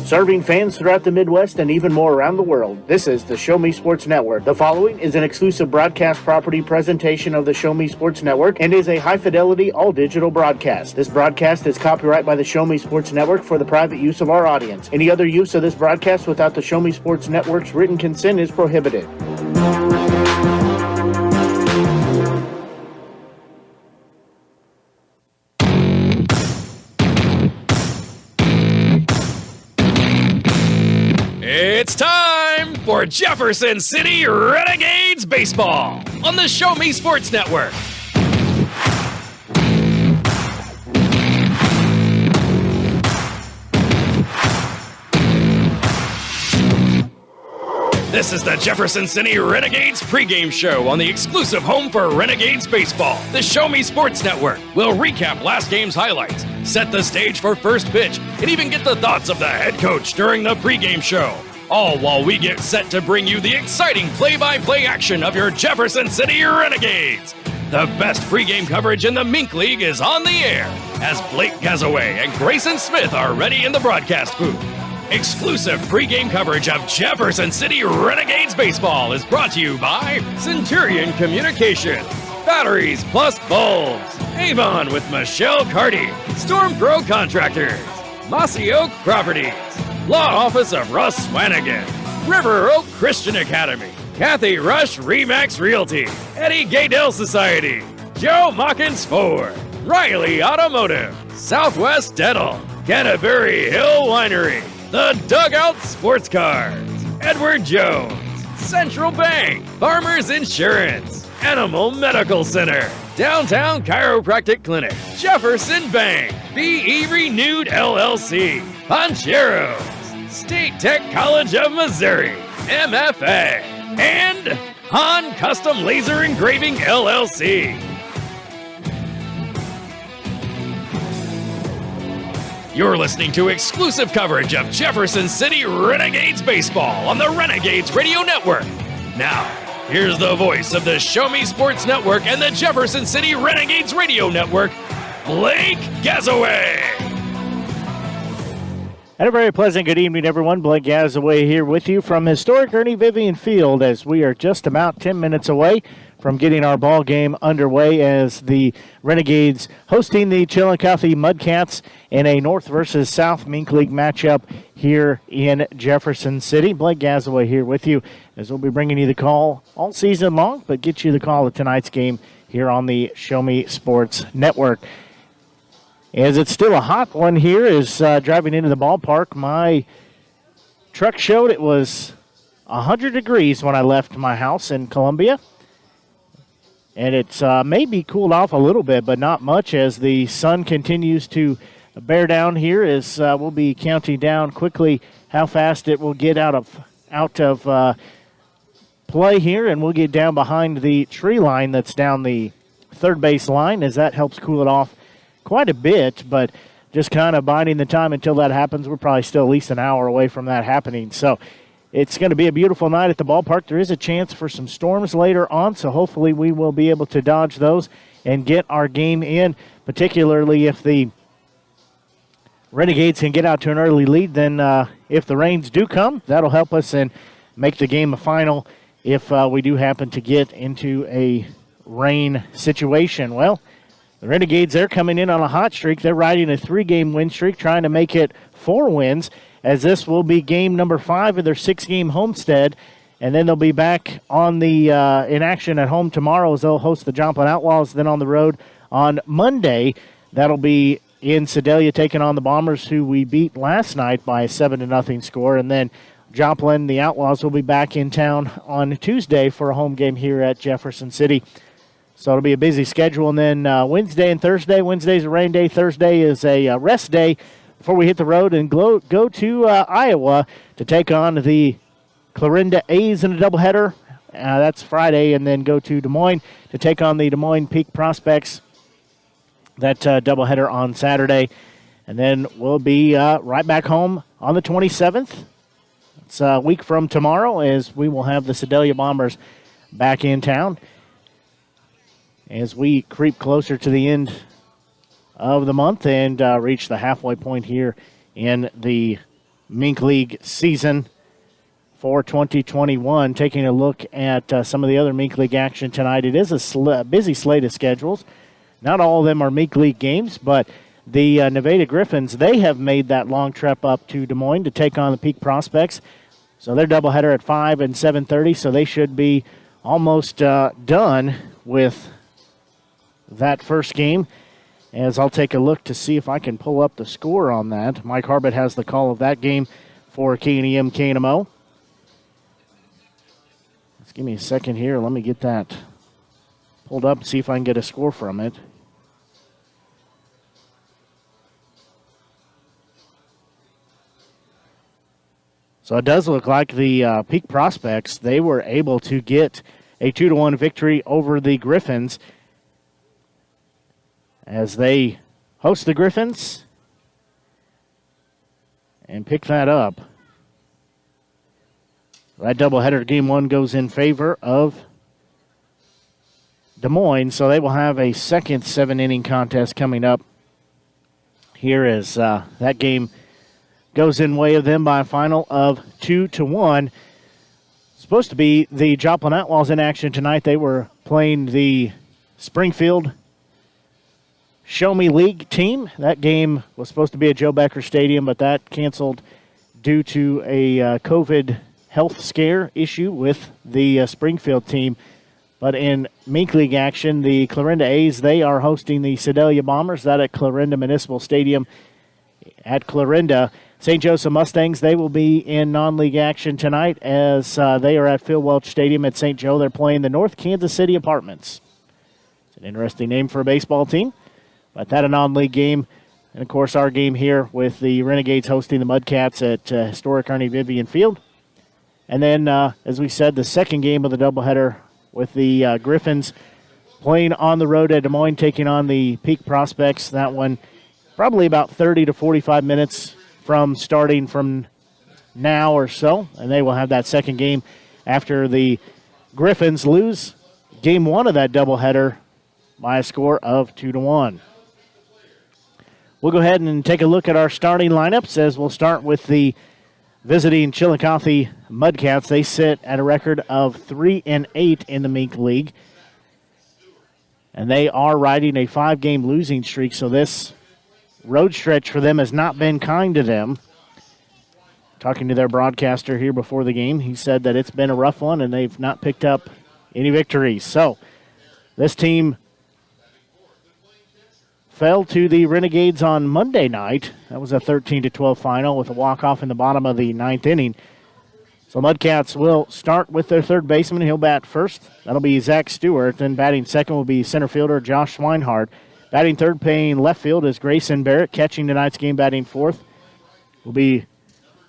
Serving fans throughout the Midwest and even more around the world, this is the Show Me Sports Network. The following is an exclusive broadcast property presentation of the Show Me Sports Network and is a high-fidelity, all-digital broadcast. This broadcast is copyright by the Show Me Sports Network for the private use of our audience. Any other use of this broadcast without the Show Me Sports Network's written consent is prohibited. It's time for Jefferson City Renegades baseball on the Show Me Sports Network. This is the Jefferson City Renegades pregame show on the exclusive home for Renegades baseball, the Show Me Sports Network. We'll recap last game's highlights, set the stage for first pitch, and even get the thoughts of the head coach during the pregame show. All while we get set to bring you the exciting play-by-play action of your Jefferson City Renegades. The best pregame coverage in the Mink League is on the air as Blake Gazaway and Grayson Smith are ready in the broadcast booth. Exclusive pregame coverage of Jefferson City Renegades baseball is brought to you by Centurion Communications, Batteries Plus Bulbs, Avon with Michelle Carty, Storm Pro Contractors, Mossy Oak Properties, Law Office of Russ Swanigan, River Oak Christian Academy, Kathy Rush Remax Realty, Eddie Gaydell Society, Joe Mockins Ford, Riley Automotive, Southwest Dental, Canterbury Hill Winery, The Dugout Sports Cards, Edward Jones, Central Bank, Farmers Insurance, Animal Medical Center, Downtown Chiropractic Clinic, Jefferson Bank, BE Renewed LLC, Poncheros, State Tech College of Missouri, MFA, and Han Custom Laser Engraving LLC. You're listening to exclusive coverage of Jefferson City Renegades baseball on the Renegades Radio Network. Now, here's the voice of the Show Me Sports Network and the Jefferson City Renegades Radio Network, Blake Gazaway. And a very pleasant good evening, everyone. Blake Gazaway here with you from historic Ernie Vivian Field as we are just about 10 minutes away from getting our ball game underway as the Renegades hosting the Chillicothe Mudcats in a North versus South Mink League matchup here in Jefferson City. Blake Gazaway here with you as we'll be bringing you the call all season long, but get you the call of tonight's game here on the Show Me Sports Network. As it's still a hot one here is driving into the ballpark. My truck showed it was 100 degrees when I left my house in Columbia. And it's maybe cooled off a little bit, but not much as the sun continues to bear down here as we'll be counting down quickly how fast it will get out of play here. And we'll get down behind the tree line that's down the third base line as that helps cool it off quite a bit, but just kind of biding the time until that happens. We're probably still at least an hour away from that happening. So it's going to be a beautiful night at the ballpark. There is a chance for some storms later on, so hopefully we will be able to dodge those and get our game in, particularly if the Renegades can get out to an early lead. Then if the rains do come, that'll help us and make the game a final if we do happen to get into a rain situation. Well, the Renegades, they're coming in on a hot streak. They're riding a 3-game win streak, trying to make it 4 wins, as this will be game number 5 of their 6-game homestead. And then they'll be back on the in action at home tomorrow as they'll host the Joplin Outlaws. Then on the road on Monday, that'll be in Sedalia taking on the Bombers, who we beat last night by a 7-0 score. And then Joplin, the Outlaws, will be back in town on Tuesday for a home game here at Jefferson City. So it'll be a busy schedule. And then Wednesday and Thursday. Wednesday's a rain day. Thursday is a rest day before we hit the road and go to Iowa to take on the Clarinda A's in a doubleheader. That's Friday. And then go to Des Moines to take on the Des Moines Peak Prospects. That doubleheader on Saturday. And then we'll be right back home on the 27th. It's a week from tomorrow as we will have the Sedalia Bombers back in town. As we creep closer to the end of the month and reach the halfway point here in the Mink League season for 2021. Taking a look at some of the other Mink League action tonight. It is a busy slate of schedules. Not all of them are Mink League games, but the Nevada Griffins, they have made that long trip up to Des Moines to take on the Peak Prospects. So their doubleheader at 5 and 7:30, so they should be almost done with that first game. As I'll take a look to see if I can pull up the score on that. Mike Harbert has the call of that game for K&M KNMO. Let's give me a second here. Let me get that pulled up and see if I can get a score from it. So it does look like the Peak Prospects, they were able to get a 2-1 victory over the Griffins as they host the Griffins and pick that up. That doubleheader, game one, goes in favor of Des Moines, so they will have a second 7-inning contest coming up here as that game goes in way of them by a final of 2-1. Supposed to be the Joplin Outlaws in action tonight. They were playing the Springfield Show Me League team. That game was supposed to be at Joe Becker Stadium, but that canceled due to a COVID health scare issue with the Springfield team. But in Mink League action, the Clarinda A's, they are hosting the Sedalia Bombers. That at Clarinda Municipal Stadium at Clarinda. St. Joseph Mustangs, they will be in non-league action tonight as they are at Phil Welch Stadium at St. Joe. They're playing the North Kansas City Apartments. It's an interesting name for a baseball team, but that a non-league game. And, of course, our game here with the Renegades hosting the Mudcats at historic Ernie Vivian Field. And then, as we said, the second game of the doubleheader with the Griffins playing on the road at Des Moines, taking on the Peak Prospects. That one probably about 30 to 45 minutes from starting from now or so, and they will have that second game after the Griffins lose game one of that doubleheader by a score of 2-1. We'll go ahead and take a look at our starting lineups as we'll start with the visiting Chillicothe Mudcats. They sit at a record of 3-8 in the Mink League, and they are riding a 5-game losing streak, so this road stretch for them has not been kind to them. Talking to their broadcaster here before the game, he said that it's been a rough one and they've not picked up any victories. So this team fell to the Renegades on Monday night. That was a 13-12 final with a walk-off in the bottom of the ninth inning. So Mudcats will start with their third baseman. He'll bat first. That'll be Zack Stewart. Then batting second will be center fielder Josh Weinhardt. Batting third, playing left field is Grayson Barrett. Catching tonight's game, batting fourth, will be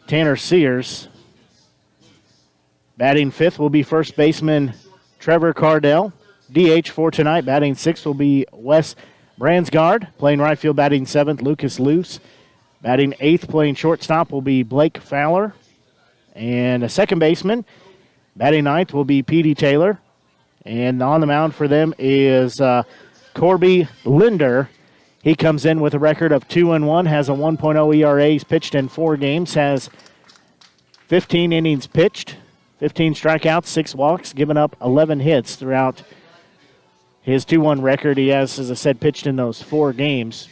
Tanner Sears. Batting fifth will be first baseman Trevor Cardell. DH for tonight, batting sixth will be Wes Bransgard. Playing right field, batting seventh, Lucas Luce. Batting eighth, playing shortstop, will be Blake Fowler. And a second baseman, batting ninth, will be Petey Taylor. And on the mound for them is Corby Linder. He comes in with a record of 2-1, has a 1.0 ERA. He's pitched in 4 games, has 15 innings pitched, 15 strikeouts, 6 walks, given up 11 hits throughout his 2-1 record. He has, as I said, pitched in those 4 games.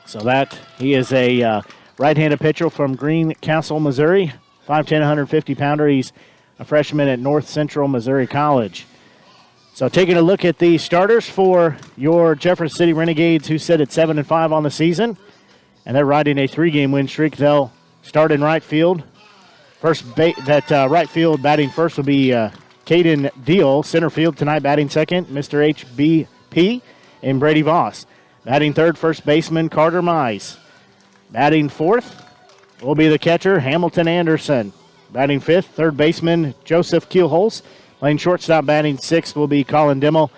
So that he is a right-handed pitcher from Greencastle, Missouri, 5'10", 150-pounder. He's a freshman at North Central Missouri College. So taking a look at the starters for your Jefferson City Renegades, who sit at 7-5 on the season, and they're riding a 3-game win streak. They'll start in right field. Right field batting first will be Caden Deal. Center field tonight batting second, Mr. HBP, and Brady Voss. Batting third, first baseman Carter Mize. Batting fourth will be the catcher Hamilton Anderson. Batting fifth, third baseman Joseph Keelholz. Playing shortstop, batting sixth will be Colin Dimmel.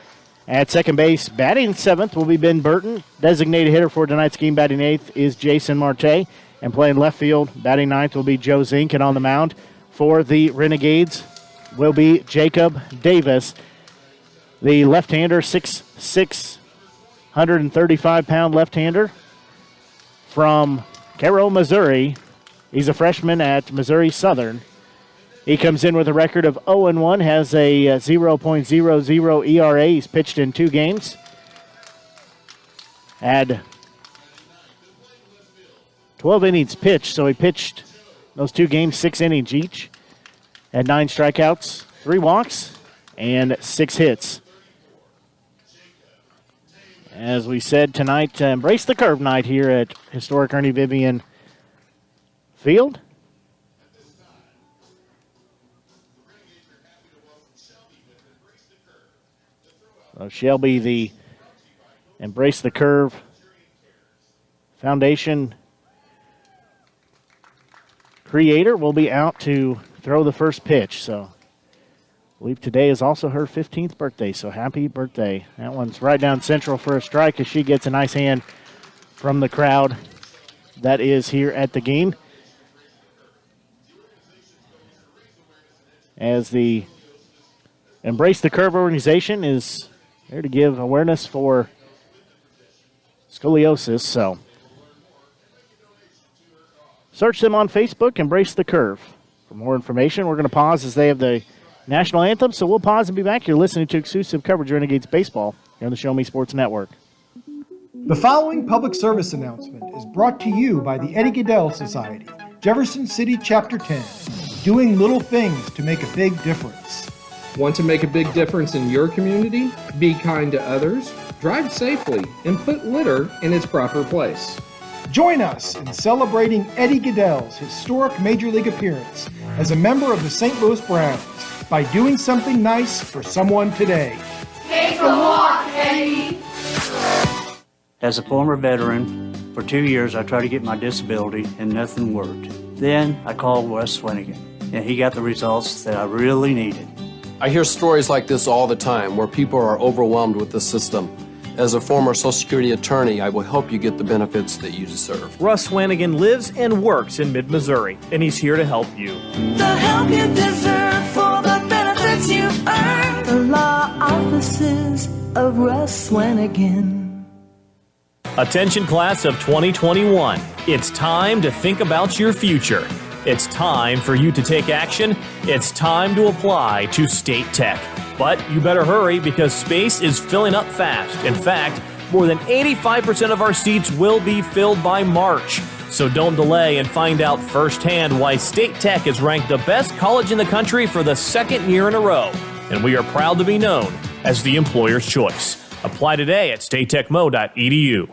At second base, batting seventh will be Ben Burton. Designated hitter for tonight's game, batting eighth, is Jason Marte. And playing left field, batting ninth will be Joe Zink. And on the mound for the Renegades will be Jacob Davis. The left-hander, 6'6", 135-pound left-hander from Cairo, Missouri, He's a freshman at Missouri Southern. He comes in with a record of 0-1, has a 0.00 ERA. He's pitched in 2 games. Had 12 innings pitched, so he pitched those 2 games, 6 innings each. Had 9 strikeouts, 3 walks, and 6 hits. As we said tonight, embrace the curve night here at historic Ernie Vivian Field. So Shelby, the Embrace the Curve Foundation creator, will be out to throw the first pitch. So I believe today is also her 15th birthday, so happy birthday. That one's right down central for a strike as she gets a nice hand from the crowd that is here at the game. As the Embrace the Curve organization is there to give awareness for scoliosis, so search them on Facebook, Embrace the Curve. For more information, we're going to pause as they have the national anthem, so we'll pause and be back. You're listening to exclusive coverage of Renegades baseball here on the Show Me Sports Network. The following public service announcement is brought to you by the Eddie Gaedel Society, Jefferson City Chapter 10, doing little things to make a big difference. Want to make a big difference in your community? Be kind to others, drive safely, and put litter in its proper place. Join us in celebrating Eddie Gaedel's historic Major League appearance as a member of the St. Louis Browns by doing something nice for someone today. Take a walk, Eddie. As a former veteran, for 2 years I tried to get my disability and nothing worked. Then I called Wes Swanigan, and he got the results that I really needed. I hear stories like this all the time where people are overwhelmed with the system. As a former Social Security attorney, I will help you get the benefits that you deserve. Russ Swanigan lives and works in mid-Missouri, and he's here to help you. The help you deserve for the benefits you've earned. The law offices of Russ Swanigan. Attention class of 2021. It's time to think about your future. It's time for you to take action. It's time to apply to State Tech. But you better hurry because space is filling up fast. In fact, more than 85% of our seats will be filled by March. So don't delay and find out firsthand why State Tech is ranked the best college in the country for the 2nd year in a row. And we are proud to be known as the employer's choice. Apply today at statetechmo.edu.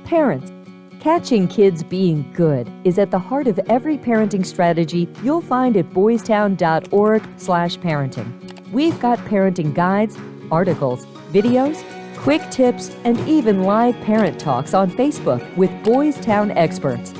Parents, catching kids being good is at the heart of every parenting strategy you'll find at boystown.org/parenting. We've got parenting guides, articles, videos, quick tips, and even live parent talks on Facebook with Boys Town experts.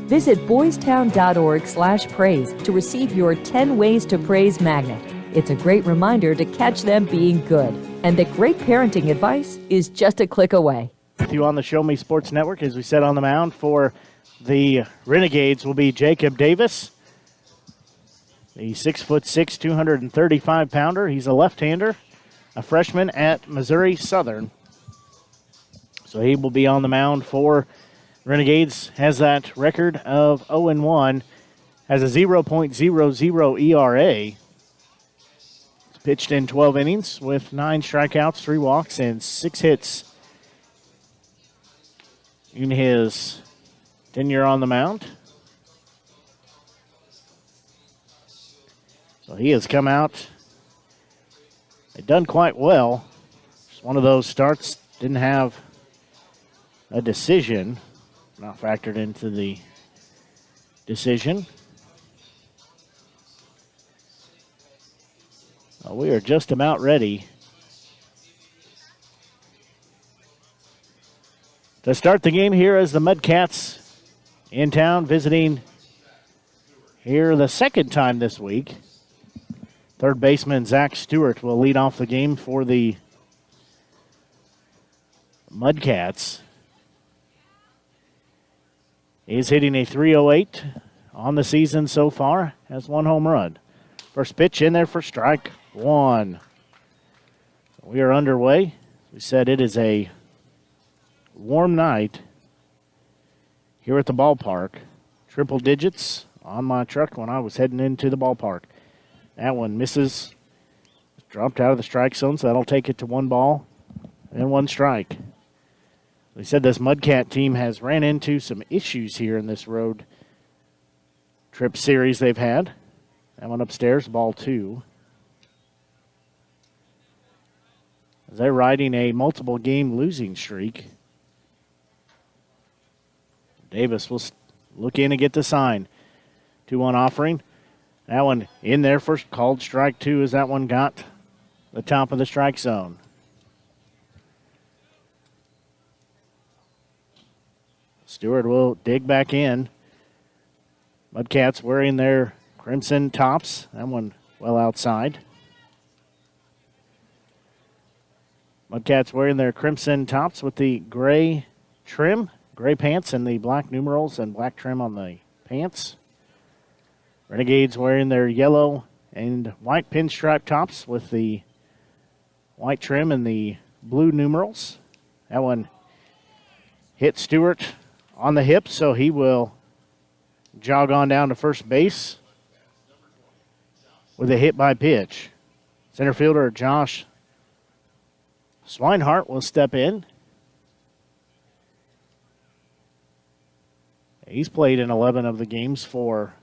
Visit boystown.org/praise to receive your 10 Ways to Praise magnet. It's a great reminder to catch them being good, and that great parenting advice is just a click away. With you on the Show Me Sports Network, as we said on the mound for the Renegades, will be Jacob Davis. The 6'6", 235-pounder. He's a left-hander, a freshman at Missouri Southern. So he will be on the mound for Renegades. Has that record of 0-1. Has a 0.00 ERA. He's pitched in 12 innings with 9 strikeouts, 3 walks, and 6 hits in his tenure on the mound. So he has come out and done quite well. Just one of those starts, didn't have a decision, not factored into the decision. Well, we are just about ready to start the game here as the Mudcats in town visiting here the 2nd time this week. Third baseman Zack Stewart will lead off the game for the Mudcats. He's hitting a .308 on the season so far. Has 1 home run. First pitch in there for strike 1. We are underway. We said it is a warm night here at the ballpark. triple digits on my truck when I was heading into the ballpark. That one misses. Dropped out of the strike zone, so that'll take it to 1 ball and 1 strike. We said this Mudcat team has ran into some issues here in this road trip series they've had. That one upstairs, ball 2. As they're riding a multiple game losing streak. Davis will look in and get the sign. 2-1 offering. That one in there for called strike 2 as that one got the top of the strike zone. Stewart will dig back in. Mudcats wearing their crimson tops. That one well outside. Mudcats wearing their crimson tops with the gray trim, gray pants and the black numerals and black trim on the pants. Renegades wearing their yellow and white pinstripe tops with the white trim and the blue numerals. That one hit Stewart on the hip, so he will jog on down to first base with a hit by pitch. Center fielder Josh Weinhardt will step in. He's played in 11 of the games for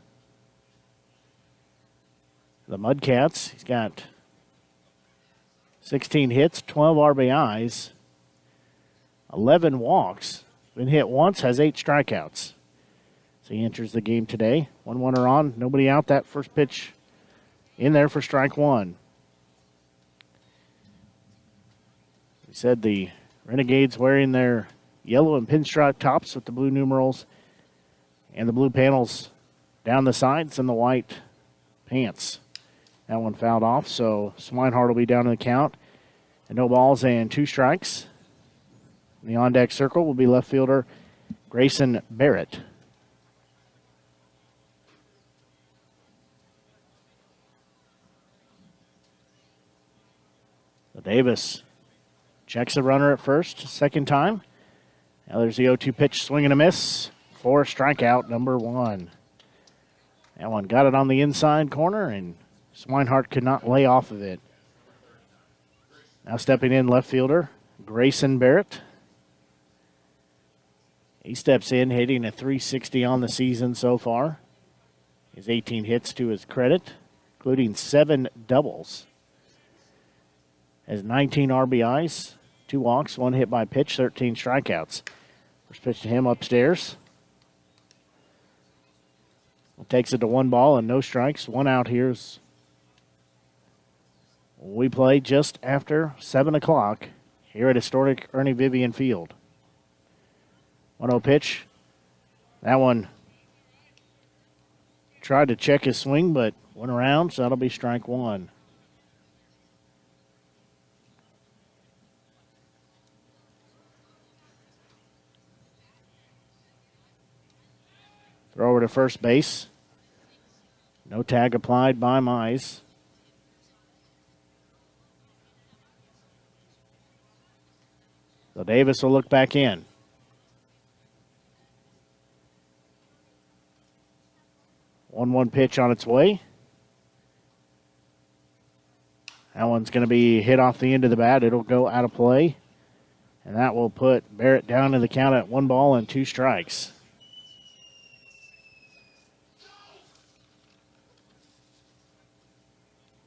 the Mudcats. He's got 16 hits, 12 RBIs, 11 walks. Been hit once, has 8 strikeouts. So he enters the game today. 1-1 on, nobody out. That first pitch in there for strike 1. We said the Renegades wearing their yellow and pinstripe tops with the blue numerals and the blue panels down the sides and the white pants. That one fouled off, so Swinehart will be down in the count. And no balls and 2 strikes. In the on-deck circle will be left fielder Grayson Barrett. So Davis checks the runner at first, second time. Now there's the 0-2 pitch, swing and a miss for strikeout number 1. That one got it on the inside corner, and Swinehart could not lay off of it. Now stepping in left fielder Grayson Barrett. He steps in, hitting a .360 on the season so far. His 18 hits to his credit, including 7 doubles. Has 19 RBIs, 2 walks, 1 hit by pitch, 13 strikeouts. First pitch to him upstairs. Takes it to 1 ball and no strikes. 1 out here. We play just after 7 o'clock here at historic Ernie Vivian Field. 1-0 pitch. That one tried to check his swing, but went around, so that'll be strike 1. Throw over to first base. No tag applied by Mize. So Davis will look back in. 1-1 pitch on its way. That one's going to be hit off the end of the bat. It'll go out of play. And that will put Barrett down in the count at 1 ball and 2 strikes.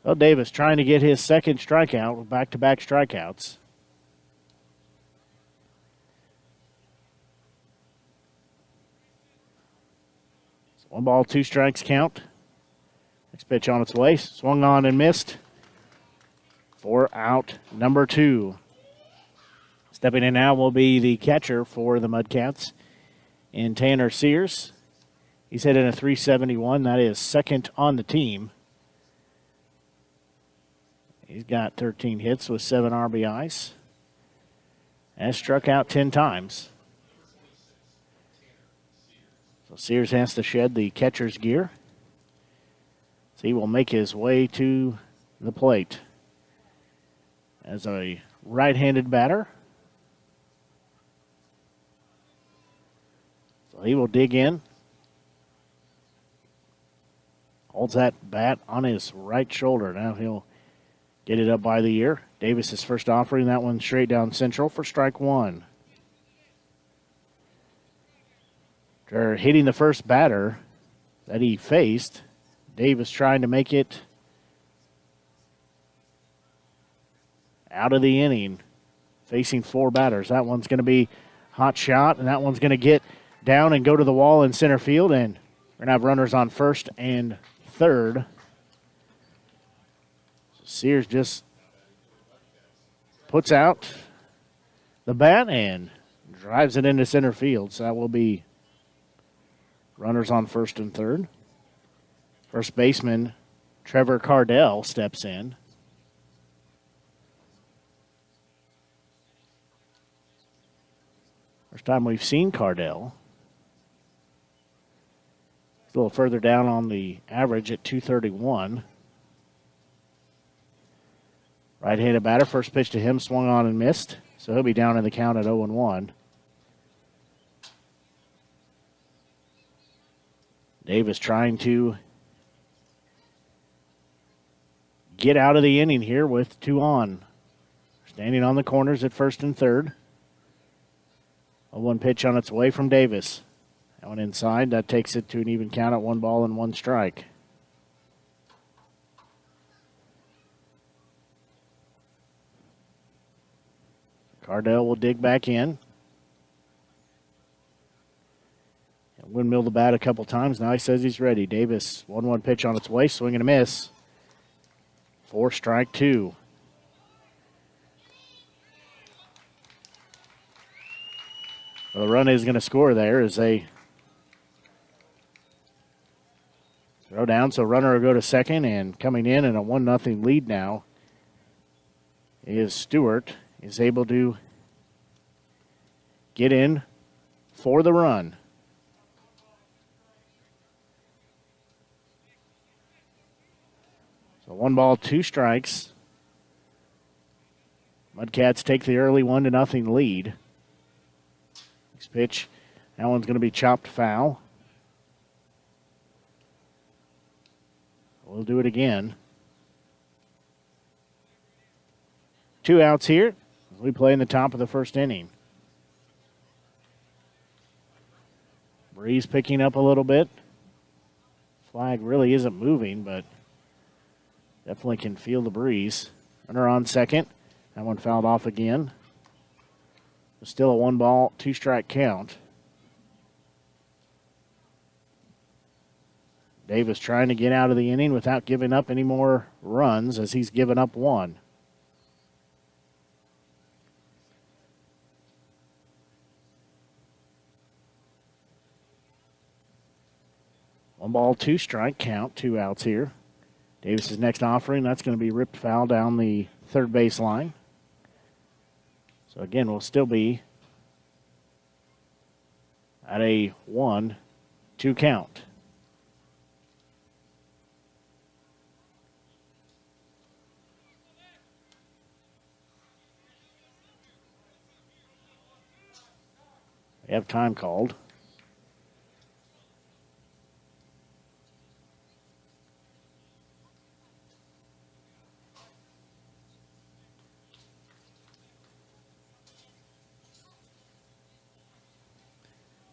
Well, Davis trying to get his second strikeout with back-to-back strikeouts. So 1 ball, 2 strikes count. Next pitch on its way. Swung on and missed. 4 out, number 2. Stepping in now will be the catcher for the Mudcats in Tanner Sears. He's hitting a .371. That is second on the team. He's got 13 hits with 7 RBIs. Has struck out 10 times. So Sears has to shed the catcher's gear. So he will make his way to the plate as a right-handed batter. So he will dig in. Holds that bat on his right shoulder. Now he'll get it up by the ear. Davis's first offering, that one straight down central for strike one. After hitting the first batter that he faced, Davis trying to make it out of the inning, facing four batters. That one's going to be hot shot, and that one's going to get down and go to the wall in center field, and we're going to have runners on first and third. Sears just puts out the bat and drives it into center field, so that will be runners on first and third. First baseman Trevor Cardell steps in. First time we've seen Cardell. He's a little further down on the average at 231. Right-handed batter, first pitch to him, swung on and missed. So he'll be down in the count at 0-1. Davis trying to get out of the inning here with two on. Standing on the corners at first and third. A one pitch on its way from Davis. That one inside. That takes it to an even count at 1 ball and 1 strike. Cardell will dig back in. Windmill the bat a couple times. Now he says he's ready. Davis, 1-1 pitch on its way. Swing and a miss. 4 strike 2. Well, the run is going to score there as they throw down. So runner will go to second, and coming in a 1-0 lead now is Stewart. Is able to get in for the run. So 1 ball, 2 strikes. Mudcats take the early 1-0 lead. Next pitch, that one's going to be chopped foul. We'll do it again. 2 outs here. We play in the top of the first inning. Breeze picking up a little bit. Flag really isn't moving, but definitely can feel the breeze. Runner on second. That one fouled off again. Still a 1 ball, 2 strike count. Davis trying to get out of the inning without giving up any more runs, as he's given up 1. One ball, 2 strike count, 2 outs here. Davis's next offering, that's going to be ripped foul down the third base line. So again, we'll still be at a 1-2 count. We have time called.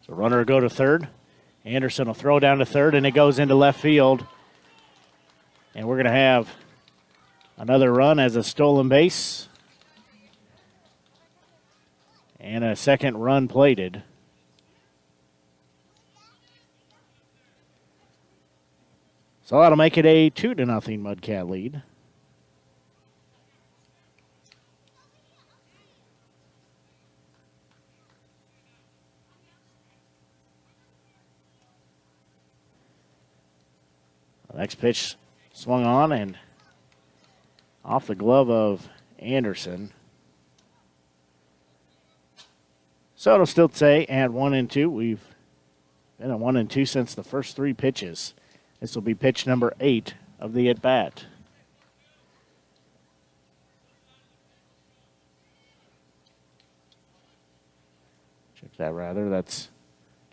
So runner will go to third. Anderson will throw down to third, and it goes into left field. And we're going to have another run as a stolen base. And a second run plated. So that'll make it a 2-0 Mudcat lead. Next pitch swung on and off the glove of Anderson. So it'll still say at 1-2. We've been at 1-2 since the first 3 pitches. This will be pitch number 8 of the at-bat. Check that rather. That's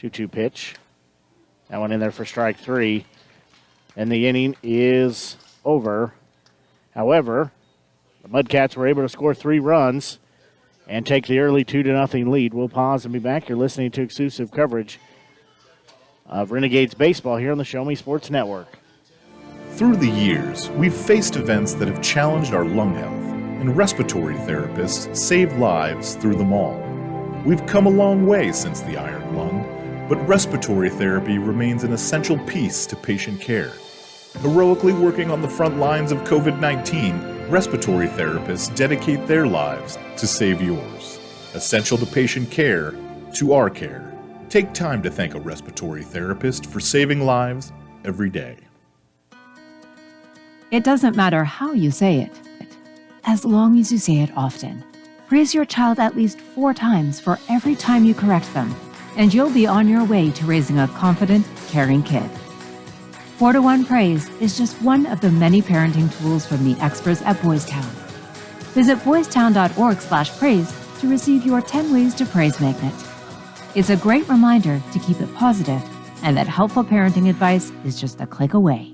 2-2 pitch. That one in there for strike 3. and the inning is over. However, the Mudcats were able to score 3 runs and take the early 2-0 lead. We'll pause and be back. You're listening to exclusive coverage of Renegades baseball here on the Show Me Sports Network. Through the years, we've faced events that have challenged our lung health, and respiratory therapists saved lives through them all. We've come a long way since the iron lung, but respiratory therapy remains an essential piece to patient care. Heroically working on the front lines of COVID-19, respiratory therapists dedicate their lives to save yours. Essential to patient care, to our care. Take time to thank a respiratory therapist for saving lives every day. It doesn't matter how you say it, as long as you say it often. Praise your child at least 4 times for every time you correct them, and you'll be on your way to raising a confident, caring kid. 4-to-1 Praise is just one of the many parenting tools from the experts at Boys Town. Visit boystown.org/praise to receive your 10 Ways to Praise magnet. It's a great reminder to keep it positive, and that helpful parenting advice is just a click away.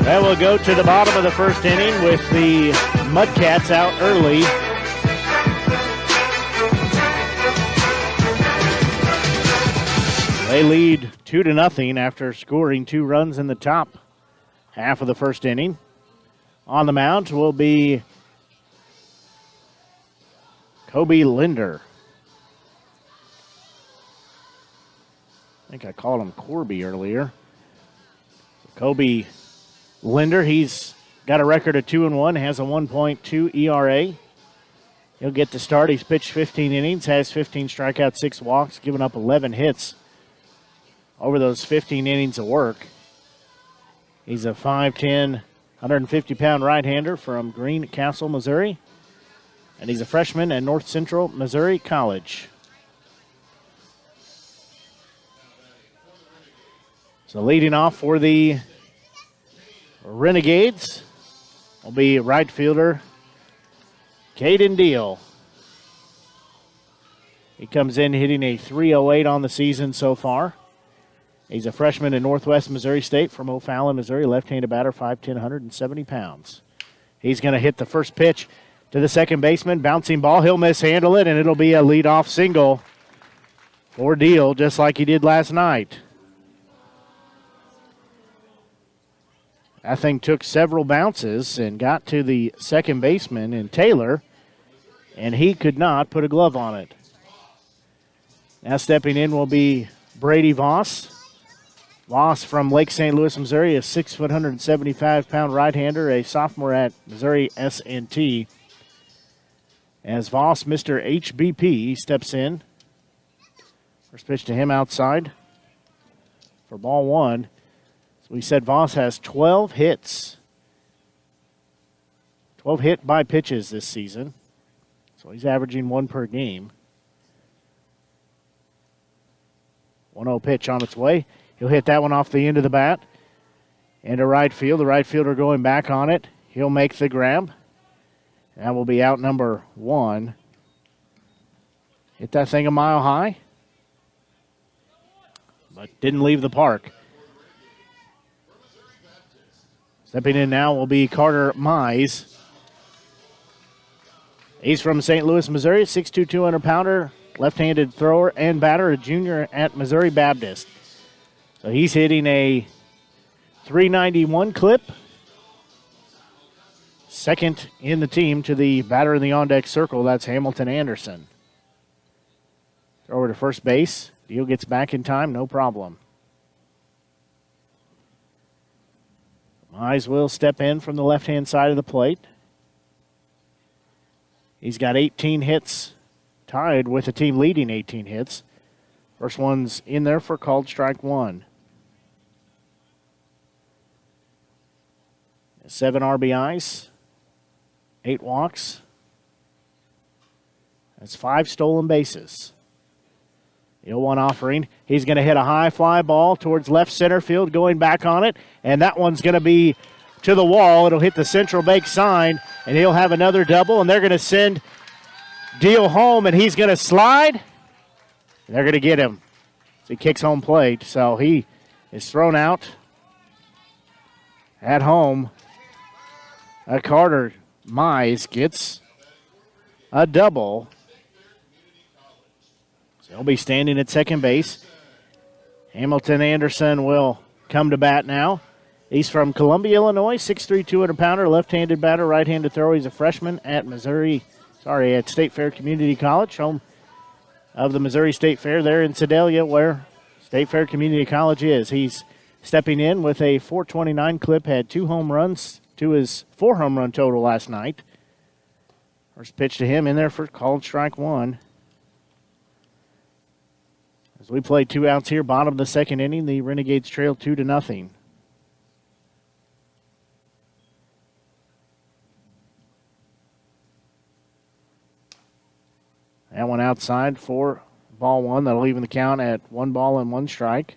Well, we'll go to the bottom of the first inning with the Mudcats out early. They lead 2-0 after scoring 2 runs in the top half of the first inning. On the mound will be Kobe Linder. I think I called him Corby earlier. Kobe Linder, he's got a record of 2-1, has a 1.2 ERA. He'll get the start. He's pitched 15 innings, has 15 strikeouts, 6 walks, given up 11 hits over those 15 innings of work. He's a 5'10", 150-pound right-hander from Greencastle, Missouri. And he's a freshman at North Central Missouri College. So leading off for the Renegades will be right fielder Caden Deal. He comes in hitting a .308 on the season so far. He's a freshman in Northwest Missouri State from O'Fallon, Missouri. Left-handed batter, 5'10", 170 pounds. He's going to hit the first pitch to the second baseman. Bouncing ball. He'll mishandle it, and it'll be a leadoff single for Deal, just like he did last night. That thing took several bounces and got to the second baseman in Taylor, and he could not put a glove on it. Now stepping in will be Brady Voss. Voss from Lake St. Louis, Missouri, a 6', 175-pound right-hander, a sophomore at Missouri S&T. As Voss, Mr. HBP, steps in. First pitch to him outside for ball 1. So we said Voss has 12 hits. 12 hit by pitches this season. So he's averaging 1 per game. 1-0 pitch on its way. He'll hit that one off the end of the bat. Into right field. The right fielder going back on it. He'll make the grab. That will be out number 1. Hit that thing a mile high, but didn't leave the park. Stepping in now will be Carter Mize. He's from St. Louis, Missouri, 6'2", 200-pounder, left-handed thrower and batter, a junior at Missouri Baptist. So he's hitting a .391 clip. Second in the team to the batter in the on-deck circle. That's Hamilton Anderson. Thrower to first base. Deal gets back in time, no problem. Mize will step in from the left-hand side of the plate. He's got 18 hits, tied with the team leading 18 hits. First one's in there for called strike 1. 7 RBIs, 8 walks. That's 5 stolen bases. 0-1 offering. He's going to hit a high fly ball towards left center field, going back on it, and that one's going to be to the wall. It'll hit the Central Bank sign, and he'll have another double, and they're going to send Deal home, and he's going to slide. They're going to get him. So he kicks home plate, so he is thrown out at home. Carter Mize gets a double. So he'll be standing at second base. Hamilton Anderson will come to bat now. He's from Columbia, Illinois, 6'3", 200-pounder, left-handed batter, right-handed thrower. He's a freshman at at State Fair Community College, home of the Missouri State Fair there in Sedalia, where State Fair Community College is. He's stepping in with a .429 clip, had 2 home runs to his 4 home run total last night. First pitch to him in there for called strike 1. As we play 2 outs here, bottom of the second inning, the Renegades trail 2-0. That one outside for ball 1. That'll even the count at 1 ball and 1 strike.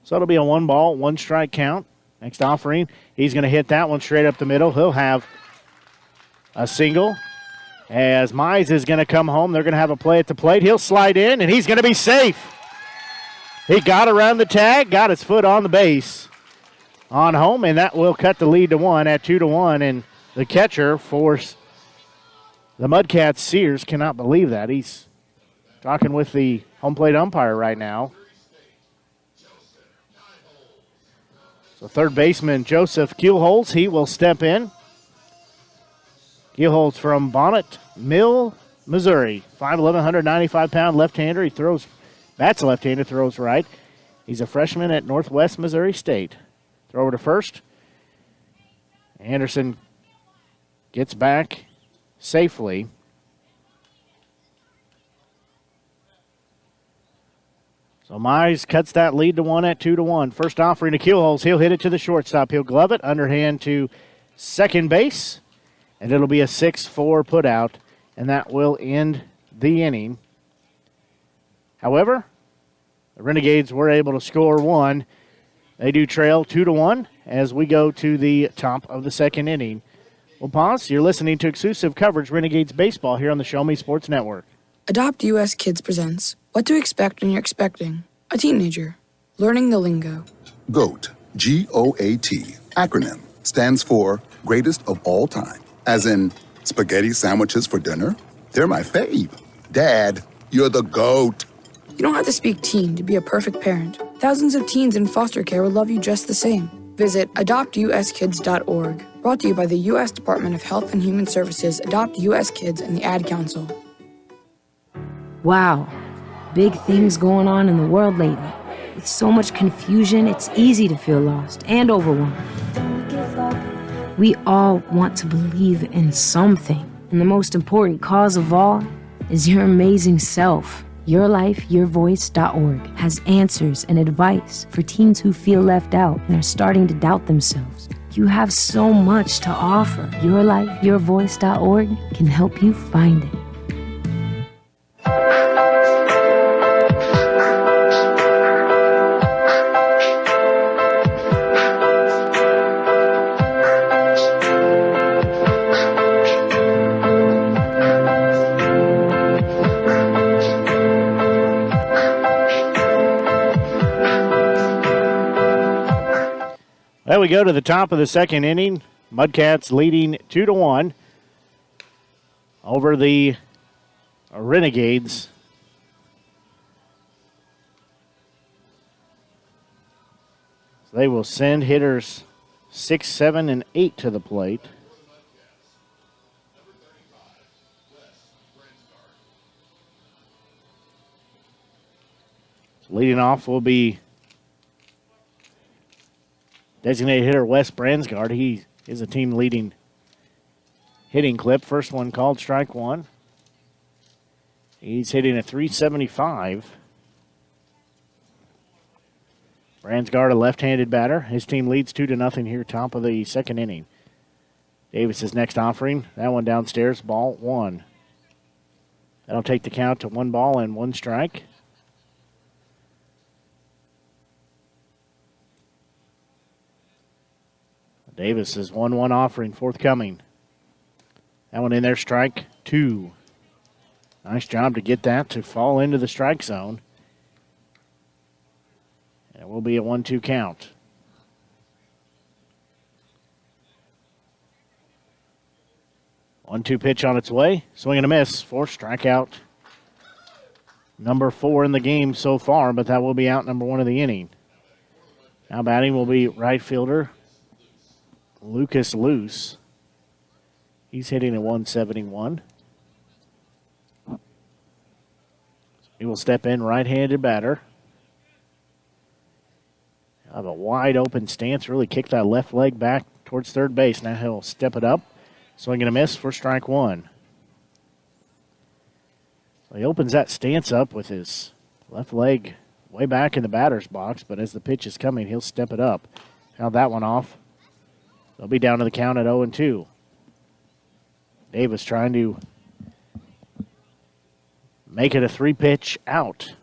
So it'll be a 1 ball, 1 strike count. Next offering, he's going to hit that one straight up the middle. He'll have a single. As Mize is going to come home, they're going to have a play at the plate. He'll slide in, and he's going to be safe. He got around the tag, got his foot on the base on home, and that will cut the lead to 1 at 2-1. And the catcher for the Mudcats, Sears, cannot believe that. He's talking with the home plate umpire right now. So third baseman Joseph Keelholz, he will step in. Keelholz from Bonnet Mill, Missouri. 5'11", 195-pound left-hander. He bats left-handed, throws right. He's a freshman at Northwest Missouri State. Throw over to first. Anderson gets back safely. So Mize cuts that lead to 1 at 2-1. First offering to Keelholz. He'll hit it to the shortstop. He'll glove it. Underhand to second base. And it'll be a 6-4 putout. And that will end the inning. However, the Renegades were able to score 1. They do trail 2-1 as we go to the top of the second inning. We'll pause. You're listening to exclusive coverage Renegades baseball here on the Show Me Sports Network. Adopt US Kids presents What to Expect When You're Expecting a Teenager. Learning the Lingo. GOAT, G-O-A-T, acronym, stands for Greatest of All Time. As in, spaghetti sandwiches for dinner? They're my fave. Dad, you're the GOAT. You don't have to speak teen to be a perfect parent. Thousands of teens in foster care will love you just the same. Visit adoptuskids.org. Brought to you by the U.S. Department of Health and Human Services, Adopt U.S. Kids, and the Ad Council. Wow, big things going on in the world lately. With so much confusion, it's easy to feel lost and overwhelmed. We all want to believe in something, and the most important cause of all is your amazing self. YourLifeYourVoice.org has answers and advice for teens who feel left out and are starting to doubt themselves. You have so much to offer. YourLifeYourVoice.org can help you find it. Well, we go to the top of the second inning. Mudcats leading 2-1 over the Renegades. So they will send hitters 6, 7, and 8 to the plate. So leading off will be designated hitter Wes Bransgard. He is a team leading hitting clip. First one called strike 1. He's hitting a .375. Bransgard, a left-handed batter. His team leads 2-0 here, top of the second inning. Davis's next offering. That one downstairs, ball 1. That'll take the count to 1 ball and 1 strike. Davis is 1-1 offering forthcoming. That one in there, strike 2. Nice job to get that to fall into the strike zone. And it will be a 1-2 count. One-two pitch on its way. Swing and a miss for strikeout number 4 in the game so far, but that will be out number 1 of the inning. Now batting will be right fielder Lucas Luce. He's hitting at 171. He will step in, right-handed batter. He'll have a wide open stance, really kick that left leg back towards third base. Now he'll step it up. Swing and a miss for strike 1. So he opens that stance up with his left leg way back in the batter's box, but as the pitch is coming, he'll step it up. Fouled that one off. They'll be down to the count at 0-2. Davis trying to make it a 3-pitch out.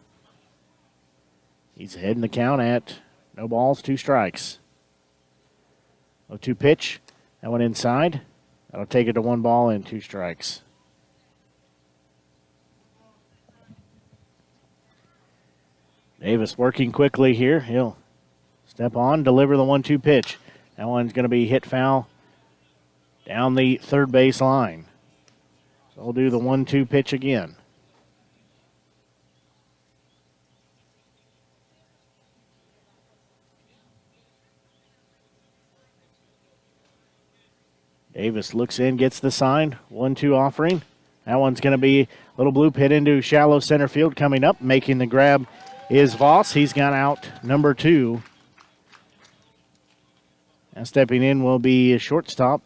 He's ahead in the count at no balls, 2 strikes. 0-2 pitch. That one inside. That'll take it to 1 ball and 2 strikes. Davis working quickly here. He'll step on, deliver the 1-2 pitch. That one's going to be hit foul down the third base line. So we'll do the 1-2 pitch again. Davis looks in, gets the sign. 1-2 offering. That one's going to be a little bloop hit into shallow center field coming up. Making the grab is Voss. He's got out number 2. And stepping in will be a shortstop,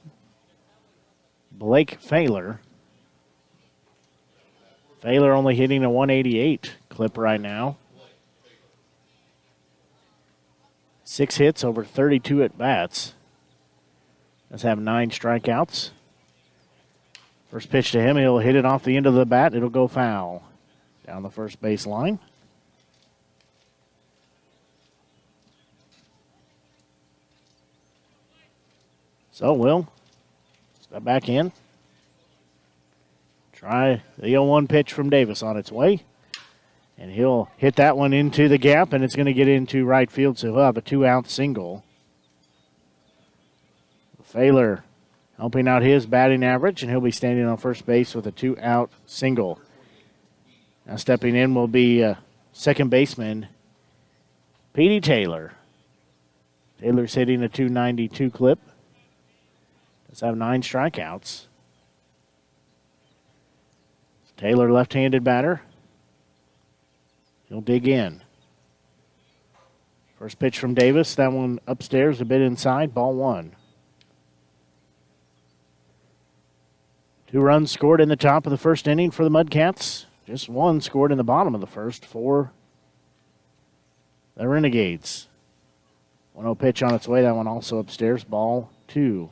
Blake Failer. Failer only hitting a 188 clip right now. 6 hits over 32 at-bats. Does have 9 strikeouts. First pitch to him, he'll hit it off the end of the bat. It'll go foul down the first base line. So we'll step back in. Try the 0-1 pitch from Davis on its way. And he'll hit that one into the gap, and it's going to get into right field, so he'll have a 2-out single. Failer helping out his batting average, and he'll be standing on first base with a 2-out single. Now stepping in will be second baseman Petey Taylor. Taylor's hitting a 292 clip. Does have 9 strikeouts. Taylor, left-handed batter. He'll dig in. First pitch from Davis. That one upstairs, a bit inside. Ball 1. 2 runs scored in the top of the first inning for the Mudcats. Just 1 scored in the bottom of the first for the Renegades. 1-0 pitch on its way. That one also upstairs. Ball 2.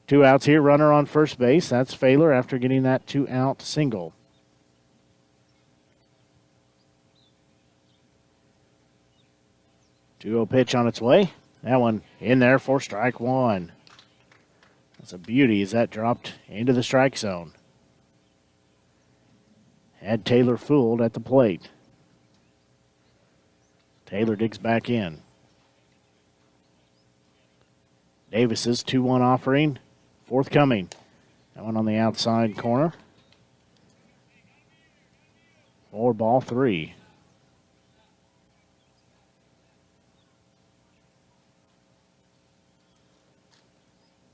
2 outs here. Runner on first base. That's Failer after getting that 2-out single. Two-0 pitch on its way. That one in there for strike 1. That's a beauty as that dropped into the strike zone. Had Taylor fooled at the plate. Taylor digs back in. Davis's 2-1 offering forthcoming. That one on the outside corner. 4 ball 3.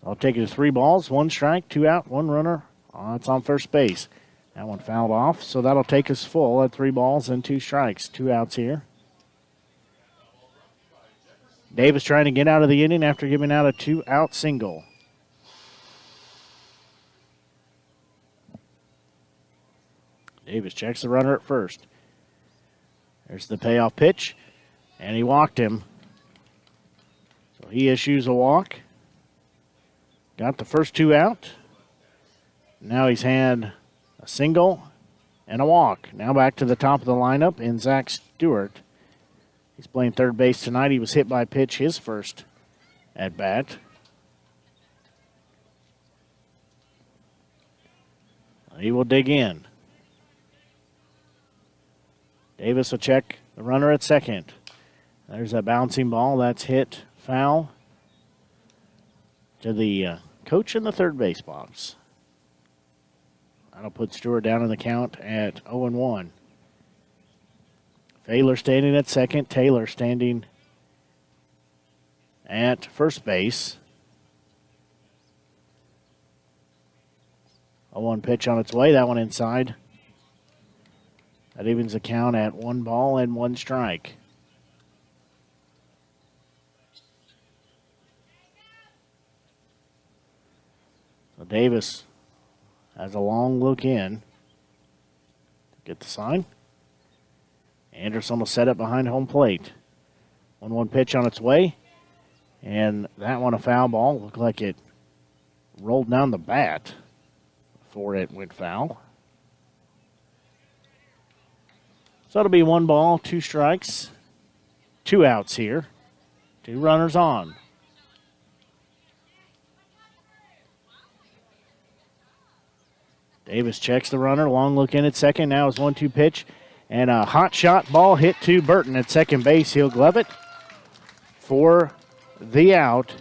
I'll take it to 3 balls, 1 strike, 2 out, 1 runner. It's on first base. That one fouled off, so that'll take us full at 3 balls and 2 strikes. 2 outs here. Davis trying to get out of the inning after giving out a 2-out single. Davis checks the runner at first. There's the payoff pitch, and he walked him. So he issues a walk. Got the first 2 out. Now he's had A single and a walk. Now back to the top of the lineup in Zack Stewart. He's playing third base tonight. He was hit by a pitch his first at bat. He will dig in. Davis will check the runner at second. There's a bouncing ball. That's hit foul to the coach in the third base box. That'll put Stewart down in the count at 0-1. Failer standing at second. Taylor standing at first base. 0-1 pitch on its way. That one inside. That evens the count at 1 ball and 1 strike. So Davis has a long look in. Get the sign. Anderson will set it behind home plate. 1-1 pitch on its way. And that one a foul ball. Looked like it rolled down the bat before it went foul. So it'll be 1 ball, 2 strikes, 2 outs here. 2 runners on. Davis checks the runner. Long look in at second. Now is 1-2 pitch. And a hot shot ball hit to Burton at second base. He'll glove it for the out.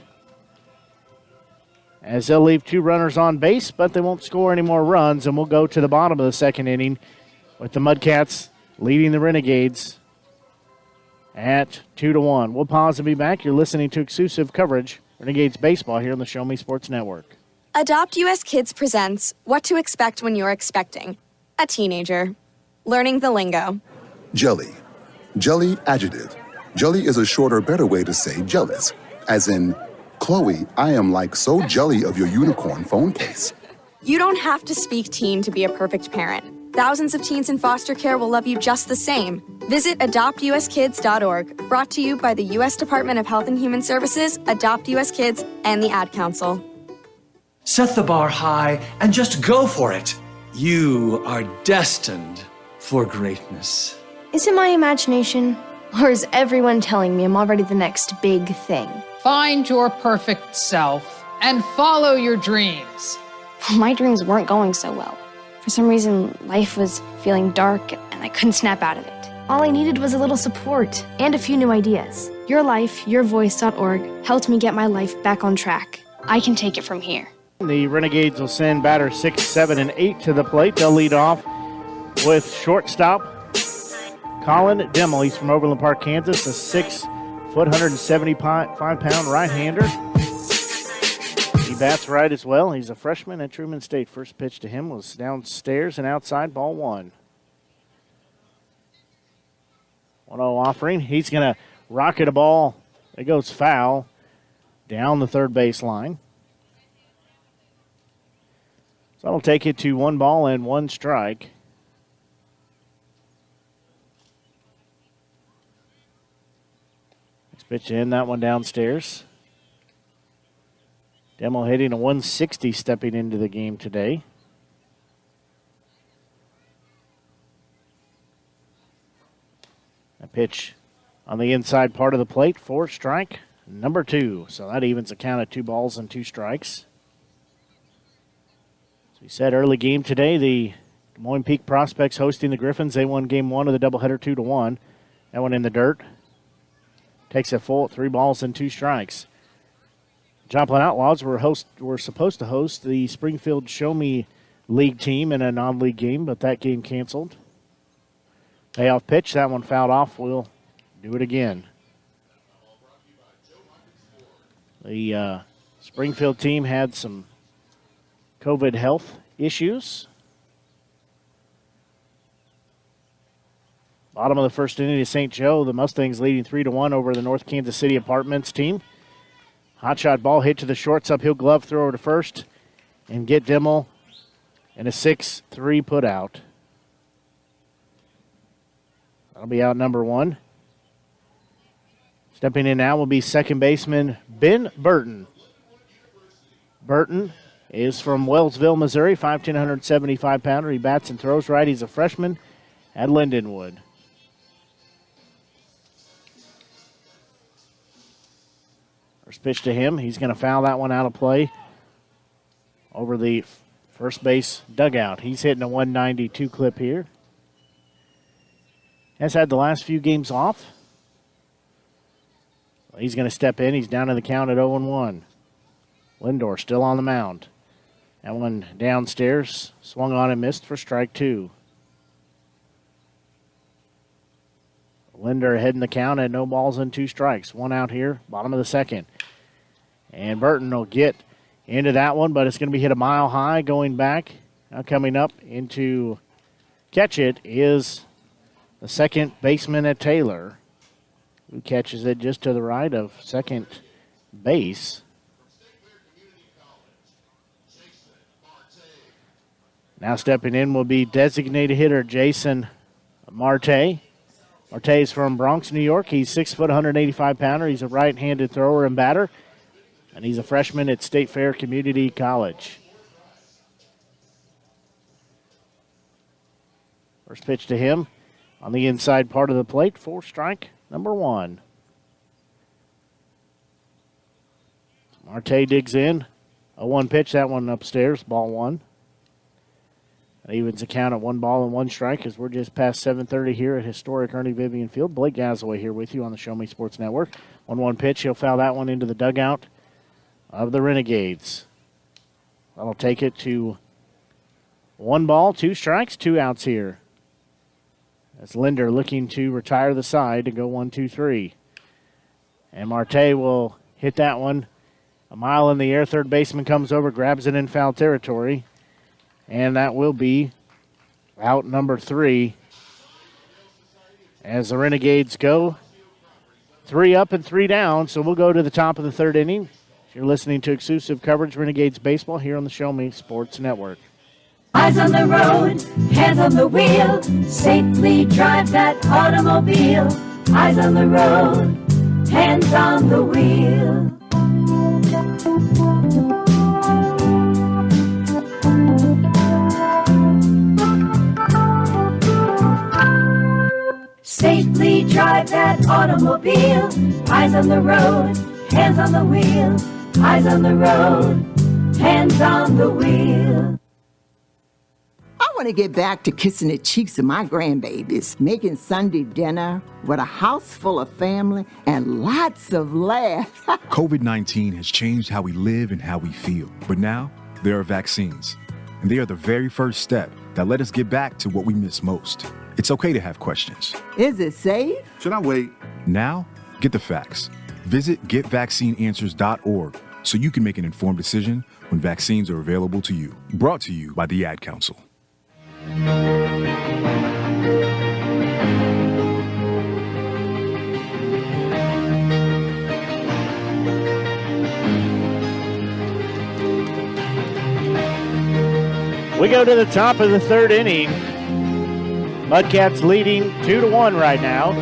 As they'll leave 2 runners on base, but they won't score any more runs. And we'll go to the bottom of the second inning with the Mudcats leading the Renegades at 2-1. We'll pause and be back. You're listening to exclusive coverage, Renegades baseball, here on the Show Me Sports Network. Adopt US Kids presents What to Expect When You're Expecting a Teenager. Learning the lingo. Jelly. Jelly adjective. Jelly is a shorter, better way to say jealous. As in, Chloe, I am like so jelly of your unicorn phone case. You don't have to speak teen to be a perfect parent. Thousands of teens in foster care will love you just the same. Visit adoptuskids.org, brought to you by the U.S. Department of Health and Human Services, Adopt U.S. Kids, and the Ad Council. Set the bar high and just go for it. You are destined for greatness. Is it my imagination? Or is everyone telling me I'm already the next big thing? Find your perfect self and follow your dreams. My dreams weren't going so well. For some reason, life was feeling dark and I couldn't snap out of it. All I needed was a little support and a few new ideas. YourLifeYourVoice.org helped me get my life back on track. I can take it from here. The Renegades will send batters 6, 7, and 8 to the plate. They'll lead off with shortstop Colin Dimmel. He's from Overland Park, Kansas, a 6-foot, 175-pound right-hander. He bats right as well. He's a freshman at Truman State. First pitch to him was downstairs and outside, ball 1. 1-0 offering. He's going to rocket a ball. It goes foul down the third base line. So that'll take it to 1 ball and 1 strike. Next pitch to end that one downstairs. Demo hitting a 160 stepping into the game today. A pitch on the inside part of the plate for strike number 2. So that evens the count at 2 balls and 2 strikes. As we said, early game today, the Des Moines Peak Prospects hosting the Griffins. They won game 1 of the doubleheader 2-1. That one in the dirt. Takes it full, 3 balls and 2 strikes. Joplin Outlaws were supposed to host the Springfield Show Me League team in a non-league game, but that game canceled. Payoff pitch, that one fouled off. We'll do it again. The Springfield team had some COVID health issues. Bottom of the first inning is St. Joe. The Mustangs leading 3-1 over the North Kansas City Apartments team. Hot shot ball hit to the shortstop. He'll glove throw over to first and get Dimmel and a 6-3 put out. That'll be out number 1. Stepping in now will be second baseman Ben Burton. Burton is from Wellsville, Missouri, 5'10", 175-pounder. He bats and throws right. He's a freshman at Lindenwood. First pitch to him. He's going to foul that one out of play over the first base dugout. He's hitting a 192 clip here. Has had the last few games off. He's going to step in. He's down in the count at 0-1. Lindor still on the mound. That one downstairs, swung on and missed for strike 2. Linder ahead in the count at 0 balls and 2 strikes. 1 out here, bottom of the second. And Burton will get into that one, but it's going to be hit a mile high going back. Now coming up into catch it is the second baseman at Taylor, who catches it just to the right of second base. Now stepping in will be designated hitter Jason Marte. Marte is from Bronx, New York. He's 6 foot, 185-pounder. He's a right-handed thrower and batter, and he's a freshman at State Fair Community College. First pitch to him on the inside part of the plate for strike number 1. Marte digs in. A 1 pitch, that one upstairs, ball 1. That evens the count at 1 ball and 1 strike as we're just past 7:30 here at historic Ernie Vivian Field. Blake Gazaway here with you on the Show Me Sports Network. 1-1 pitch. He'll foul that one into the dugout of the Renegades. That'll take it to 1 ball, 2 strikes, 2 outs here. That's Linder looking to retire the side to go 1-2-3. And Marte will hit that one a mile in the air. Third baseman comes over, grabs it in foul territory. And that will be out number 3 as the Renegades go 3 up and 3 down. So we'll go to the top of the 3rd inning. You're listening to exclusive coverage Renegades baseball here on the Show Me Sports Network. Eyes on the road, hands on the wheel, safely drive that automobile. Eyes on the road, hands on the wheel. Safely drive that automobile. Eyes on the road, hands on the wheel. Eyes on the road, hands on the wheel. I want to get back to kissing the cheeks of my grandbabies, making Sunday dinner with a house full of family and lots of laughs. COVID-19 has changed how we live and how we feel. But now, there are vaccines. And they are the very first step that let us get back to what we miss most. It's okay to have questions. Is it safe? Should I wait? Now, get the facts. Visit getvaccineanswers.org so you can make an informed decision when vaccines are available to you. Brought to you by the Ad Council. We go to the top of the 3rd inning. Mudcats leading 2-1 right now.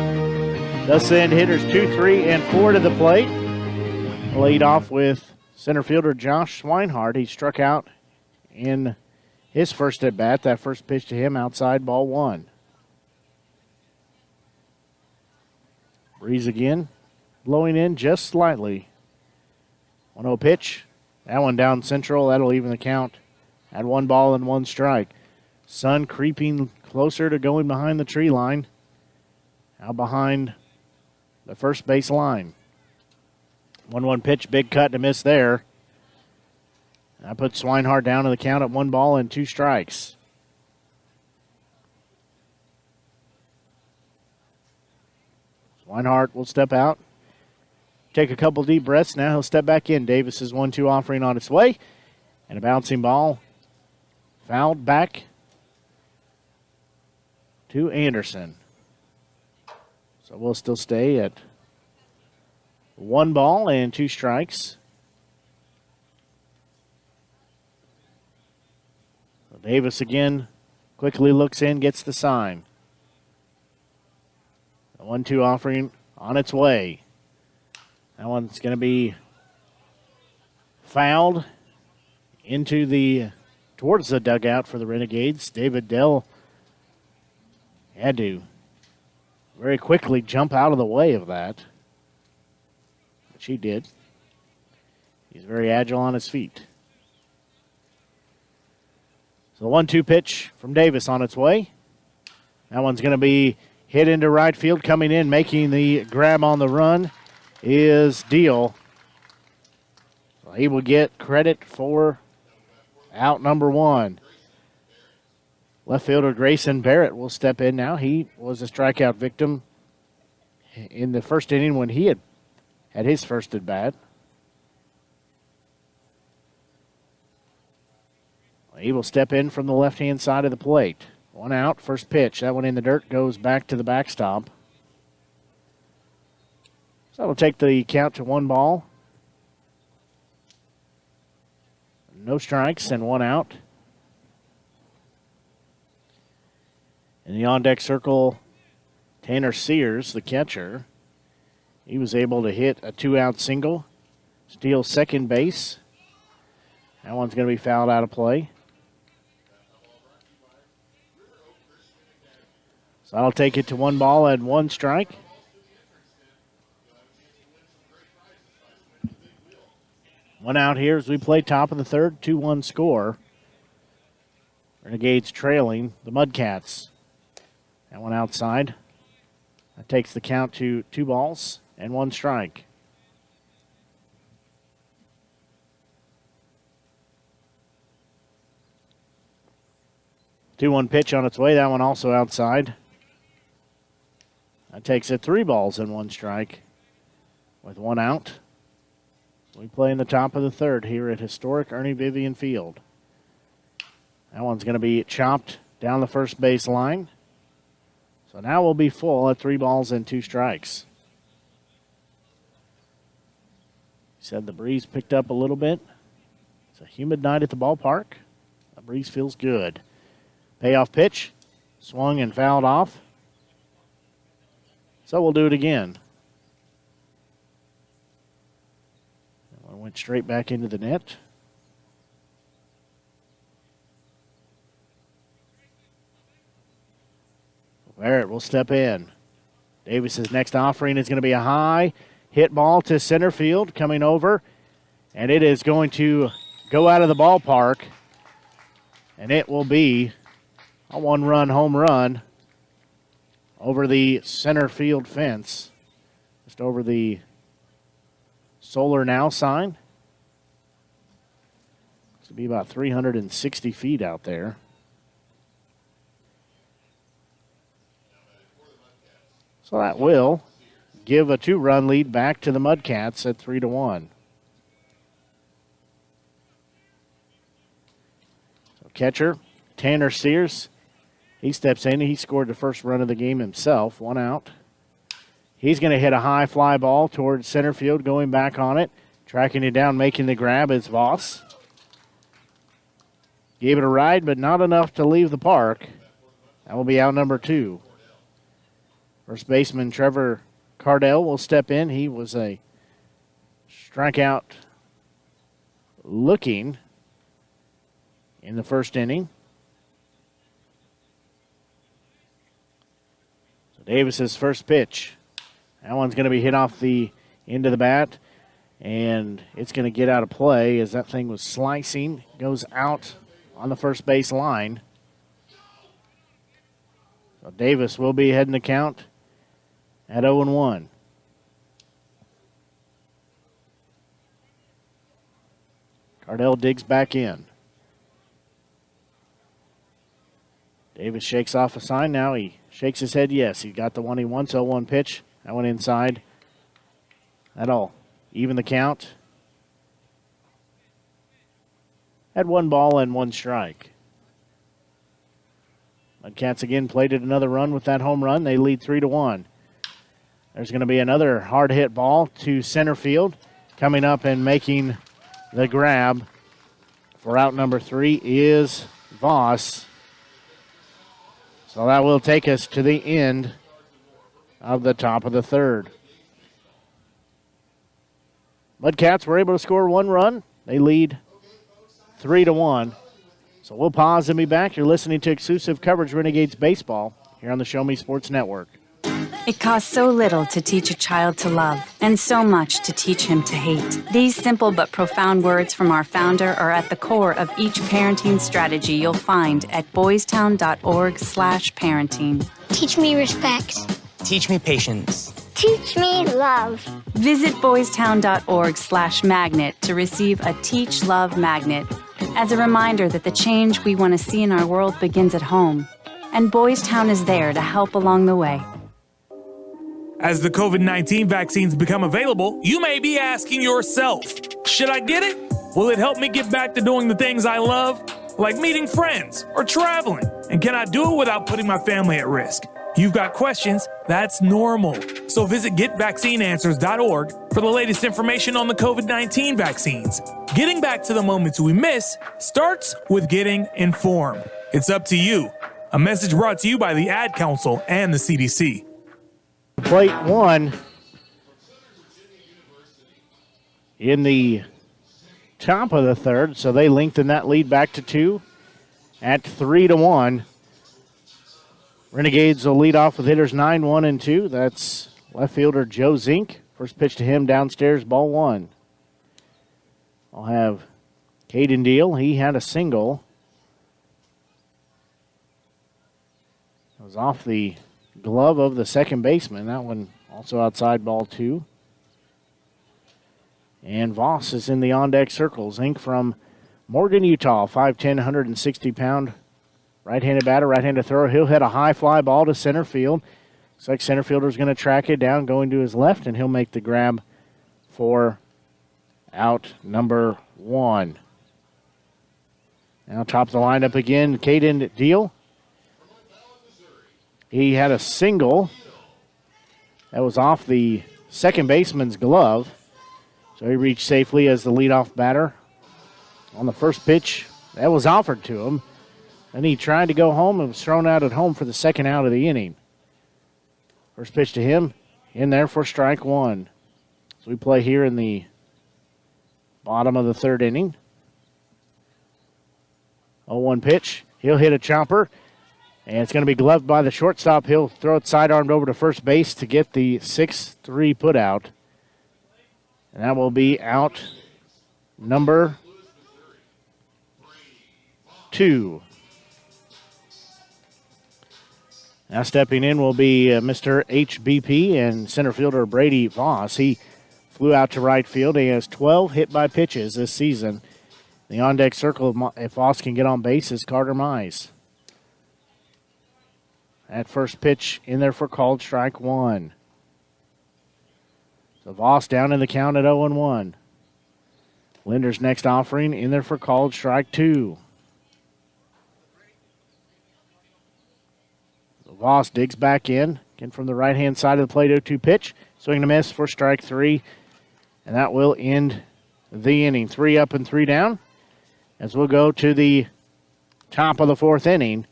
They'll send hitters 2, 3, and 4 to the plate. Lead off with center fielder Josh Weinhardt. He struck out in his first at bat. That first pitch to him outside, ball 1. Breeze again, blowing in just slightly. 1-0 pitch. That one down central. That'll even the count at 1 ball and 1 strike. Sun creeping closer to going behind the tree line. Out behind the first base line. 1-1 pitch, big cut to miss there. That puts Swinehart down to the count at 1 ball and 2 strikes. Swinehart will step out, take a couple deep breaths. Now he'll step back in. Davis's 1-2 offering on its way. And a bouncing ball fouled back to Anderson. So we'll still stay at 1 ball and 2 strikes. So Davis again quickly looks in, gets the sign. The 1-2 offering on its way. That one's going to be fouled towards the dugout for the Renegades. David Dell had to very quickly jump out of the way of that, which he did. He's very agile on his feet. So the 1-2 pitch from Davis on its way. That one's going to be hit into right field. Coming in, making the grab on the run is Deal. So he will get credit for out number 1. Left fielder Grayson Barrett will step in now. He was a strikeout victim in the first inning when he had his first at bat. He will step in from the left-hand side of the plate. 1 out, first pitch. That one in the dirt goes back to the backstop. So that'll take the count to 1 ball. No strikes and 1 out. In the on-deck circle, Tanner Sears, the catcher, he was able to hit a 2-out single, steal second base. That one's going to be fouled out of play. So that'll take it to 1 ball and 1 strike. One out here as we play top of the third, 2-1 score. Renegades trailing the Mudcats. That one outside. That takes the count to 2 balls and 1 strike. Two-one pitch on its way. That one also outside. That takes it 3 balls and 1 strike with 1 out. We play in the top of the third here at historic Ernie Vivian Field. That one's going to be chopped down the first base line. So now we'll be full at 3 balls and 2 strikes. Said the breeze picked up a little bit. It's a humid night at the ballpark. The breeze feels good. Payoff pitch, swung and fouled off. So we'll do it again. That one went straight back into the net. Barrett will step in. Davis's next offering is going to be a high hit ball to center field coming over, and it is going to go out of the ballpark, and it will be a 1-run home run over the center field fence, just over the Solar Now sign. This will be about 360 feet out there. So that will give a 2-run lead back to the Mudcats at 3-1. So catcher Tanner Sears, he steps in. He scored the first run of the game himself. 1 out. He's going to hit a high fly ball towards center field, going back on it. Tracking it down, making the grab is Voss. Gave it a ride, but not enough to leave the park. That will be out number 2. First baseman Trevor Cardell will step in. He was a strikeout looking in the first inning. So Davis's first pitch. That one's going to be hit off the end of the bat, and it's going to get out of play as that thing was slicing. Goes out on the first base line. So Davis will be heading the count at 0-1. Cardell digs back in. Davis shakes off a sign. Now he shakes his head yes. He got the one he wants. 0-1 pitch. That one inside. That'll even the count. Had 1 ball and 1 strike. Mudcats again plated another run with that home run. They lead 3-1. There's going to be another hard hit ball to center field. Coming up and making the grab for out number 3 is Voss. So that will take us to the end of the top of the third. Mudcats were able to score 1 run. They lead 3-1. So we'll pause and be back. You're listening to exclusive coverage Renegades baseball here on the Show Me Sports Network. It costs so little to teach a child to love, and so much to teach him to hate. These simple but profound words from our founder are at the core of each parenting strategy you'll find at boystown.org/parenting. Teach me respect. Teach me patience. Teach me love. Visit boystown.org/magnet to receive a Teach Love magnet as a reminder that the change we want to see in our world begins at home. And Boys Town is there to help along the way. As the COVID-19 vaccines become available, you may be asking yourself, should I get it? Will it help me get back to doing the things I love, like meeting friends or traveling? And can I do it without putting my family at risk? You've got questions, that's normal. So visit getvaccineanswers.org for the latest information on the COVID-19 vaccines. Getting back to the moments we miss starts with getting informed. It's up to you. A message brought to you by the Ad Council and the CDC. Plate one in the top of the third, so they lengthen that lead back to 2 at 3-1. Renegades will lead off with hitters 9, 1, and 2. That's left fielder Joe Zink. First pitch to him downstairs, ball 1. I'll have Caden Deal. He had a single. It was off the glove of the second baseman. That one also outside, ball 2. And Voss is in the on-deck circle. Zink from Morgan, Utah, 5'10", 160-pound right-handed batter, right-handed thrower. He'll hit a high fly ball to center field. Looks like center fielder's going to track it down, going to his left, and he'll make the grab for out number 1. Now top of the lineup again, Caden Deal. He had a single that was off the second baseman's glove. So he reached safely as the leadoff batter on the first pitch. That was offered to him. Then he tried to go home and was thrown out at home for the second out of the inning. First pitch to him, in there for strike 1. So we play here in the bottom of the third inning. 0-1 pitch. He'll hit a chopper. And it's going to be gloved by the shortstop. He'll throw it sidearmed over to first base to get the 6-3 put out. And that will be out number 2. Now stepping in will be Mr. HBP and center fielder Brady Voss. He flew out to right field. He has 12 hit by pitches this season. The on-deck circle, if Voss can get on base, is Carter Mize. That first pitch in there for called strike 1. So Voss down in the count at 0-1. Linder's next offering in there for called strike 2. So Voss digs back in, again from the right-hand side of the plate, 0-2 pitch. Swing and a miss for strike 3. And that will end the inning. 3 up and 3 down. As we'll go to the top of the fourth inning.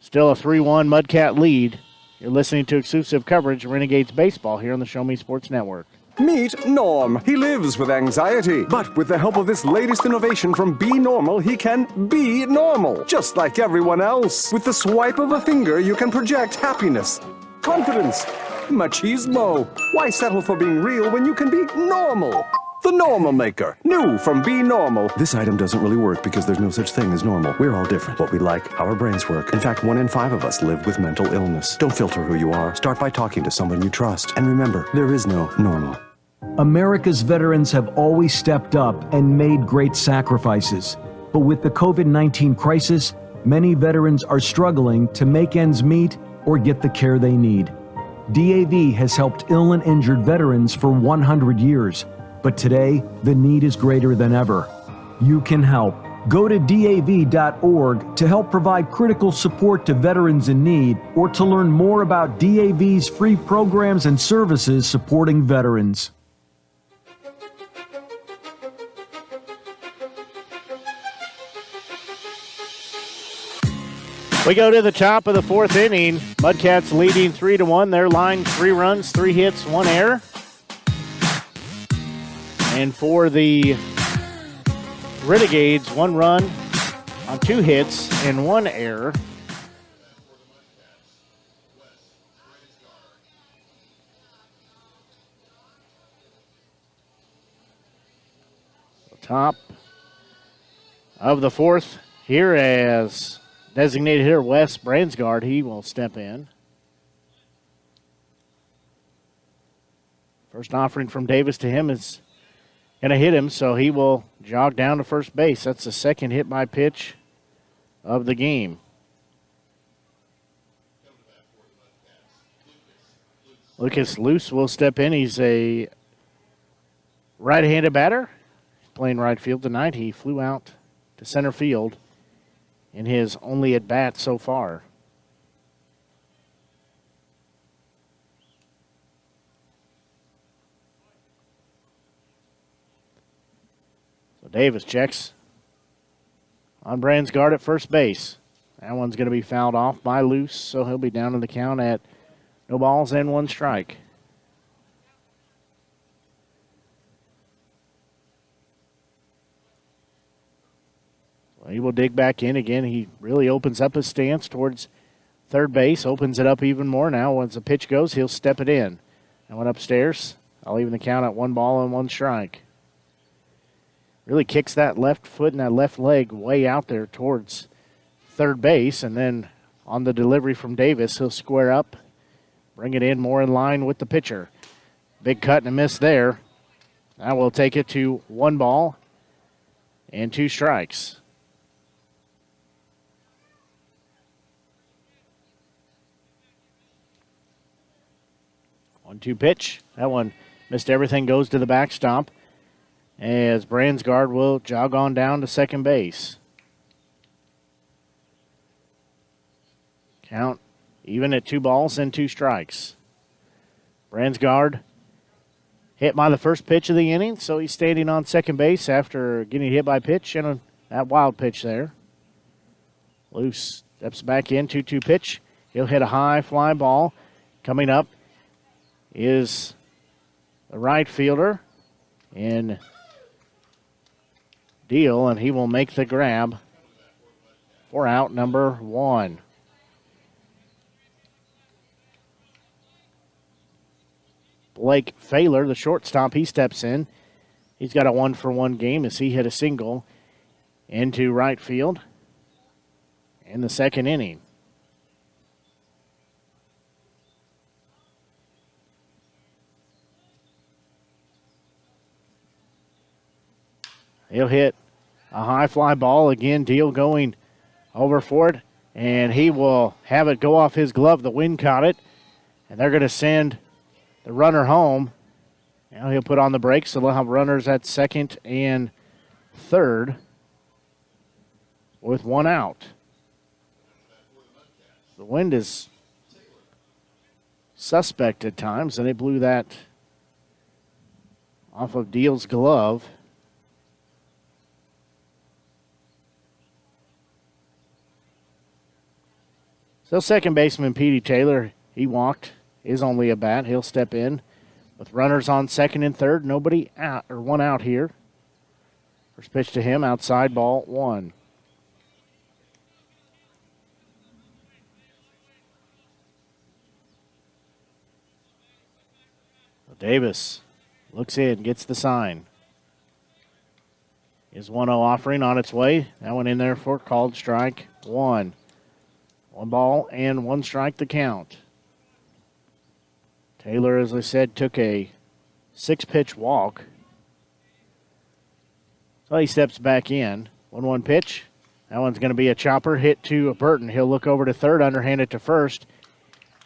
Still a 3-1 Mudcat lead. You're listening to exclusive coverage of Renegades baseball here on the Show Me Sports Network. Meet Norm. He lives with anxiety, but with the help of this latest innovation from Be Normal, he can be normal, just like everyone else. With the swipe of a finger, you can project happiness, confidence, machismo. Why settle for being real when you can be normal? The Normal Maker, new from Be Normal. This item doesn't really work because there's no such thing as normal. We're all different. What we like, how our brains work. In fact, 1 in 5 of us live with mental illness. Don't filter who you are. Start by talking to someone you trust. And remember, there is no normal. America's veterans have always stepped up and made great sacrifices. But with the COVID-19 crisis, many veterans are struggling to make ends meet or get the care they need. DAV has helped ill and injured veterans for 100 years. But today, the need is greater than ever. You can help. Go to DAV.org to help provide critical support to veterans in need, or to learn more about DAV's free programs and services supporting veterans. We go to the top of the fourth inning. Mudcats leading 3-1. Their line, 3 runs, 3 hits, 1 error. And for the Renegades 1 run on 2 hits and 1 error. Top of the 4th here as designated hitter Wes Bransgard, he will step in. First offering from Davis to him is going to hit him, so he will jog down to first base. That's the second hit by pitch of the game. Lucas Luce will step in. He's a right-handed batter. Playing right field tonight. He flew out to center field in his only at-bat so far. So Davis checks on Bransgard at first base. That one's going to be fouled off by Luce, so he'll be down in the count at no balls and 1 strike. He will dig back in again. He really opens up his stance towards third base, opens it up even more now. Once the pitch goes, he'll step it in. I went upstairs. I'll even the count at 1 ball and 1 strike. Really kicks that left foot and that left leg way out there towards third base. And then on the delivery from Davis, he'll square up, bring it in more in line with the pitcher. Big cut and a miss there. Now we'll take it to 1 ball and 2 strikes. 1-2 pitch. That one missed everything, goes to the backstop as Bransgard will jog on down to second base. Count even at 2 balls and 2 strikes. Bransgard hit by the first pitch of the inning, so he's standing on second base after getting hit by pitch and that wild pitch there. Luce steps back in, 2-2 pitch. He'll hit a high fly ball. Coming up is the right fielder in Deal, and he will make the grab for out number 1. Blake Failer, the shortstop, he steps in. He's got a 1-for-1 game as he hit a single into right field in the second inning. He'll hit a high fly ball again. Deal going over for it, and he will have it go off his glove. The wind caught it, and they're going to send the runner home. Now he'll put on the brakes, so they'll have runners at second and third with 1 out. The wind is suspect at times, and it blew that off of Deal's glove. So second baseman Petey Taylor, he walked his only a bat. He'll step in with runners on second and third. Nobody out, or 1 out here. First pitch to him, outside, ball 1. Davis looks in, gets the sign. Is 1-0 offering on its way. That one in there for called strike 1. 1 ball and 1 strike the count. Taylor, as I said, took a 6-pitch walk. So he steps back in. 1-1 pitch. That one's going to be a chopper hit to Burton. He'll look over to third, underhand it to first,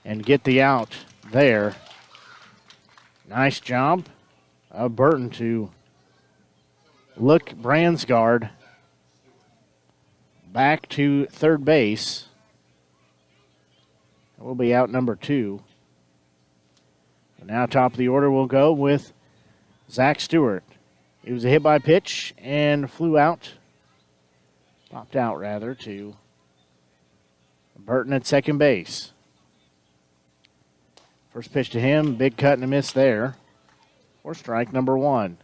and get the out there. Nice job of Burton to look Bransgard back to third base. We'll be out number 2. And now top of the order will go with Zack Stewart. He was a hit by pitch and flew out. Popped out, rather, to Burton at second base. First pitch to him, big cut and a miss there for strike number 1.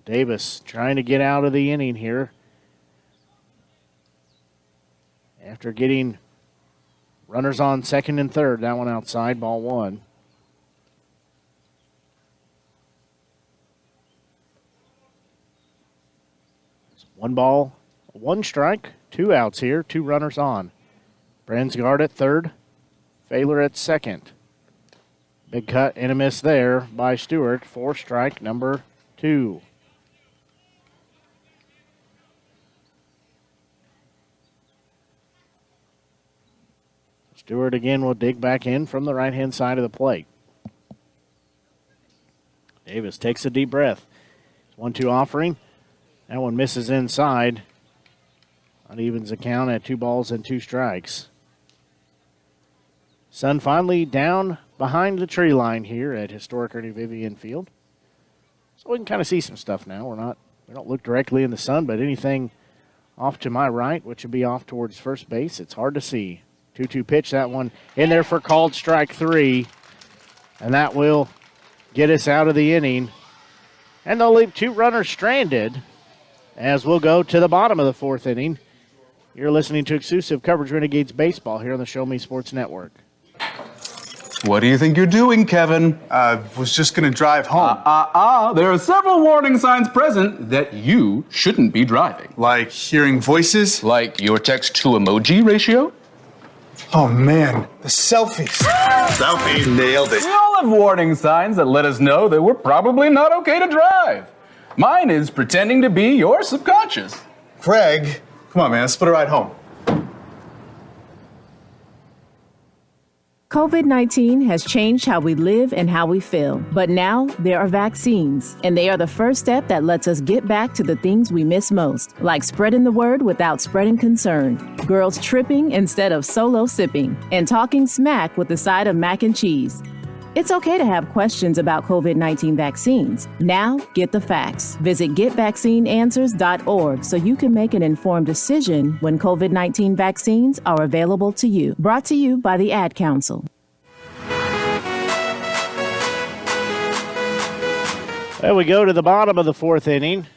Davis trying to get out of the inning here after getting runners on second and third. That one outside, ball one. It's 1 ball, 1 strike, 2 outs here, 2 runners on. Bransgard at third, Failer at second. Big cut and a miss there by Stewart for strike number 2. Stewart again will dig back in from the right-hand side of the plate. Davis takes a deep breath. 1-2 offering. That one misses inside. That evens the count at 2 balls and 2 strikes. Sun finally down behind the tree line here at historic Ernie Vivian Field. So we can kind of see some stuff now. We don't look directly in the sun, but anything off to my right, which would be off towards first base, it's hard to see. 2-2 pitch, that one in there for called strike 3. And that will get us out of the inning. And they'll leave 2 runners stranded as we'll go to the bottom of the 4th inning. You're listening to exclusive coverage Renegades baseball here on the Show Me Sports Network. What do you think you're doing, Kevin? Was just going to drive home. There are several warning signs present that you shouldn't be driving. Like hearing voices? Like your text-to-emoji ratio? Oh, man. The selfies. Selfie. Nailed it. We all have warning signs that let us know that we're probably not okay to drive. Mine is pretending to be your subconscious. Craig, come on, man. Let's split a ride home. COVID-19 has changed how we live and how we feel. But now there are vaccines, and they are the first step that lets us get back to the things we miss most, like spreading the word without spreading concern, girls tripping instead of solo sipping, and talking smack with a side of mac and cheese. It's okay to have questions about COVID-19 vaccines. Now, get the facts. Visit getvaccineanswers.org so you can make an informed decision when COVID-19 vaccines are available to you. Brought to you by the Ad Council. Well, we go to the bottom of the 4th inning.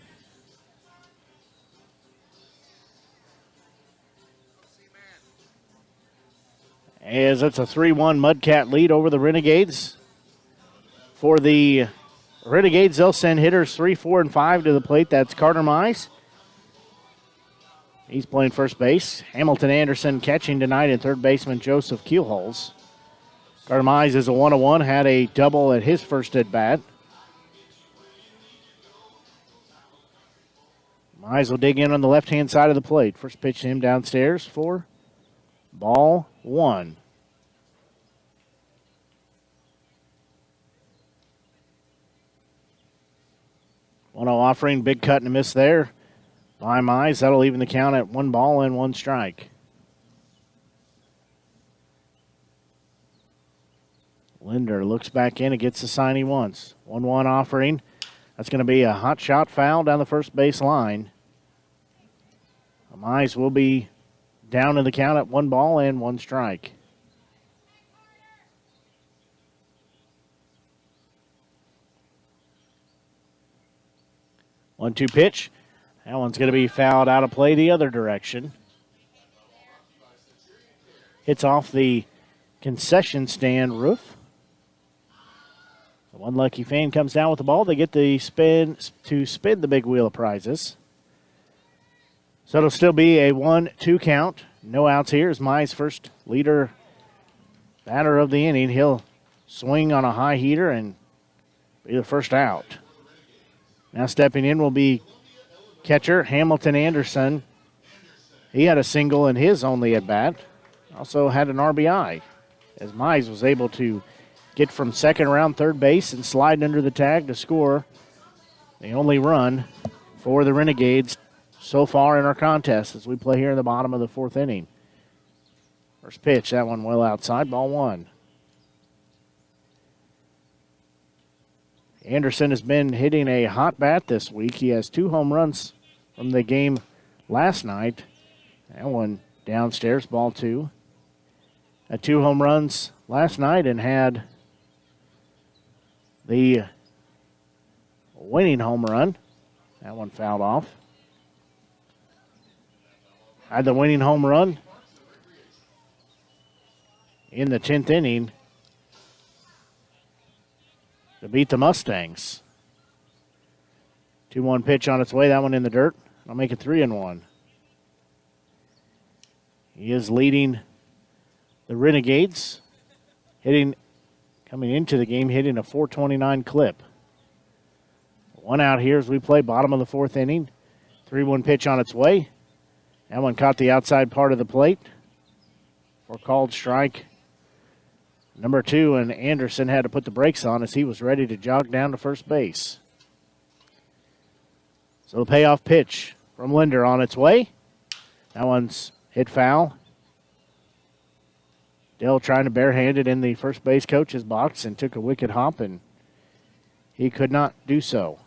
As it's a 3-1 Mudcat lead over the Renegades. For the Renegades, they'll send hitters 3, 4, and 5 to the plate. That's Carter Mize. He's playing first base. Hamilton Anderson catching tonight, and third baseman Joseph Keelholz. Carter Mize is a 1-1, had a double at his first at-bat. Mize will dig in on the left-hand side of the plate. First pitch to him downstairs for ball 1. 1-0 offering, big cut and a miss there by Mize. That'll even the count at 1 ball and 1 strike. Linder looks back in and gets the sign he wants. 1-1 offering. That's going to be a hot shot foul down the first base line. Mize will be down in the count at 1 ball and 1 strike. One-two pitch. That one's going to be fouled out of play the other direction. Hits off the concession stand roof. The one lucky fan comes down with the ball. They get the spin the big wheel of prizes. So it'll still be a 1-2 count. No outs here as Mize first leader batter of the inning. He'll swing on a high heater and be the first out. Now stepping in will be catcher Hamilton Anderson. He had a single in his only at-bat. Also had an RBI as Mize was able to get from second around third base and slide under the tag to score the only run for the Renegades so far in our contest as we play here in the bottom of the 4th inning. First pitch, that one well outside, ball 1. Anderson has been hitting a hot bat this week. He has 2 home runs from the game last night. That one downstairs, ball 2. Had 2 home runs last night and had the winning home run That one fouled off. Had the winning home run in the 10th inning to beat the Mustangs. 2-1 pitch on its way. That one in the dirt. I'll make it 3-1. He is leading the Renegades, coming into the game, hitting a .429 clip. One out here as we play bottom of the 4th inning. 3-1 pitch on its way. That one caught the outside part of the plate for called strike number 2, and Anderson had to put the brakes on as he was ready to jog down to first base. So the payoff pitch from Linder on its way. That one's hit foul. Dell trying to barehand it in the first base coach's box and took a wicked hop, and he could not do so.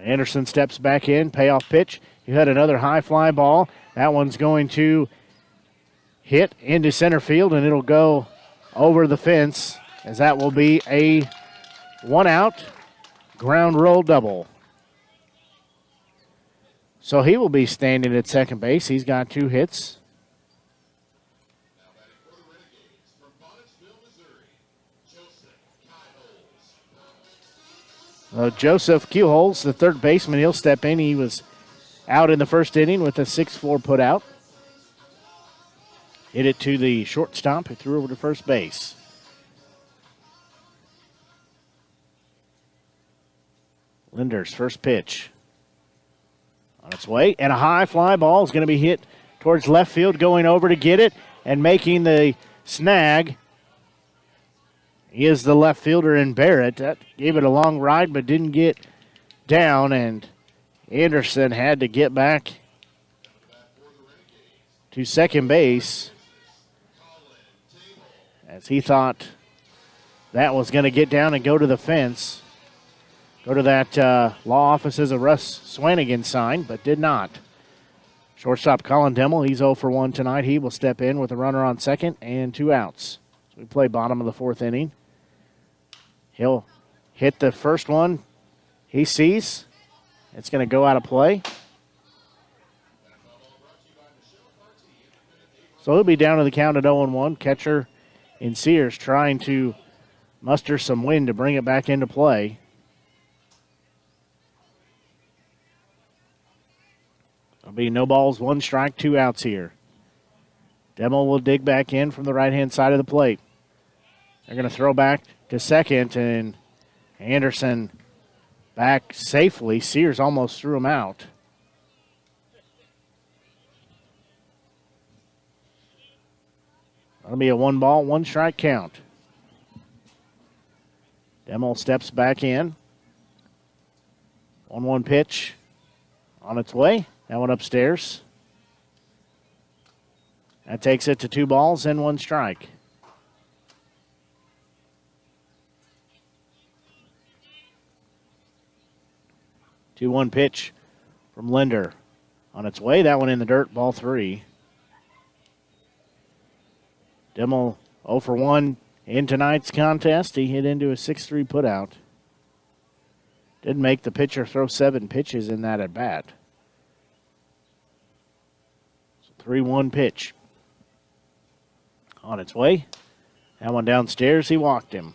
Anderson steps back in, payoff pitch. He had another high fly ball. That one's going to hit into center field, and it'll go over the fence, as that will be a 1-out ground roll double. So he will be standing at second base. He's got 2 hits. Joseph Keelholz, the third baseman, he'll step in. He was out in the first inning with a 6-4 put out. Hit it to the shortstop, who threw over to first base. Linder's first pitch on its way, and a high fly ball is going to be hit towards left field, going over to get it and making the snag. He is the left fielder in Barrett. That gave it a long ride but didn't get down, and Anderson had to get back to second base as he thought that was going to get down and go to the fence, go to that law offices of Russ Swanigan sign, but did not. Shortstop Colin Demmel, he's 0 for 1 tonight. He will step in with a runner on second and 2 outs. So we play bottom of the 4th inning. He'll hit the first one he sees. It's going to go out of play. So he'll be down to the count at 0-1. Catcher in Sears trying to muster some wind to bring it back into play. There'll be no balls, 1 strike, 2 outs here. Demmel will dig back in from the right-hand side of the plate. They're going to throw back to second, and Anderson back safely. Sears almost threw him out. That'll be a 1-ball, 1-strike count. Demmel steps back in. 1-1 pitch on its way. That one upstairs. That takes it to 2 balls and 1 strike. 2-1 pitch from Linder on its way. That one in the dirt, ball 3. Demmel 0 for 1 in tonight's contest. He hit into a 6-3 putout. Didn't make the pitcher throw 7 pitches in that at bat. So 3-1 pitch on its way. That one downstairs, he walked him.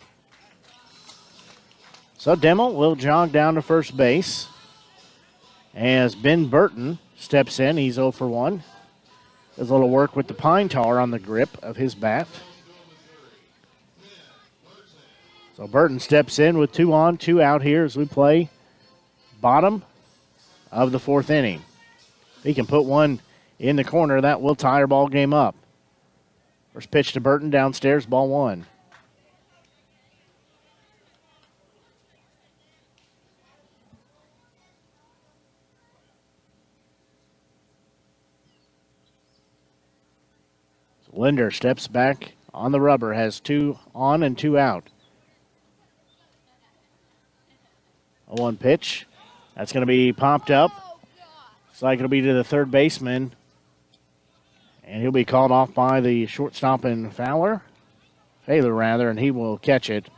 So Demmel will jog down to first base as Ben Burton steps in. He's 0 for 1. Does a little work with the pine tar on the grip of his bat. So Burton steps in with 2 on, 2 out here as we play bottom of the 4th inning. If he can put one in the corner, that will tie our ball game up. First pitch to Burton downstairs, ball 1. Linder steps back on the rubber, has 2 on and 2 out. A 1 pitch. That's going to be popped up. Looks like it'll be to the third baseman. And he'll be called off by the shortstop and Fowler. Taylor rather, and he will catch it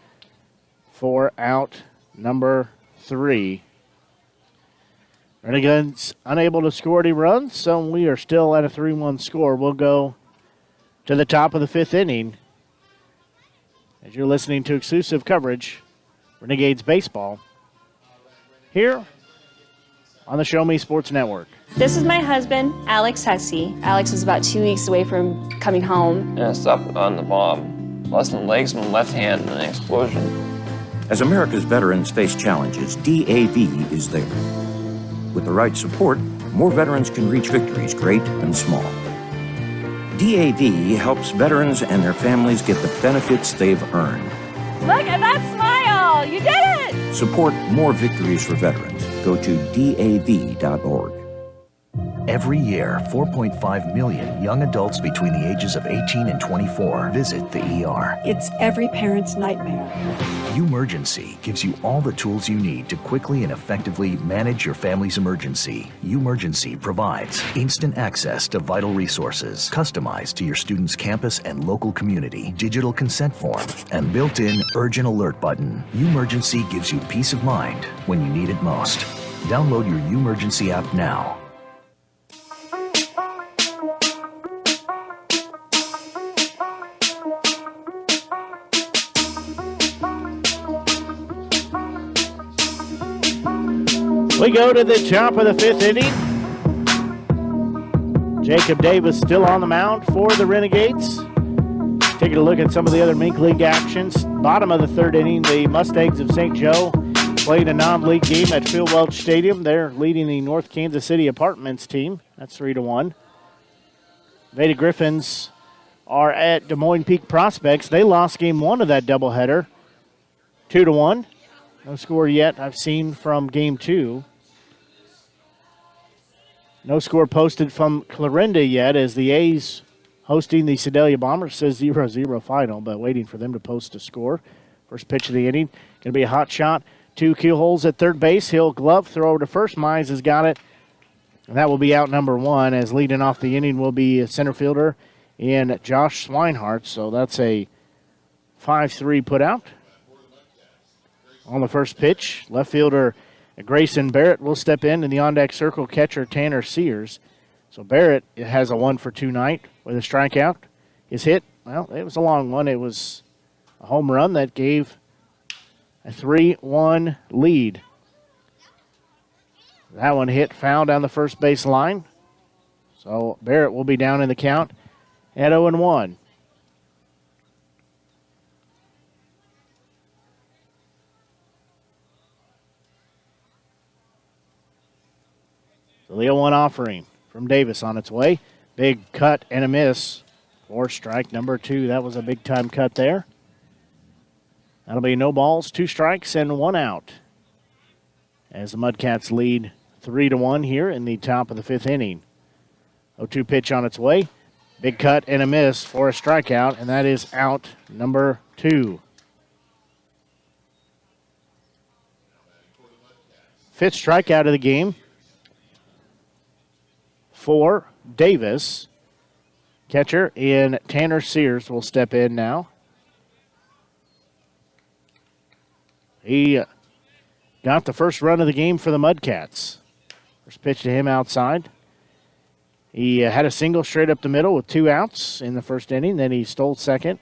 for out number 3. Renegades unable to score any runs, so we are still at a 3-1 score. We'll go to the top of the 5th inning as you're listening to exclusive coverage, Renegades Baseball, here on the Show Me Sports Network. This is my husband, Alex Hussey. Alex is about 2 weeks away from coming home. I stopped on the bomb. Lost my legs and my left hand in an explosion. As America's veterans face challenges, DAV is there. With the right support, more veterans can reach victories, great and small. DAV helps veterans and their families get the benefits they've earned. Look at that smile! You did it! Support more victories for veterans. Go to DAV.org. Every year, 4.5 million young adults between the ages of 18 and 24 visit the ER. It's every parent's nightmare. Umergency gives you all the tools you need to quickly and effectively manage your family's emergency. Umergency provides instant access to vital resources, customized to your student's campus and local community, digital consent form, and built-in urgent alert button. Umergency gives you peace of mind when you need it most. Download your Umergency app now. We go to the top of the 5th inning. Jacob Davis still on the mound for the Renegades. Taking a look at some of the other Mink League actions. Bottom of the 3rd inning, the Mustangs of St. Joe played a non-league game at Phil Welch Stadium. They're leading the North Kansas City Apartments team. That's 3-1. Veda Griffins are at Des Moines Peak Prospects. They lost game 1 of that doubleheader, 2-1. No score yet I've seen from game 2. No score posted from Clarinda yet as the A's hosting the Sedalia Bombers. Says 0-0 final, but waiting for them to post a score. First pitch of the inning. Going to be a hot shot. 2 keel holes at third base. Hill glove, throw over to first. Mize has got it. And that will be out number 1 as leading off the inning will be a center fielder in Josh Weinhardt. So that's a 5-3 put out. On the first pitch, left fielder Grayson Barrett will step in the on-deck circle, catcher Tanner Sears. So Barrett has a 1-for-2 night with a strikeout. His hit, well, it was a long one. It was a home run that gave a 3-1 lead. That one hit foul down the first base line. So Barrett will be down in the count at 0-1. The Leo 1 offering from Davis on its way. Big cut and a miss for strike number 2. That was a big-time cut there. That'll be no balls, 2 strikes, and 1 out. As the Mudcats lead 3-1 here in the top of the 5th inning. 0-2 pitch on its way. Big cut and a miss for a strikeout, and that is out number 2. 5th strikeout of the game for Davis. Catcher in Tanner Sears will step in now. He got the first run of the game for the Mudcats. First pitch to him outside. He had a single straight up the middle with 2 outs in the first inning. Then he stole second.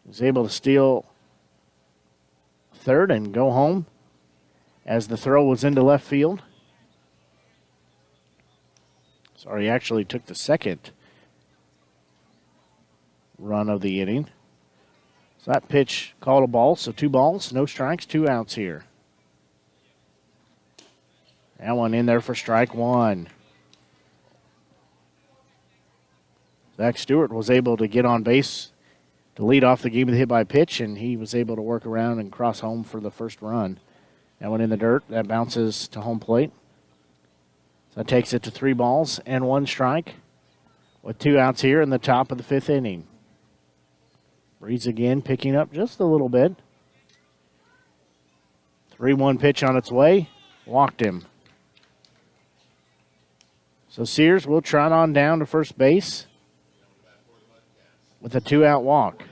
Was able to steal third and go home as the throw was into left field. Sorry, he actually took the second run of the inning. So that pitch called a ball, so 2 balls, no strikes, 2 outs here. That one in there for strike 1. Zack Stewart was able to get on base to lead off the game with a hit by pitch, and he was able to work around and cross home for the first run. That one in the dirt, that bounces to home plate. So that takes it to 3 balls and 1 strike with 2 outs here in the top of the 5th inning. Breeze again picking up just a little bit. 3-1 pitch on its way. Walked him. So Sears will trot on down to first base with a 2-out walk.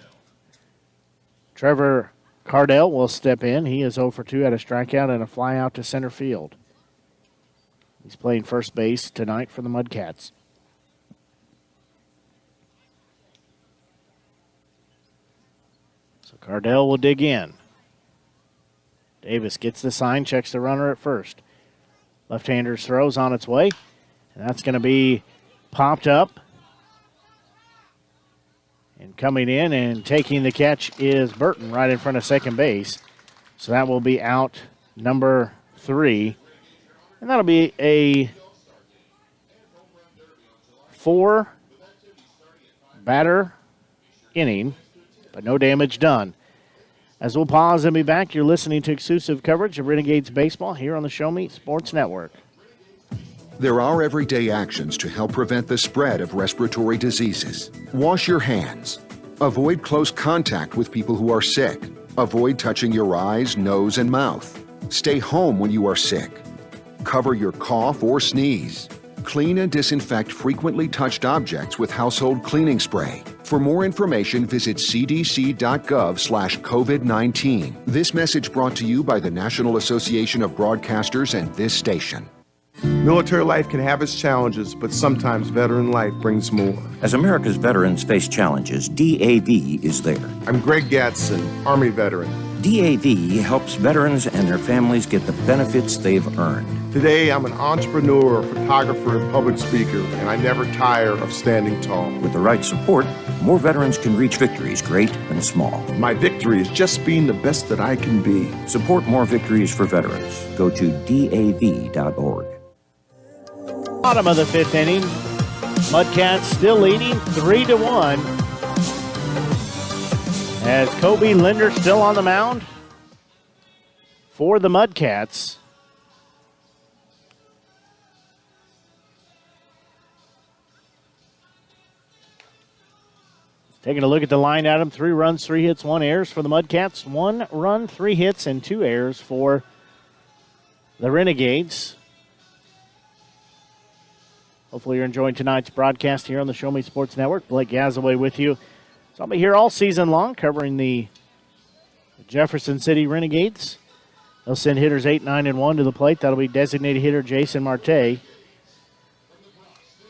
Trevor Cardell will step in. He is 0 for 2 at a strikeout and a fly out to center field. He's playing first base tonight for the Mudcats. So Cardell will dig in. Davis gets the sign, checks the runner at first. Left-hander's throws on its way, and that's going to be popped up. And coming in and taking the catch is Burton right in front of second base. So that will be out number 3. And that'll be a 4-batter inning, but no damage done. As we'll pause and be back, you're listening to exclusive coverage of Renegades baseball here on the Show Me Sports Network. There are everyday actions to help prevent the spread of respiratory diseases. Wash your hands. Avoid close contact with people who are sick. Avoid touching your eyes, nose, and mouth. Stay home when you are sick. Cover your cough or sneeze. Clean and disinfect frequently touched objects with household cleaning spray. For more information, visit cdc.gov/COVID-19. This message brought to you by the National Association of Broadcasters and this station. Military life can have its challenges, but sometimes veteran life brings more. As America's veterans face challenges, DAV is there. I'm Greg Gatson, Army veteran. DAV helps veterans and their families get the benefits they've earned. Today, I'm an entrepreneur, photographer, and public speaker, and I never tire of standing tall. With the right support, more veterans can reach victories, great and small. My victory is just being the best that I can be. Support more victories for veterans. Go to DAV.org. Bottom of the 5th inning. Mudcats still leading 3-1. As Kobe Linder still on the mound for the Mudcats. Taking a look at the line, Adam. 3 runs, 3 hits, 1 errors for the Mudcats. 1 run, 3 hits, and 2 errors for the Renegades. Hopefully you're enjoying tonight's broadcast here on the Show Me Sports Network. Blake Gazaway with you. So I'll be here all season long covering the Jefferson City Renegades. They'll send hitters 8, 9, and 1 to the plate. That'll be designated hitter Jason Marte.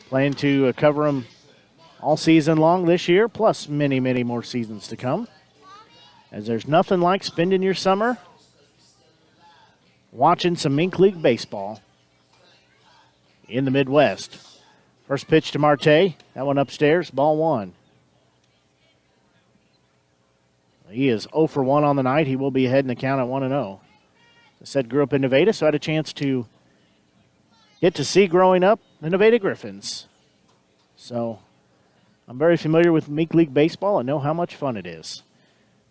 Plan to cover them all season long this year, plus many, many more seasons to come. As there's nothing like spending your summer watching some Mink League baseball in the Midwest. First pitch to Marte. That one upstairs, ball 1. He is 0 for 1 on the night. He will be ahead in the count at 1-0. As I said, grew up in Nevada, so I had a chance to get to see growing up the Nevada Griffins. So I'm very familiar with Mink League baseball and know how much fun it is.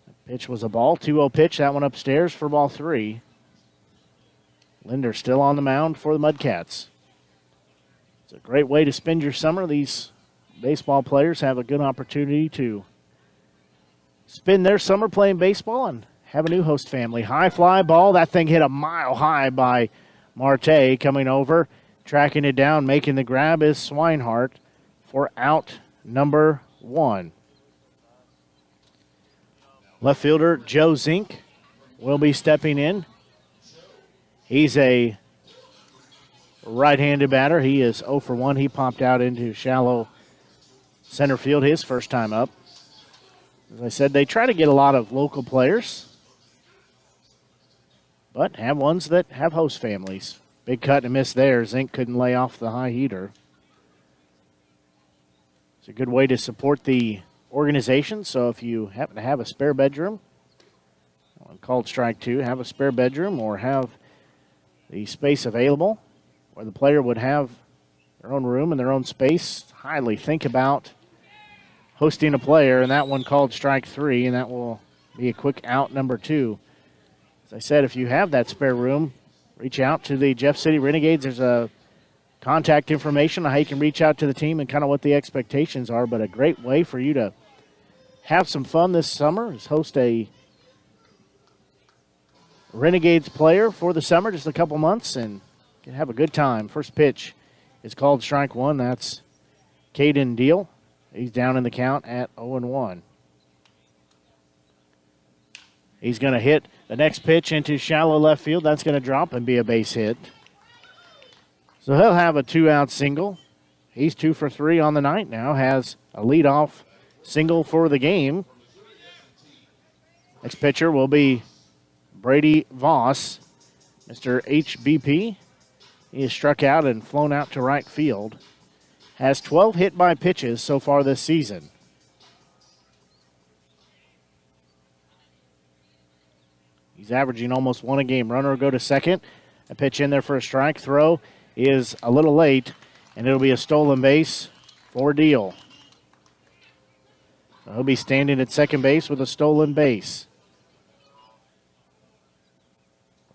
The pitch was a ball, 2-0 pitch. That one upstairs for ball 3. Linder still on the mound for the Mudcats. It's a great way to spend your summer. These baseball players have a good opportunity to spend their summer playing baseball and have a new host family. High fly ball. That thing hit a mile high by Marte coming over. Tracking it down, making the grab is Weinhardt for out number 1. Left fielder Joe Zink will be stepping in. He's a right-handed batter. He is 0 for 1. He popped out into shallow center field his first time up. As I said, they try to get a lot of local players, but have ones that have host families. Big cut and miss there. Zink couldn't lay off the high heater. It's a good way to support the organization. So if you happen to have a spare bedroom, called strike 2, have a spare bedroom or have the space available where the player would have their own room and their own space, highly think about hosting a player, and that one called strike 3, and that will be a quick out number 2. As I said, if you have that spare room, reach out to the Jeff City Renegades. There's a contact information on how you can reach out to the team and kind of what the expectations are, but a great way for you to have some fun this summer is host a Renegades player for the summer, just a couple months, and can have a good time. First pitch is called strike 1. That's Caden Deal. He's down in the count at 0-1. He's going to hit the next pitch into shallow left field. That's going to drop and be a base hit. So he'll have a 2-out single. He's 2 for 3 on the night now, has a leadoff single for the game. Next pitcher will be Brady Voss, Mr. HBP. He is struck out and flown out to right field. Has 12 hit by pitches so far this season. He's averaging almost 1 a game. Runner will go to second. A pitch in there for a strike. Throw is a little late, and it'll be a stolen base for Deal. So he'll be standing at second base with a stolen base.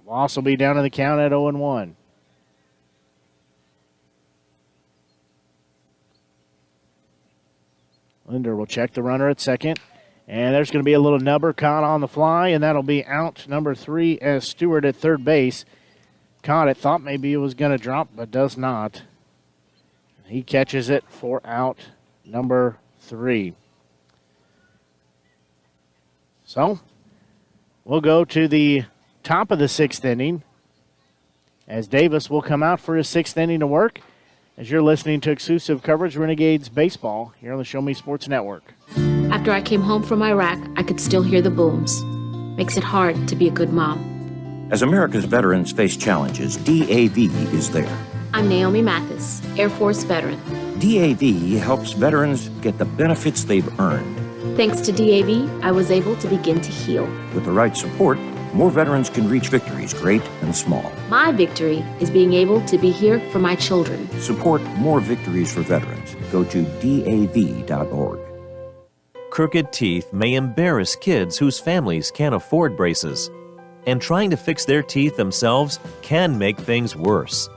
Voss will be down in the count at 0-1. Linder will check the runner at second. And there's going to be a little nubber caught on the fly, and that'll be out number 3 as Stewart at third base. Caught it, thought maybe it was going to drop, but does not. He catches it for out number 3. So, we'll go to the top of the 6th inning as Davis will come out for his 6th inning of work as you're listening to exclusive coverage Renegades baseball here on the Show Me Sports Network. After I came home from Iraq, I could still hear the booms. Makes it hard to be a good mom. As America's veterans face challenges, DAV is there. I'm Naomi Mathis, Air Force veteran. DAV helps veterans get the benefits they've earned. Thanks to DAV, I was able to begin to heal. With the right support, more veterans can reach victories, great and small. My victory is being able to be here for my children. Support more victories for veterans. Go to DAV.org. Crooked teeth may embarrass kids whose families can't afford braces, and trying to fix their teeth themselves can make things worse.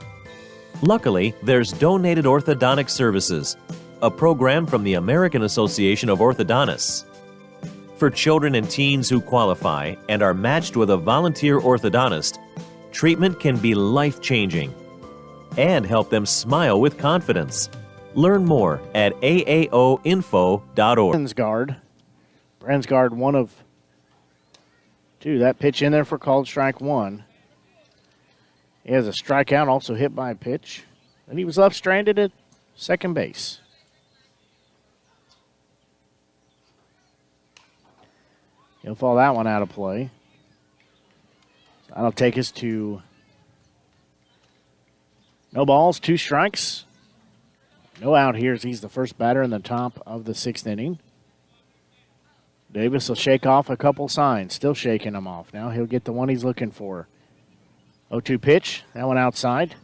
Luckily, there's Donated Orthodontic Services, a program from the American Association of Orthodontists. For children and teens who qualify and are matched with a volunteer orthodontist, treatment can be life-changing and help them smile with confidence. Learn more at aaoinfo.org. Bransgard, 1 of 2. That pitch in there for called strike 1. He has a strikeout, also hit by a pitch. And he was left stranded at second base. He'll fall that one out of play. So that'll take us to no balls, 2 strikes. No out here as he's the first batter in the top of the 6th inning. Davis will shake off a couple signs. Still shaking them off. Now he'll get the one he's looking for. 0-2 pitch. That one outside.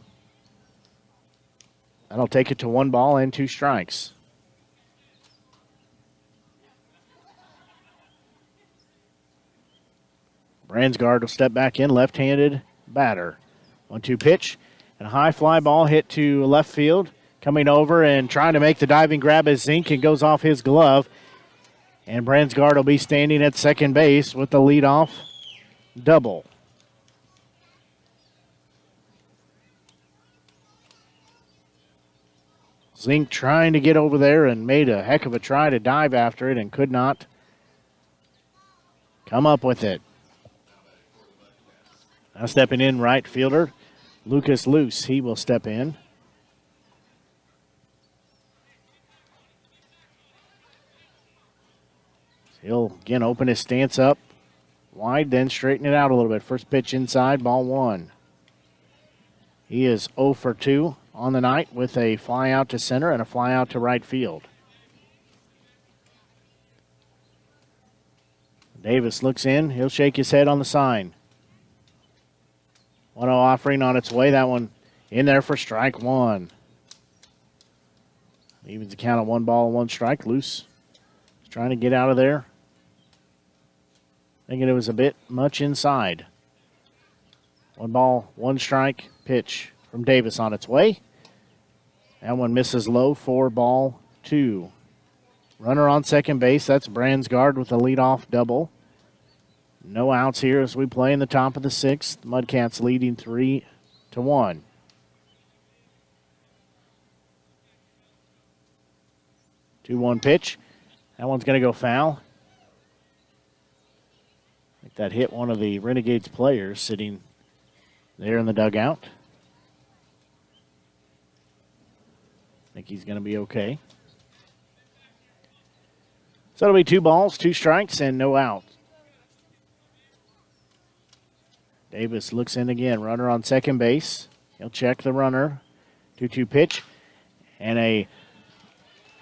That'll take it to 1 ball and 2 strikes. Bransgard will step back in, left-handed batter. 1-2 pitch. And a high fly ball hit to left field. Coming over and trying to make the diving grab as Zink and goes off his glove. And Bransgard will be standing at second base with the leadoff double. Zink trying to get over there and made a heck of a try to dive after it and could not come up with it. Now stepping in right fielder, Lucas Luce. He will step in. He'll again open his stance up wide, then straighten it out a little bit. First pitch inside, ball 1. He is 0 for 2 on the night with a fly out to center and a fly out to right field. Davis looks in. He'll shake his head on the sign. 1-0 offering on its way. That one in there for strike 1. Evens the count of 1 ball, 1 strike. Loose. Trying to get out of there. Thinking it was a bit much inside. 1 ball, 1 strike pitch from Davis on its way. That one misses low for ball 2. Runner on second base. That's Bransgard with a leadoff double. No outs here as we play in the top of the 6th. Mudcats leading 3-1. 2-1 pitch. That one's going to go foul. I think that hit one of the Renegades players sitting there in the dugout. I think he's going to be okay. So it'll be 2 balls, 2 strikes, and no out. Davis looks in again. Runner on second base. He'll check the runner. 2-2 pitch. And a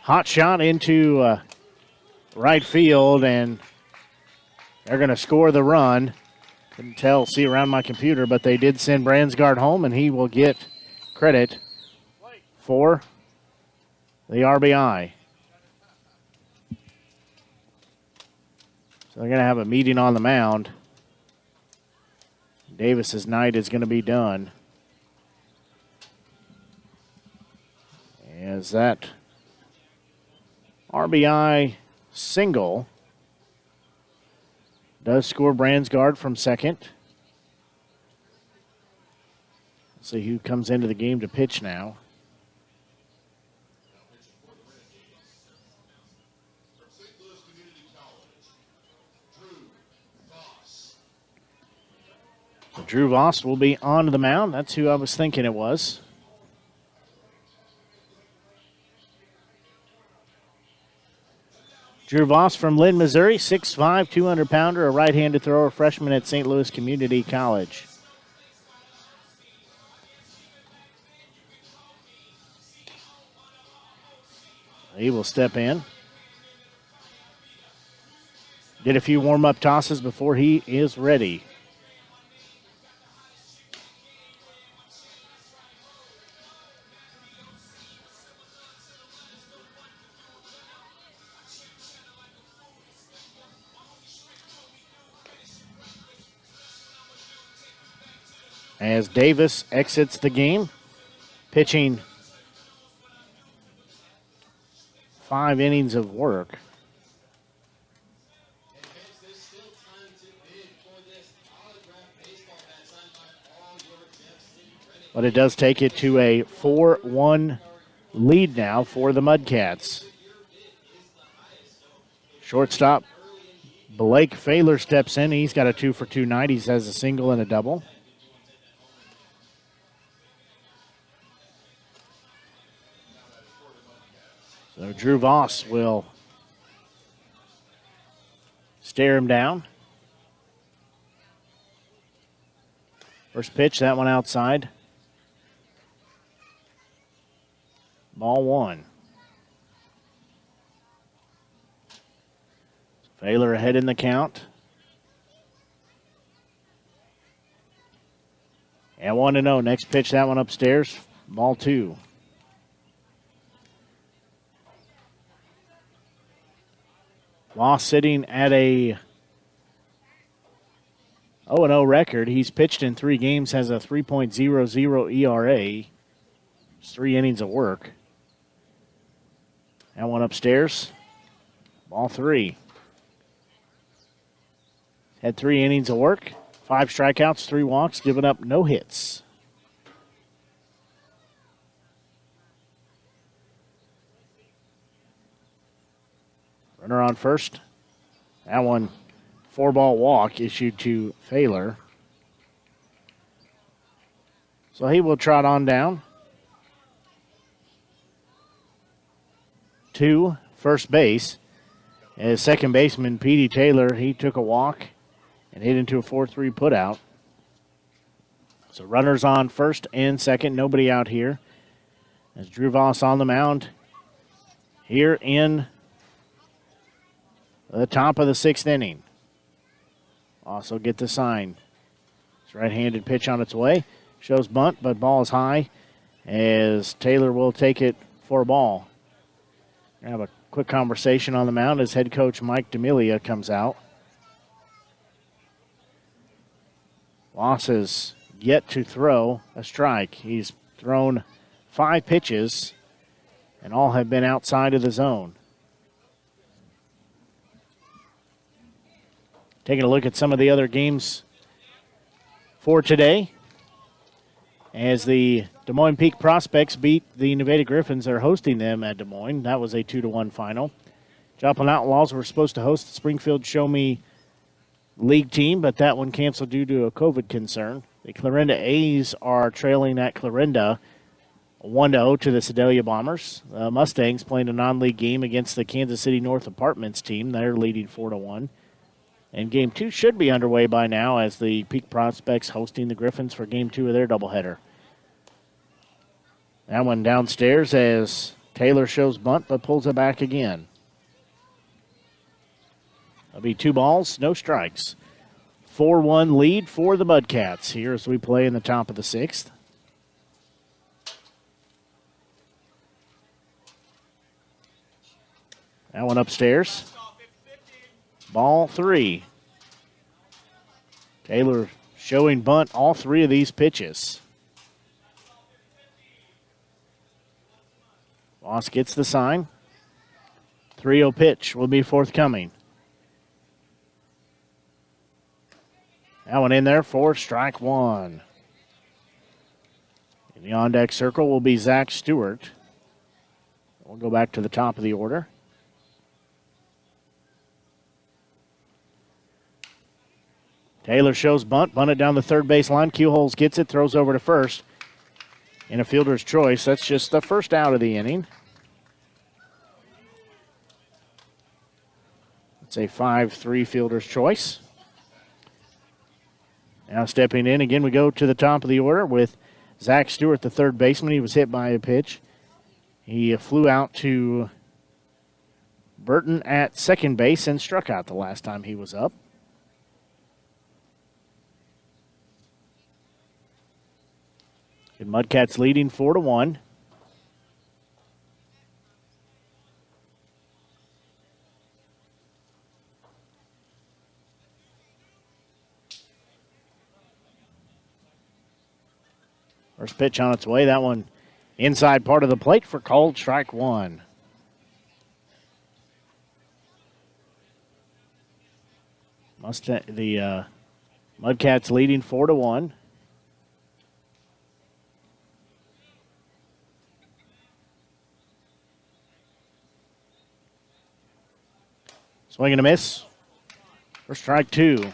hot shot into right field, and they're going to score the run. Couldn't see around my computer, but they did send Bransgard home, and he will get credit for the RBI. So they're going to have a meeting on the mound. Davis's night is going to be done. As that RBI single does score Bransgard from second. Let's see who comes into the game to pitch now. So Drew Voss will be on the mound. That's who I was thinking it was. Drew Voss from Lynn, Missouri, 6'5", 200-pounder, a right-handed thrower, freshman at St. Louis Community College. He will step in. Did a few warm-up tosses before he is ready. As Davis exits the game, pitching 5 innings of work. But it does take it to a 4-1 lead now for the Mudcats. Shortstop Blake Failer steps in. He's got a 2-for-2 night. He has a single and a double. So Drew Voss will stare him down. First pitch, that one outside. Ball 1. Failer ahead in the count. And 1-0. Next pitch, that one upstairs. Ball 2. Voss sitting at a 0-0 record. He's pitched in 3 games, has a 3.00 ERA. It's 3 innings of work. That one upstairs. Ball 3. Had 3 innings of work, 5 strikeouts, 3 walks, giving up no hits. Runner on first. That one, 4-ball walk issued to Failer. So he will trot on down to first base. As second baseman Petey Taylor, he took a walk and hit into a 4-3 putout. So runners on first and second, nobody out here. As Drew Voss on the mound here in the top of the 6th inning. Also get the sign. It's right-handed pitch on its way. Shows bunt, but ball is high as Taylor will take it for a ball. We're going to have a quick conversation on the mound as head coach Mike D'Amelia comes out. Voss has yet to throw a strike. He's thrown 5 pitches, and all have been outside of the zone. Taking a look at some of the other games for today. As the Des Moines Peak Prospects beat the Nevada Griffins, they're hosting them at Des Moines. That was a 2-1 final. Joplin Outlaws were supposed to host the Springfield Show Me league team, but that one canceled due to a COVID concern. The Clarinda A's are trailing at Clarinda 1-0 to the Sedalia Bombers. The Mustangs playing a non-league game against the Kansas City North Apartments team. They're leading 4-1. And Game 2 should be underway by now as the Peak Prospects hosting the Griffins for Game 2 of their doubleheader. That one downstairs as Taylor shows bunt but pulls it back again. That'll be 2 balls, no strikes. 4-1 lead for the Mudcats here as we play in the top of the 6th. That one upstairs. Ball 3. Taylor showing bunt all 3 of these pitches. Voss gets the sign. 3-0 pitch will be forthcoming. That one in there for strike 1. In the on-deck circle will be Zack Stewart. We'll go back to the top of the order. Taylor shows bunt, bunted down the third base line. Keelholz gets it, throws over to first. In a fielder's choice, that's just the first out of the inning. It's a 5-3 fielder's choice. Now stepping in, again we go to the top of the order with Zack Stewart, the third baseman. He was hit by a pitch. He flew out to Burton at second base and struck out the last time he was up. And Mudcats leading 4-1. First pitch on its way. That one inside part of the plate for called strike 1. The Mudcats leading 4-1. Swing and a miss for strike 2.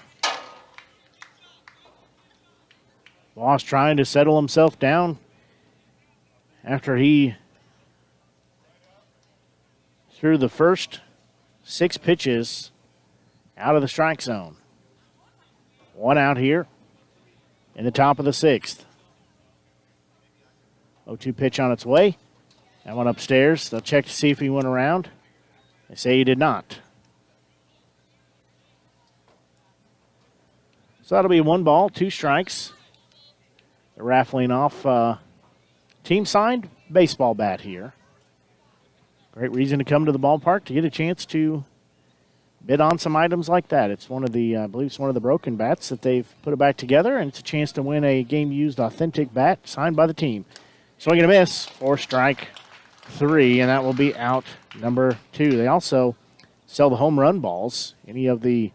Voss trying to settle himself down after he threw the first 6 pitches out of the strike zone. 1 out here in the top of the 6th. 0-2 pitch on its way. That one upstairs. They'll check to see if he went around. They say he did not. So that'll be 1 ball, 2 strikes. They're raffling off team-signed baseball bat here. Great reason to come to the ballpark to get a chance to bid on some items like that. It's one of the, I believe it's one of the broken bats that they've put it back together, and it's a chance to win a game-used authentic bat signed by the team. Swing and a miss for strike 3, and that will be out number 2. They also sell the home run balls. Any of the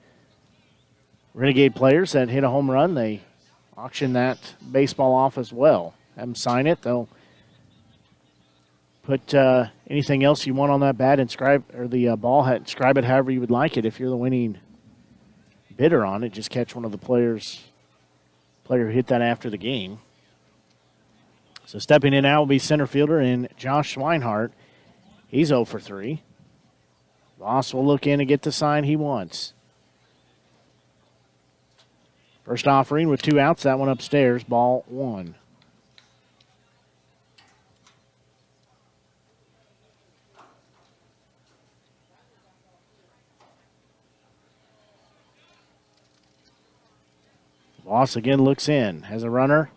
Renegade players that hit a home run, they auction that baseball off as well. Have them sign it. They'll put anything else you want on that bat, inscribe, or the ball, inscribe it however you would like it. If you're the winning bidder on it, just catch one of the player who hit that after the game. So stepping in now will be center fielder in Josh Weinhardt. He's 0 for 3. Voss will look in and get the sign he wants. First offering with 2 outs. That one upstairs, ball 1. Voss again looks in. Has a runner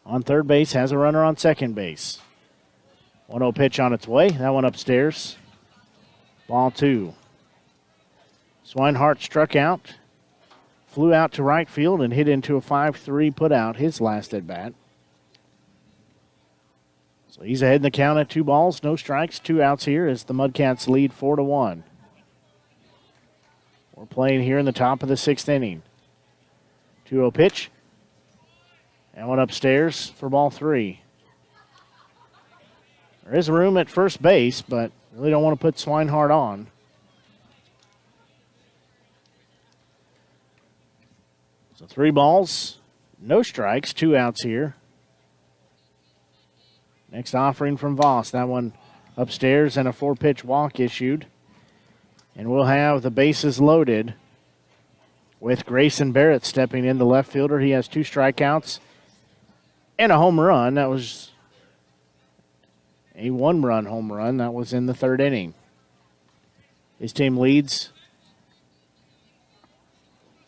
on third base. Has a runner on second base. 1-0 pitch on its way. That one upstairs. Ball 2. Swinehart struck out. Flew out to right field and hit into a 5-3 putout his last at bat. So he's ahead in the count at 2 balls, no strikes, 2 outs here as the Mudcats lead 4-1. We're playing here in the top of the 6th inning. 2-0 pitch. And one upstairs for ball 3. There is room at first base, but really don't want to put Swinehart on. So 3 balls, no strikes, 2 outs here. Next offering from Voss. That one upstairs and a 4-pitch walk issued. And we'll have the bases loaded with Grayson Barrett stepping in, the left fielder. He has 2 strikeouts and a home run. That was a 1-run home run. That was in the 3rd inning. His team leads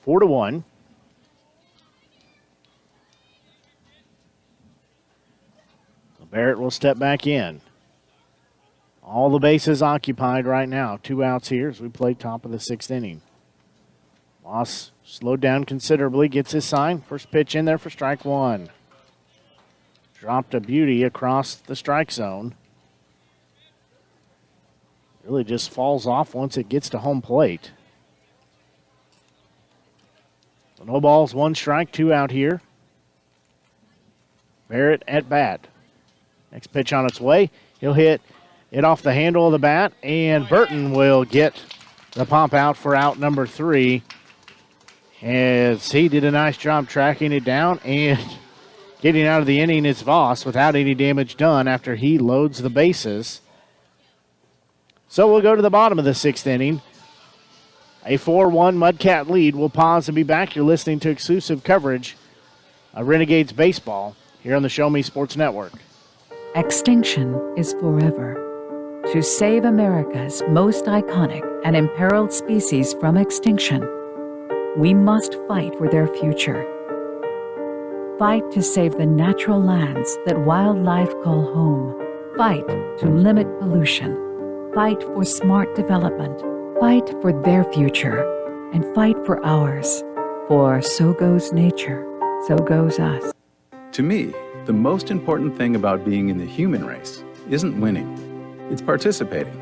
4-1. So Barrett will step back in. All the bases occupied right now. 2 outs here as we play top of the 6th inning. Voss slowed down considerably, gets his sign. First pitch in there for strike 1. Dropped a beauty across the strike zone. Really just falls off once it gets to home plate. So no balls, 1 strike, 2 out here. Barrett at bat. Next pitch on its way. He'll hit it off the handle of the bat, and Burton will get the pop out for out number 3 as he did a nice job tracking it down, and getting out of the inning is Voss without any damage done after he loads the bases. So we'll go to the bottom of the 6th inning. A 4-1 Mudcat lead. We'll pause and be back. You're listening to exclusive coverage of Renegades baseball here on the Show Me Sports Network. Extinction is forever. To save America's most iconic and imperiled species from extinction, we must fight for their future. Fight to save the natural lands that wildlife call home. Fight to limit pollution. Fight for smart development. Fight for their future. And fight for ours. For so goes nature, so goes us. To me, the most important thing about being in the human race isn't winning. It's participating,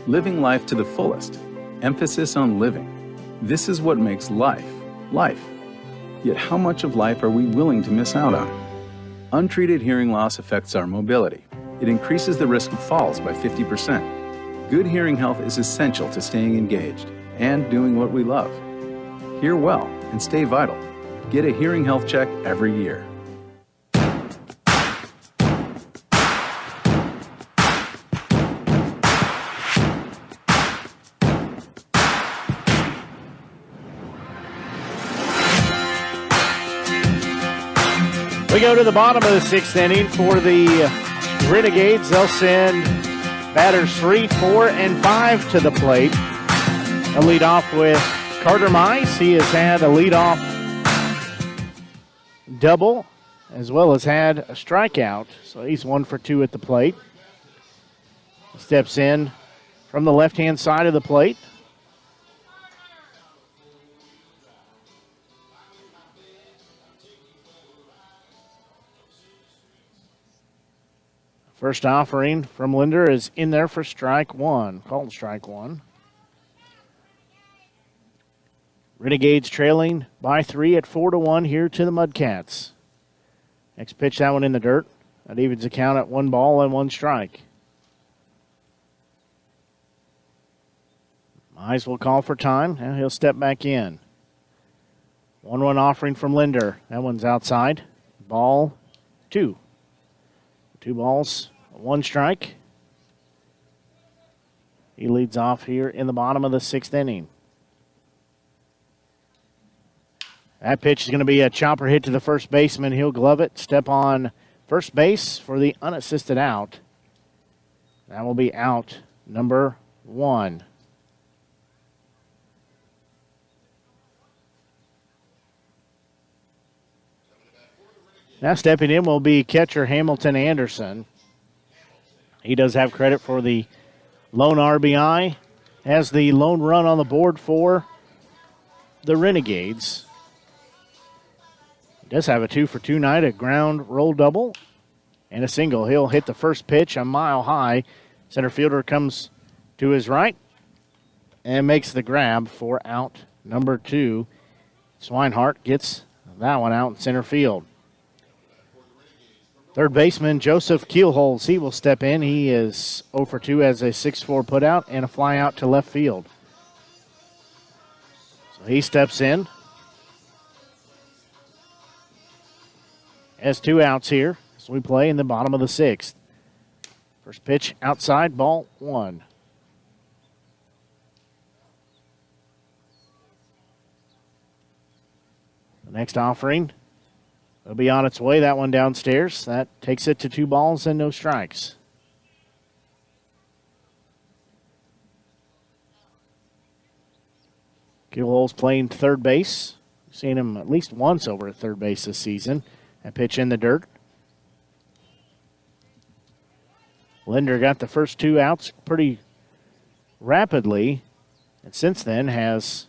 living life to the fullest, emphasis on living. This is what makes life, life. Yet how much of life are we willing to miss out on? Untreated hearing loss affects our mobility. It increases the risk of falls by 50%. Good hearing health is essential to staying engaged and doing what we love. Hear well and stay vital. Get a hearing health check every year. We go to the bottom of the 6th inning for the Renegades. They'll send batters 3, 4, and 5 to the plate. They'll lead off with Carter Mize. He has had a leadoff double as well as had a strikeout. So he's 1 for 2 at the plate. He steps in from the left-hand side of the plate. First offering from Linder is in there for strike 1, called strike 1. Renegades trailing by 3 at 4-1 here to the Mudcats. Next pitch, that one in the dirt. That evens the count at 1 ball and 1 strike. Mize will call for time. Now he'll step back in. 1-1 offering from Linder. That one's outside. Ball 2. 2 balls, 1 strike. He leads off here in the bottom of the 6th inning. That pitch is going to be a chopper hit to the first baseman. He'll glove it, step on first base for the unassisted out. That will be out number 1. Now stepping in will be catcher Hamilton Anderson. He does have credit for the lone RBI. Has the lone run on the board for the Renegades. He does have a 2-for-2 night, a ground roll double and a single. He'll hit the first pitch a mile high. Center fielder comes to his right and makes the grab for out number 2. Weinhardt gets that one out in center field. Third baseman Joseph Keelholz, he will step in. He is 0 for 2 as a 6-4 putout and a fly out to left field. So he steps in. has 2 outs here as we play in the bottom of the 6th. First pitch outside, ball 1. The next offering will be on its way. That one downstairs. That takes it to 2 balls and no strikes. Keelhole's playing third base. We've seen him at least once over at third base this season. That pitch in the dirt. Linder got the first 2 outs pretty rapidly, and since then has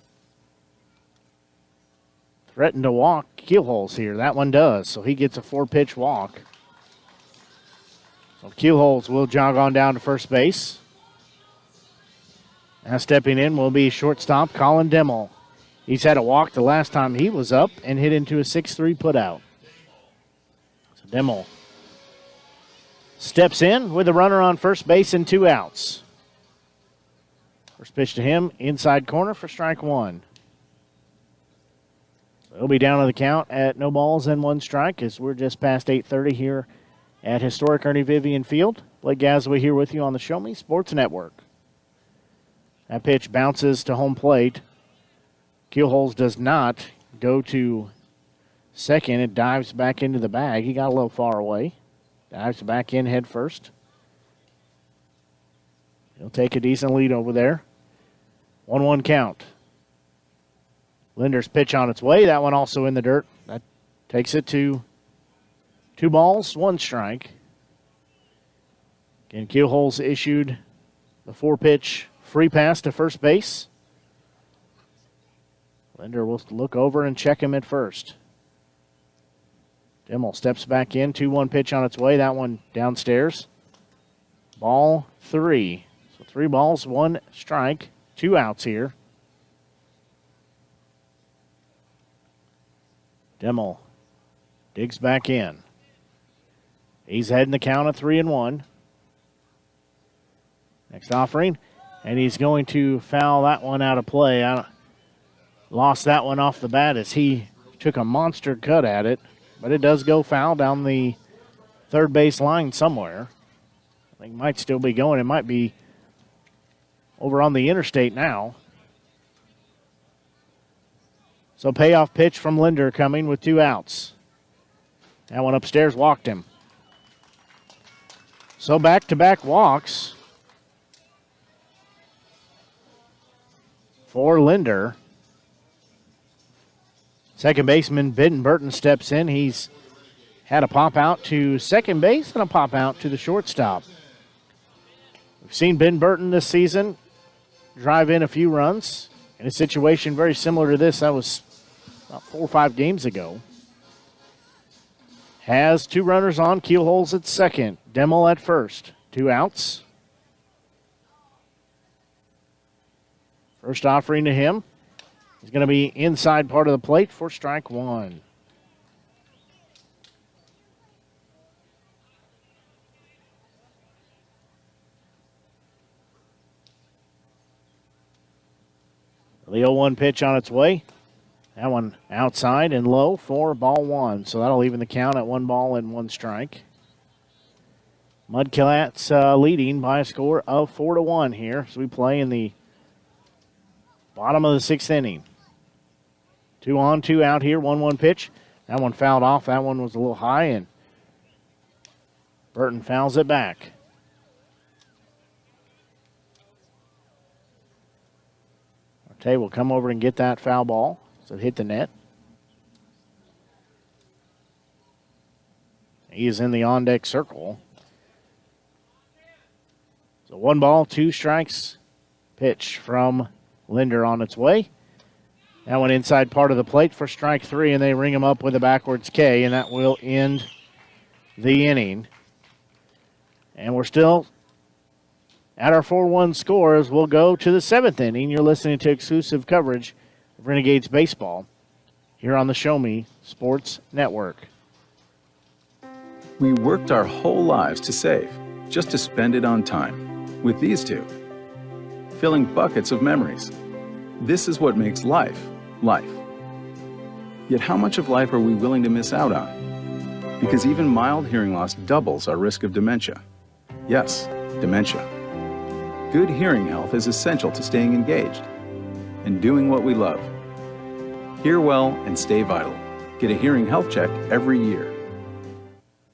threatened to walk Keelhole's here. That one does, so he gets a 4-pitch walk. So Keelhole's will jog on down to first base. Now stepping in will be shortstop Colin Demmel. He's had a walk the last time he was up and hit into a 6-3 putout. So Demmel steps in with a runner on first base and 2 outs. First pitch to him, inside corner for strike 1. He'll be down to the count at no balls and 1 strike as we're just past 8:30 here at historic Ernie Vivian Field. Blake Gazaway here with you on the Show Me Sports Network. That pitch bounces to home plate. Keelholes does not go to second. It dives back into the bag. He got a little far away. Dives back in head first. He'll take a decent lead over there. 1-1 count. Linder's pitch on its way. That one also in the dirt. That takes it to 2 balls, 1 strike. Again, Keelholes issued the 4-pitch free pass to first base. Linder will look over and check him at first. Demmel steps back in. 2-1 pitch on its way. That one downstairs. Ball 3. So 3 balls, 1 strike. 2 outs here. Demmel digs back in. He's heading the count of 3-1. Next offering. And he's going to foul that one out of play. I lost that one off the bat as he took a monster cut at it. But it does go foul down the third base line somewhere. I think it might still be going. It might be over on the interstate now. So payoff pitch from Linder coming with 2 outs. That one upstairs walked him. So back-to-back walks for Linder. Second baseman Ben Burton steps in. He's had a pop out to second base and a pop out to the shortstop. We've seen Ben Burton this season drive in a few runs in a situation very similar to this. That was about 4 or 5 games ago. Has 2 runners on. Keelholes at second. Demmel at first. 2 outs. First offering to him is going to be inside part of the plate for strike 1. The 0-1 pitch on its way. That one outside and low for ball 1. So that'll even the count at 1 ball and 1 strike. Mudcats leading by a score of 4-1 here as we play in the bottom of the 6th inning. 2 on, 2 out here. 1-1 pitch. That one fouled off. That one was a little high, and Burton fouls it back. Marte will come over and get that foul ball. So it hit the net. He is in the on-deck circle. So 1 ball, 2 strikes. Pitch from Linder on its way. That one inside part of the plate for strike 3, and they ring him up with a backwards K, and that will end the inning. And we're still at our 4-1 score as we'll go to the 7th inning. You're listening to exclusive coverage of Renegades baseball here on the Show Me Sports Network. We worked our whole lives to save, just to spend it on time with these 2, filling buckets of memories. This is what makes life, life. Yet how much of life are we willing to miss out on? Because even mild hearing loss doubles our risk of dementia. Yes, dementia. Good hearing health is essential to staying engaged and doing what we love. Hear well and stay vital. Get a hearing health check every year.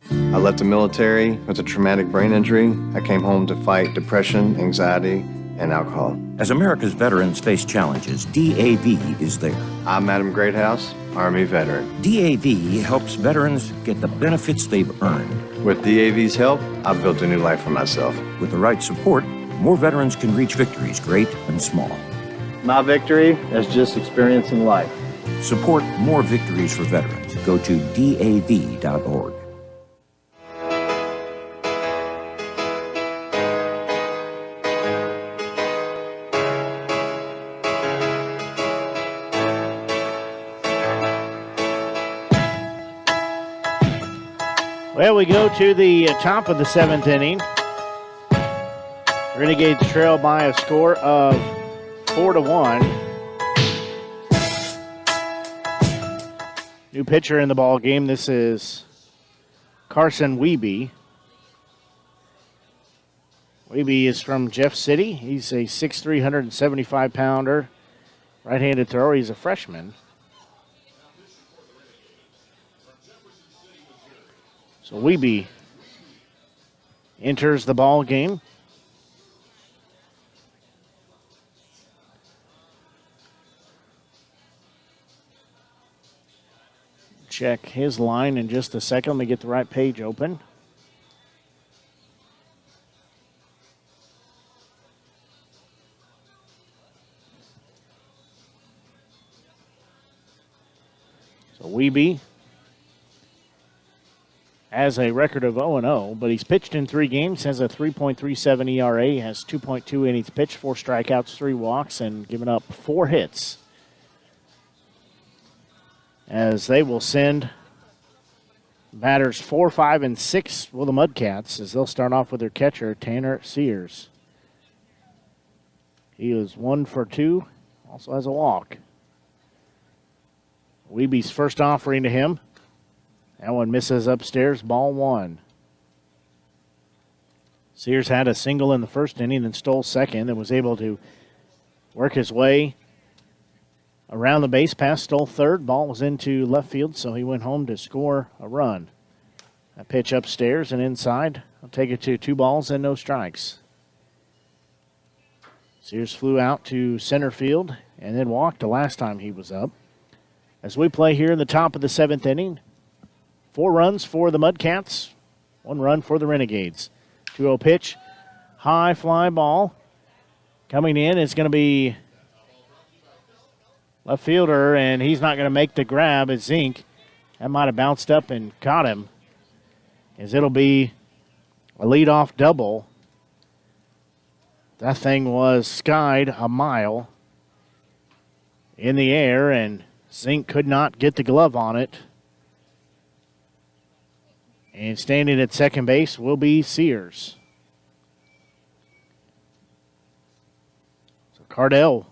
I left the military with a traumatic brain injury. I came home to fight depression, anxiety, and alcohol. As America's veterans face challenges, DAV is there. I'm Adam Greathouse, Army veteran. DAV helps veterans get the benefits they've earned. With DAV's help, I've built a new life for myself. With the right support, more veterans can reach victories, great and small. My victory is just experiencing life. Support more victories for veterans. Go to DAV.org. Well, we go to the top of the 7th inning. Renegades trail by a score of 4-1. New pitcher in the ball game. This is Carson Wiebe. Wiebe is from Jeff City. He's a 6'3", 175-pounder, right-handed thrower. He's a freshman. So Wiebe enters the ball game. Check his line in just a second. Let me get the right page open. So Wiebe has a record of 0-0, but he's pitched in 3 games, has a 3.37 ERA, has 2.2 innings pitched, 4 strikeouts, 3 walks, and given up 4 hits. As they will send batters 4, 5, and 6 for the Mudcats, as they'll start off with their catcher, Tanner Sears. He is 1 for 2, also has a walk. Wiebe's first offering to him. That one misses upstairs, ball 1. Sears had a single in the first inning and stole second and was able to work his way around the base pass, stole third. Ball was into left field, so he went home to score a run. A pitch upstairs and inside. I'll take it to 2 balls and no strikes. Sears flew out to center field and then walked the last time he was up. As we play here in the top of the 7th inning, 4 runs for the Mudcats, 1 run for the Renegades. 2-0 pitch, high fly ball. Coming in, it's going to be left fielder, and he's not going to make the grab. It's Zink. That might have bounced up and caught him, as it'll be a leadoff double. That thing was skied a mile in the air, and Zink could not get the glove on it. And standing at second base will be Sears. So Cardell,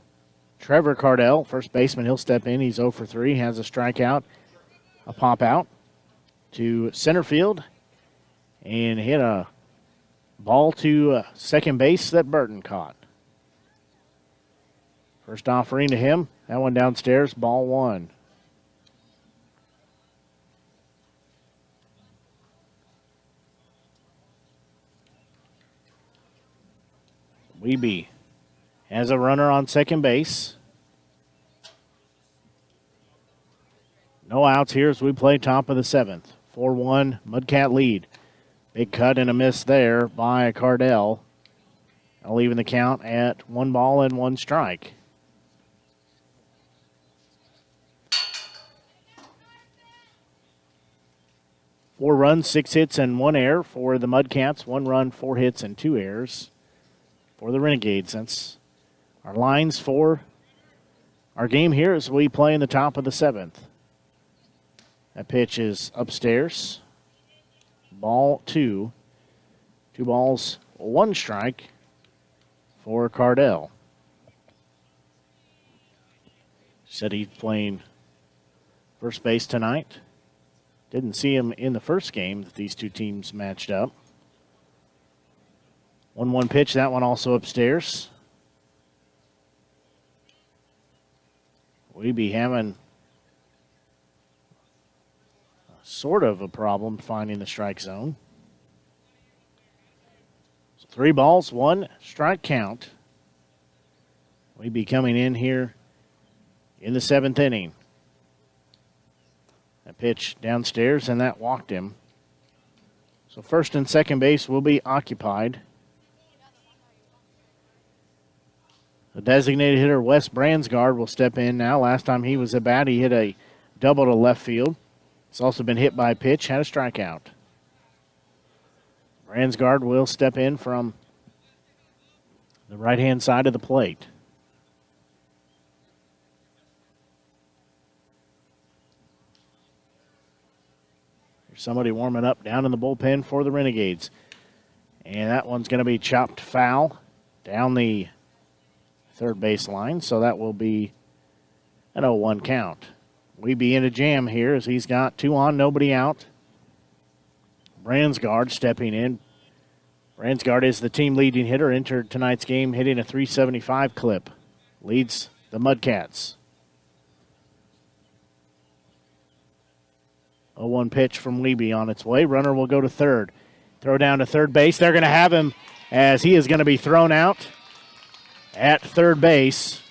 Trevor Cardell, first baseman, he'll step in. He's 0 for 3, has a strikeout, a pop out to center field, and hit a ball to second base that Burton caught. First offering to him, that one downstairs, ball 1. Wiebe has a runner on second base. No outs here as we play top of the 7th. 4-1 Mudcat lead. Big cut and a miss there by Cardell. Leaving the count at 1 ball and 1 strike. Four runs, 6 hits, and 1 error for the Mudcats. 1 run, 4 hits, and 2 errors for the Renegades. That's our lines for our game here as we play in the top of the 7th. That pitch is upstairs. Ball 2. 2 balls, 1 strike for Cardell. Said he's playing first base tonight. Didn't see him in the first game that these two teams matched up. 1-1 pitch, that one also upstairs. Wiebe having sort of a problem finding the strike zone. So 3 balls, 1 strike count. Wiebe coming in here in the 7th inning. A pitch downstairs, and that walked him. So first and second base will be occupied. The designated hitter, Wes Bransgard, will step in now. Last time he was at bat, he hit a double to left field. He's also been hit by a pitch, had a strikeout. Bransgard will step in from the right-hand side of the plate. There's somebody warming up down in the bullpen for the Renegades. And that one's going to be chopped foul down the third base line, so that will be an 0-1 count. Wiebe in a jam here as he's got 2 on, nobody out. Bransgard stepping in. Bransgard is the team leading hitter, entered tonight's game hitting a .375 clip. Leads the Mudcats. 0-1 pitch from Wiebe on its way. Runner will go to third. Throw down to third base. They're going to have him as he is going to be thrown out at third base,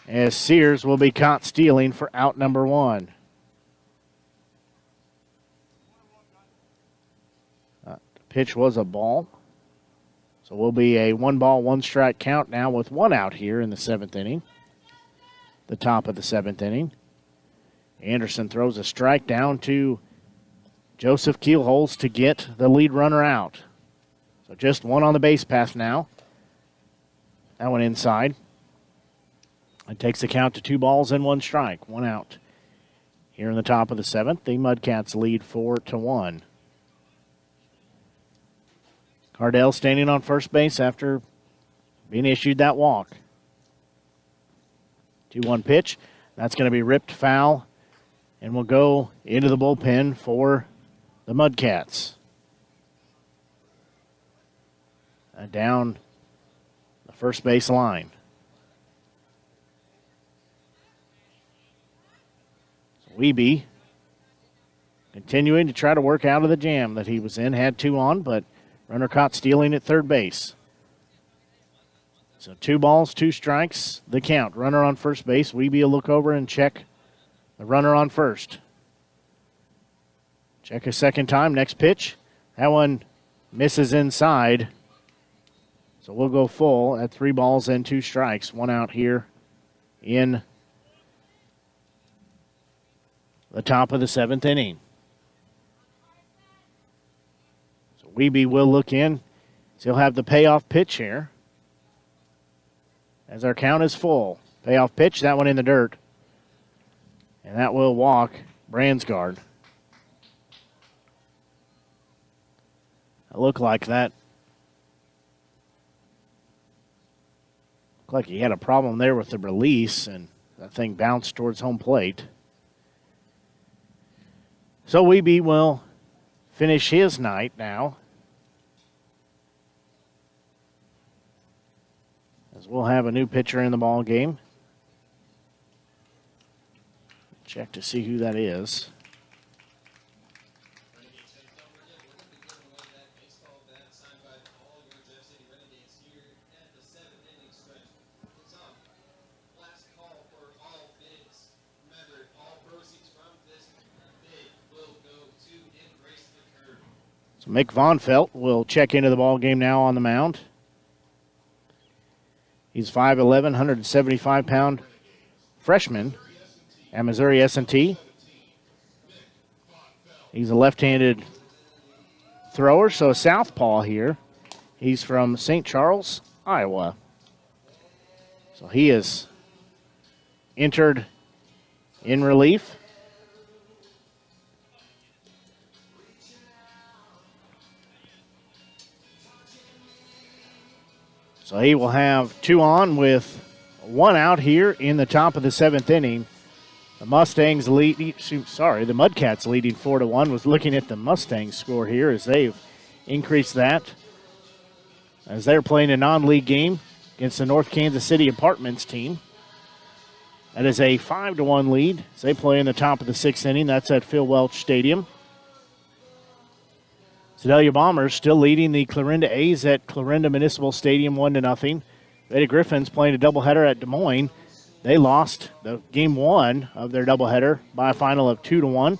as Sears will be caught stealing for out number 1. The pitch was a ball. So will be a 1-ball, 1-strike count now with 1 out here in the 7th inning. The top of the 7th inning. Anderson throws a strike down to Joseph Keelholz to get the lead runner out. So just 1 on the base path now. That one inside. It takes the count to 2 balls and 1 strike. 1 out. Here in the top of the 7th, the Mudcats lead 4-1. Cardell standing on first base after being issued that walk. 2-1 pitch. That's going to be ripped foul and will go into the bullpen for the Mudcats. Down the first base line. So Wiebe continuing to try to work out of the jam that he was in. Had 2 on, but runner caught stealing at third base. So 2 balls, 2 strikes, the count. Runner on first base. Wiebe will look over and check the runner on first. Check a second time. Next pitch. That one misses inside. So we'll go full at 3 balls and 2 strikes. 1 out here in the top of the 7th inning. So Wiebe will look in. So he'll have the payoff pitch here. As our count is full. Payoff pitch, that one in the dirt. And that will walk Bransgard. It looked like that. Looked like he had a problem there with the release, and that thing bounced towards home plate. So Wiebe will finish his night now. As we'll have a new pitcher in the ball game. Check to see who that is. So Mick Vonfelt will check into the ball game now on the mound. He's 5'11", 175-pound freshman at Missouri S&T. He's a left-handed thrower, so a southpaw here. He's from St. Charles, Iowa. So he is entered in relief. So he will have 2 on with 1 out here in the top of the 7th inning. The Mustangs lead. Sorry, the Mudcats leading 4-1. Was looking at the Mustangs score here as they've increased that. As they're playing a non-league game against the North Kansas City Apartments team. That is a 5-1 lead as they play in the top of the 6th inning. That's at Phil Welch Stadium. Sedalia Bombers still leading the Clarinda A's at Clarinda Municipal Stadium 1-0. Beta Griffins playing a doubleheader at Des Moines. They lost the game 1 of their doubleheader by a final of 2-1.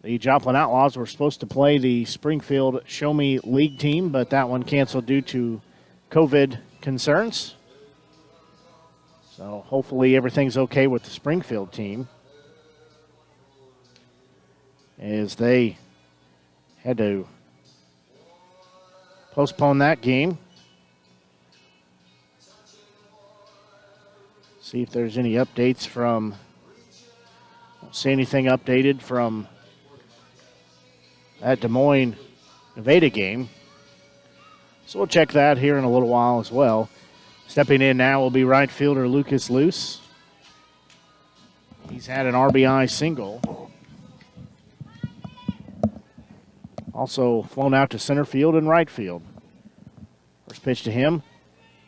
The Joplin Outlaws were supposed to play the Springfield Show Me League team, but that one canceled due to COVID concerns. So hopefully everything's okay with the Springfield team, as they had to postpone that game. See if there's any updates from, don't see anything updated from that Des Moines Nevada game. So we'll check that here in a little while as well. Stepping in now will be right fielder Lucas Luce. He's had an RBI single. Also flown out to center field and right field. First pitch to him,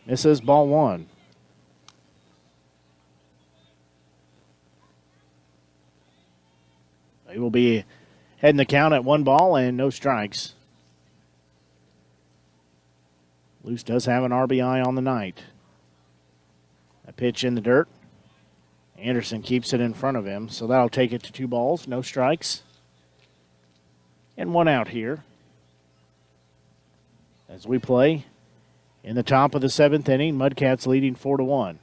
misses, ball 1. He will be heading the count at 1 ball and no strikes. Luce does have an RBI on the night. A pitch in the dirt. Anderson keeps it in front of him, so that'll take it to 2 balls, no strikes. And 1 out here as we play in the top of the 7th inning. Mudcats leading 4-1.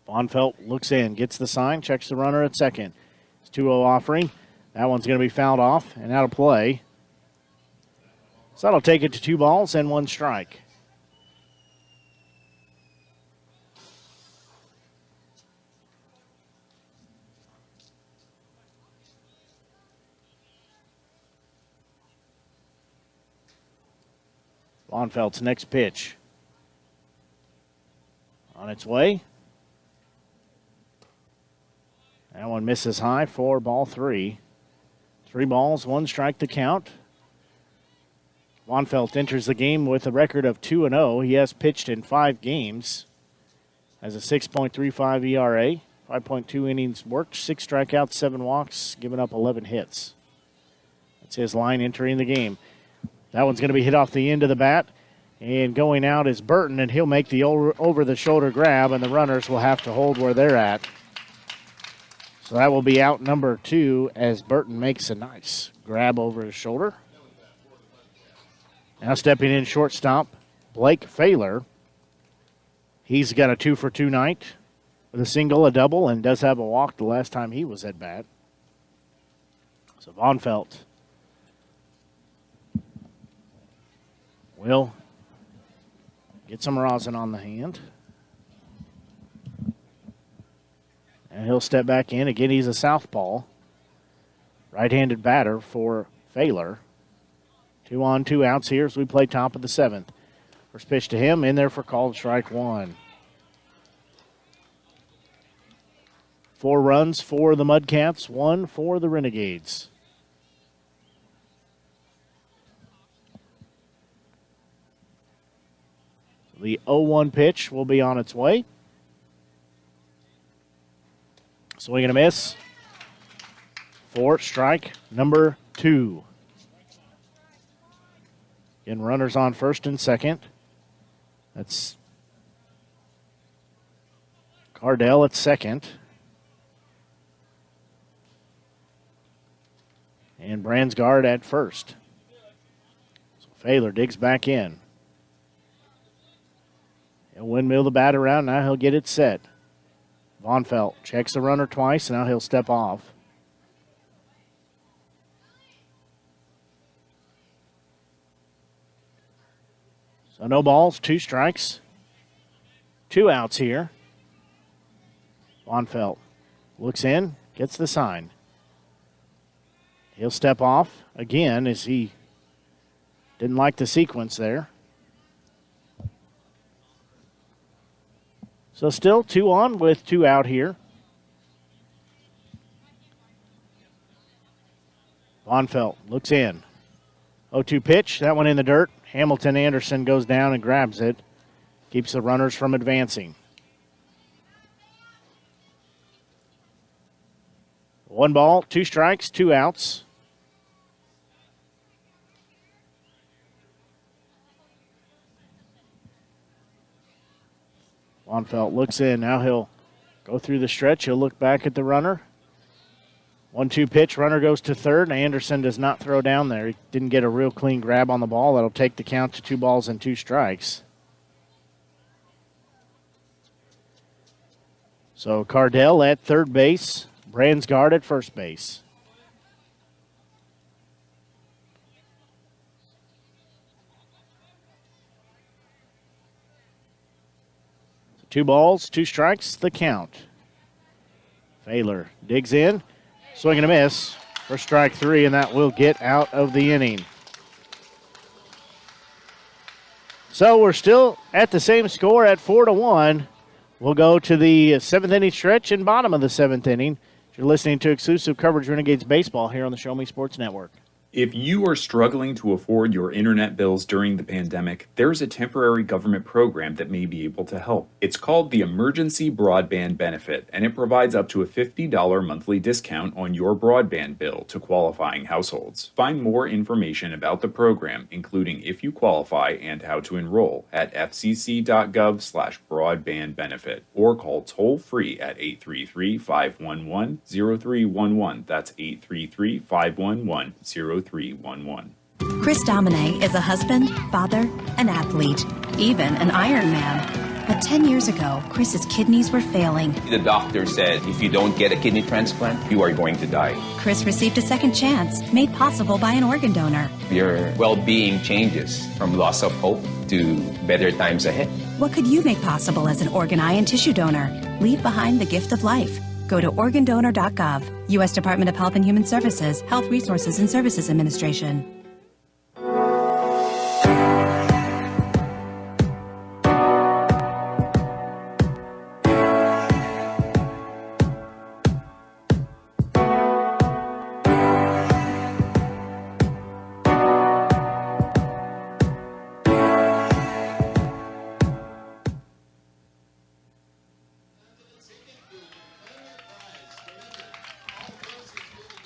Bonfelt looks in, gets the sign, checks the runner at second. It's 2-0 offering. That one's going to be fouled off and out of play. So that'll take it to 2 balls and 1 strike. Bonfelt's next pitch on its way. That one misses high for ball 3. 3 balls, 1 strike to count. Bonfelt enters the game with a record of 2-0. He has pitched in 5 games. Has a 6.35 ERA, 5.2 innings worked, 6 strikeouts, 7 walks, giving up 11 hits. That's his line entering the game. That one's going to be hit off the end of the bat. And going out is Burton, and he'll make the over-the-shoulder grab, and the runners will have to hold where they're at. So that will be out number 2 as Burton makes a nice grab over his shoulder. Now stepping in shortstop, Blake Failer. He's got a 2-for-2 night with a single, a double, and does have a walk the last time he was at bat. So Bonfelt will get some rosin on the hand. And he'll step back in. Again, he's a southpaw. Right-handed batter for Failer. 2 on, 2 outs here as we play top of the 7th. First pitch to him, in there for called strike 1. 4 runs for the Mudcats, 1 for the Renegades. The 0-1 pitch will be on its way. Swing and a miss for strike number 2. Again, runners on first and second. That's Cardell at second. And Bransgard at first. So Failer digs back in. He'll windmill the bat around. Now he'll get it set. Bonfelt checks the runner twice. Now he'll step off. So no balls, 2 strikes. 2 outs here. Bonfelt looks in, gets the sign. He'll step off again as he didn't like the sequence there. So still 2 on with 2 out here. Bonfelt looks in. 0-2 pitch. That one in the dirt. Hamilton Anderson goes down and grabs it. Keeps the runners from advancing. 1 ball, 2 strikes, 2 outs. Bonfelt looks in. Now he'll go through the stretch. He'll look back at the runner. 1-2 pitch. Runner goes to third. Anderson does not throw down there. He didn't get a real clean grab on the ball. That'll take the count to 2 balls and 2 strikes. So Cardell at third base. Bransgard at first base. So 2 balls, 2 strikes, the count. Failer digs in. Swing and a miss for strike 3, and that will get out of the inning. So we're still at the same score at 4-1. We'll go to the 7th inning stretch and bottom of the 7th inning. You're listening to exclusive coverage Renegades Baseball here on the Show Me Sports Network. If you are struggling to afford your internet bills during the pandemic, there's a temporary government program that may be able to help. It's called the Emergency Broadband Benefit, and it provides up to a $50 monthly discount on your broadband bill to qualifying households. Find more information about the program, including if you qualify and how to enroll, at fcc.gov/broadbandbenefit, or call toll-free at 833-511-0311. That's 833-511-0311. Chris Domine is a husband, father, an athlete, even an Iron Man. But 10 years ago, Chris's kidneys were failing. The doctor said if you don't get a kidney transplant, you are going to die. Chris received a second chance, made possible by an organ donor. Your well-being changes from loss of hope to better times ahead. What could you make possible as an organ, eye, and tissue donor? Leave behind the gift of life. Go to organdonor.gov. U.S. Department of Health and Human Services, Health Resources and Services Administration.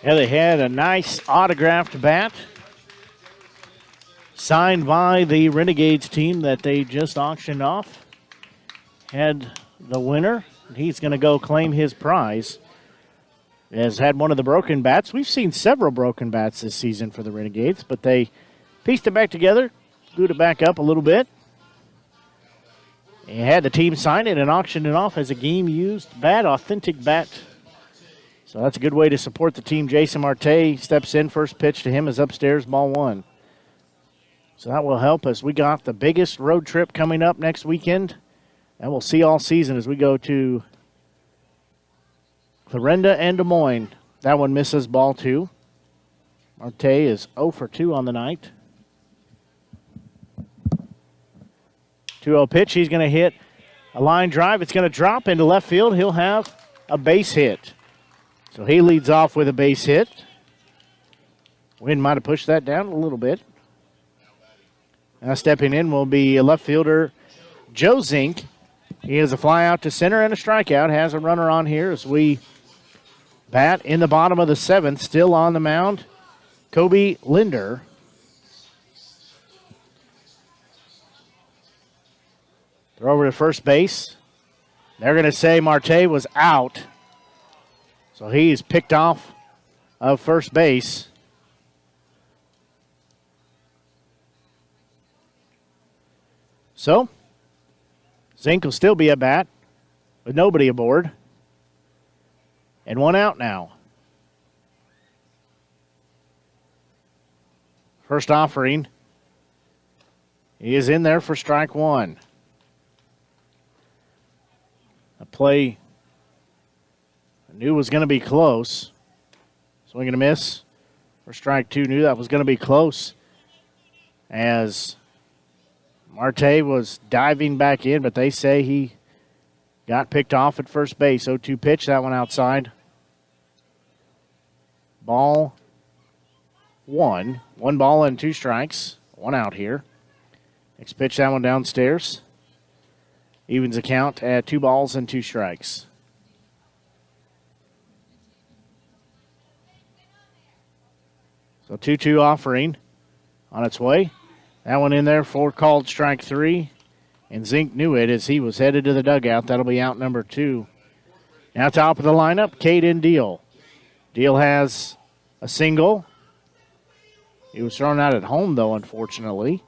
Yeah, they had a nice autographed bat signed by the Renegades team that they just auctioned off. Had the winner. He's going to go claim his prize. Has had one of the broken bats. We've seen several broken bats this season for the Renegades, but they pieced it back together, glued it back up a little bit. And had the team sign it and auction it off as a game-used bat, authentic bat. So that's a good way to support the team. Jason Marte steps in. First pitch to him is upstairs, ball 1. So that will help us. We got the biggest road trip coming up next weekend. And we'll see all season as we go to Clarinda and Des Moines. That one misses, ball 2. Marte is 0 for 2 on the night. 2-0 pitch. He's going to hit a line drive. It's going to drop into left field. He'll have a base hit. So he leads off with a base hit. Wind might have pushed that down a little bit. Now stepping in will be left fielder Joe Zink. He has a fly out to center and a strikeout. Has a runner on here as we bat in the bottom of the 7th. Still on the mound, Kobe Linder. Throw over to first base. They're going to say Marte was out. So he's picked off of first base. So Zink will still be at bat with nobody aboard. And 1 out now. First offering. He is in there for strike 1. A play I knew was going to be close. Swing and a miss for strike 2. Knew that was going to be close as Marte was diving back in, but they say he Got picked off at first base. 0-2 pitch, that one outside. Ball 1. 1 ball and 2 strikes. 1 out here. Next pitch, that one downstairs. Evens the count at 2 balls and 2 strikes. So 2-2 offering on its way. That one in there for called strike 3. And Zink knew it as he was headed to the dugout. That'll be out number 2. Now top of the lineup, Caden Deal. Deal has a single. He was thrown out at home, though, unfortunately.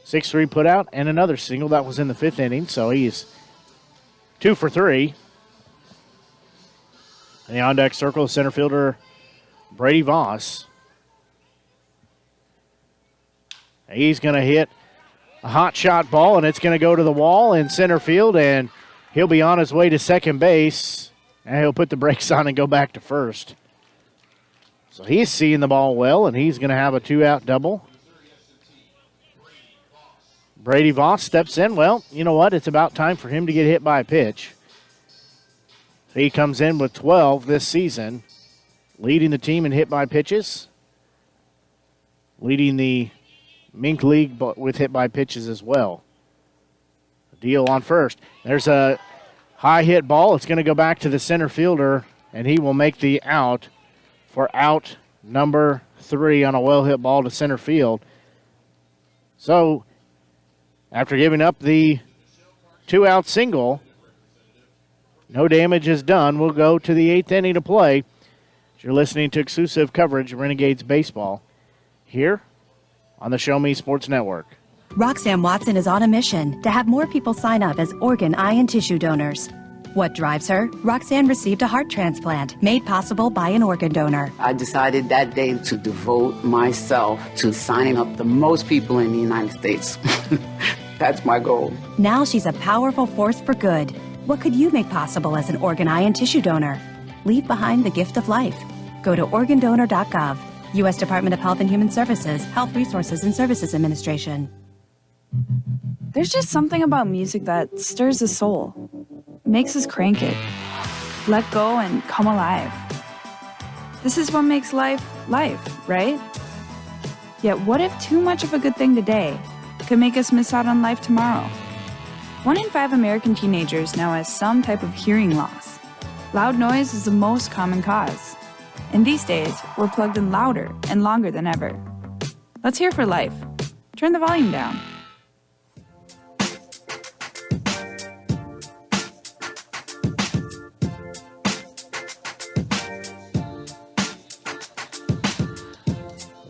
6-3 put out and another single. That was in the 5th inning, so he's 2 for 3. And the on-deck circle, center fielder Brady Voss. He's going to hit a hot shot ball, and it's going to go to the wall in center field, and he'll be on his way to second base, and he'll put the brakes on and go back to first. So he's seeing the ball well, and he's going to have a 2-out double. Brady Voss steps in. Well, you know what? It's about time for him to get hit by a pitch. So he comes in with 12 this season, leading the team in hit by pitches, leading the Mink League with hit by pitches as well. Deal on first. There's a high hit ball. It's going to go back to the center fielder, and he will make the out for out number 3 on a well hit ball to center field. So after giving up the 2-out single, no damage is done. We'll go to the 8th inning to play. You're listening to exclusive coverage of Renegades baseball here on the Show Me Sports Network. Roxanne Watson is on a mission to have more people sign up as organ, eye, and tissue donors. What drives her? Roxanne received a heart transplant made possible by an organ donor. I decided that day to devote myself to signing up the most people in the United States. That's my goal. Now she's a powerful force for good. What could you make possible as an organ, eye, and tissue donor? Leave behind the gift of life. Go to organdonor.gov. U.S. Department of Health and Human Services, Health Resources and Services Administration. There's just something about music that stirs the soul, makes us crank it, let go and come alive. This is what makes life, right? Yet what if too much of a good thing today could make us miss out on life tomorrow? 1 in 5 American teenagers now has some type of hearing loss. Loud noise is the most common cause. And these days, we're plugged in louder and longer than ever. Let's hear for life. Turn the volume down.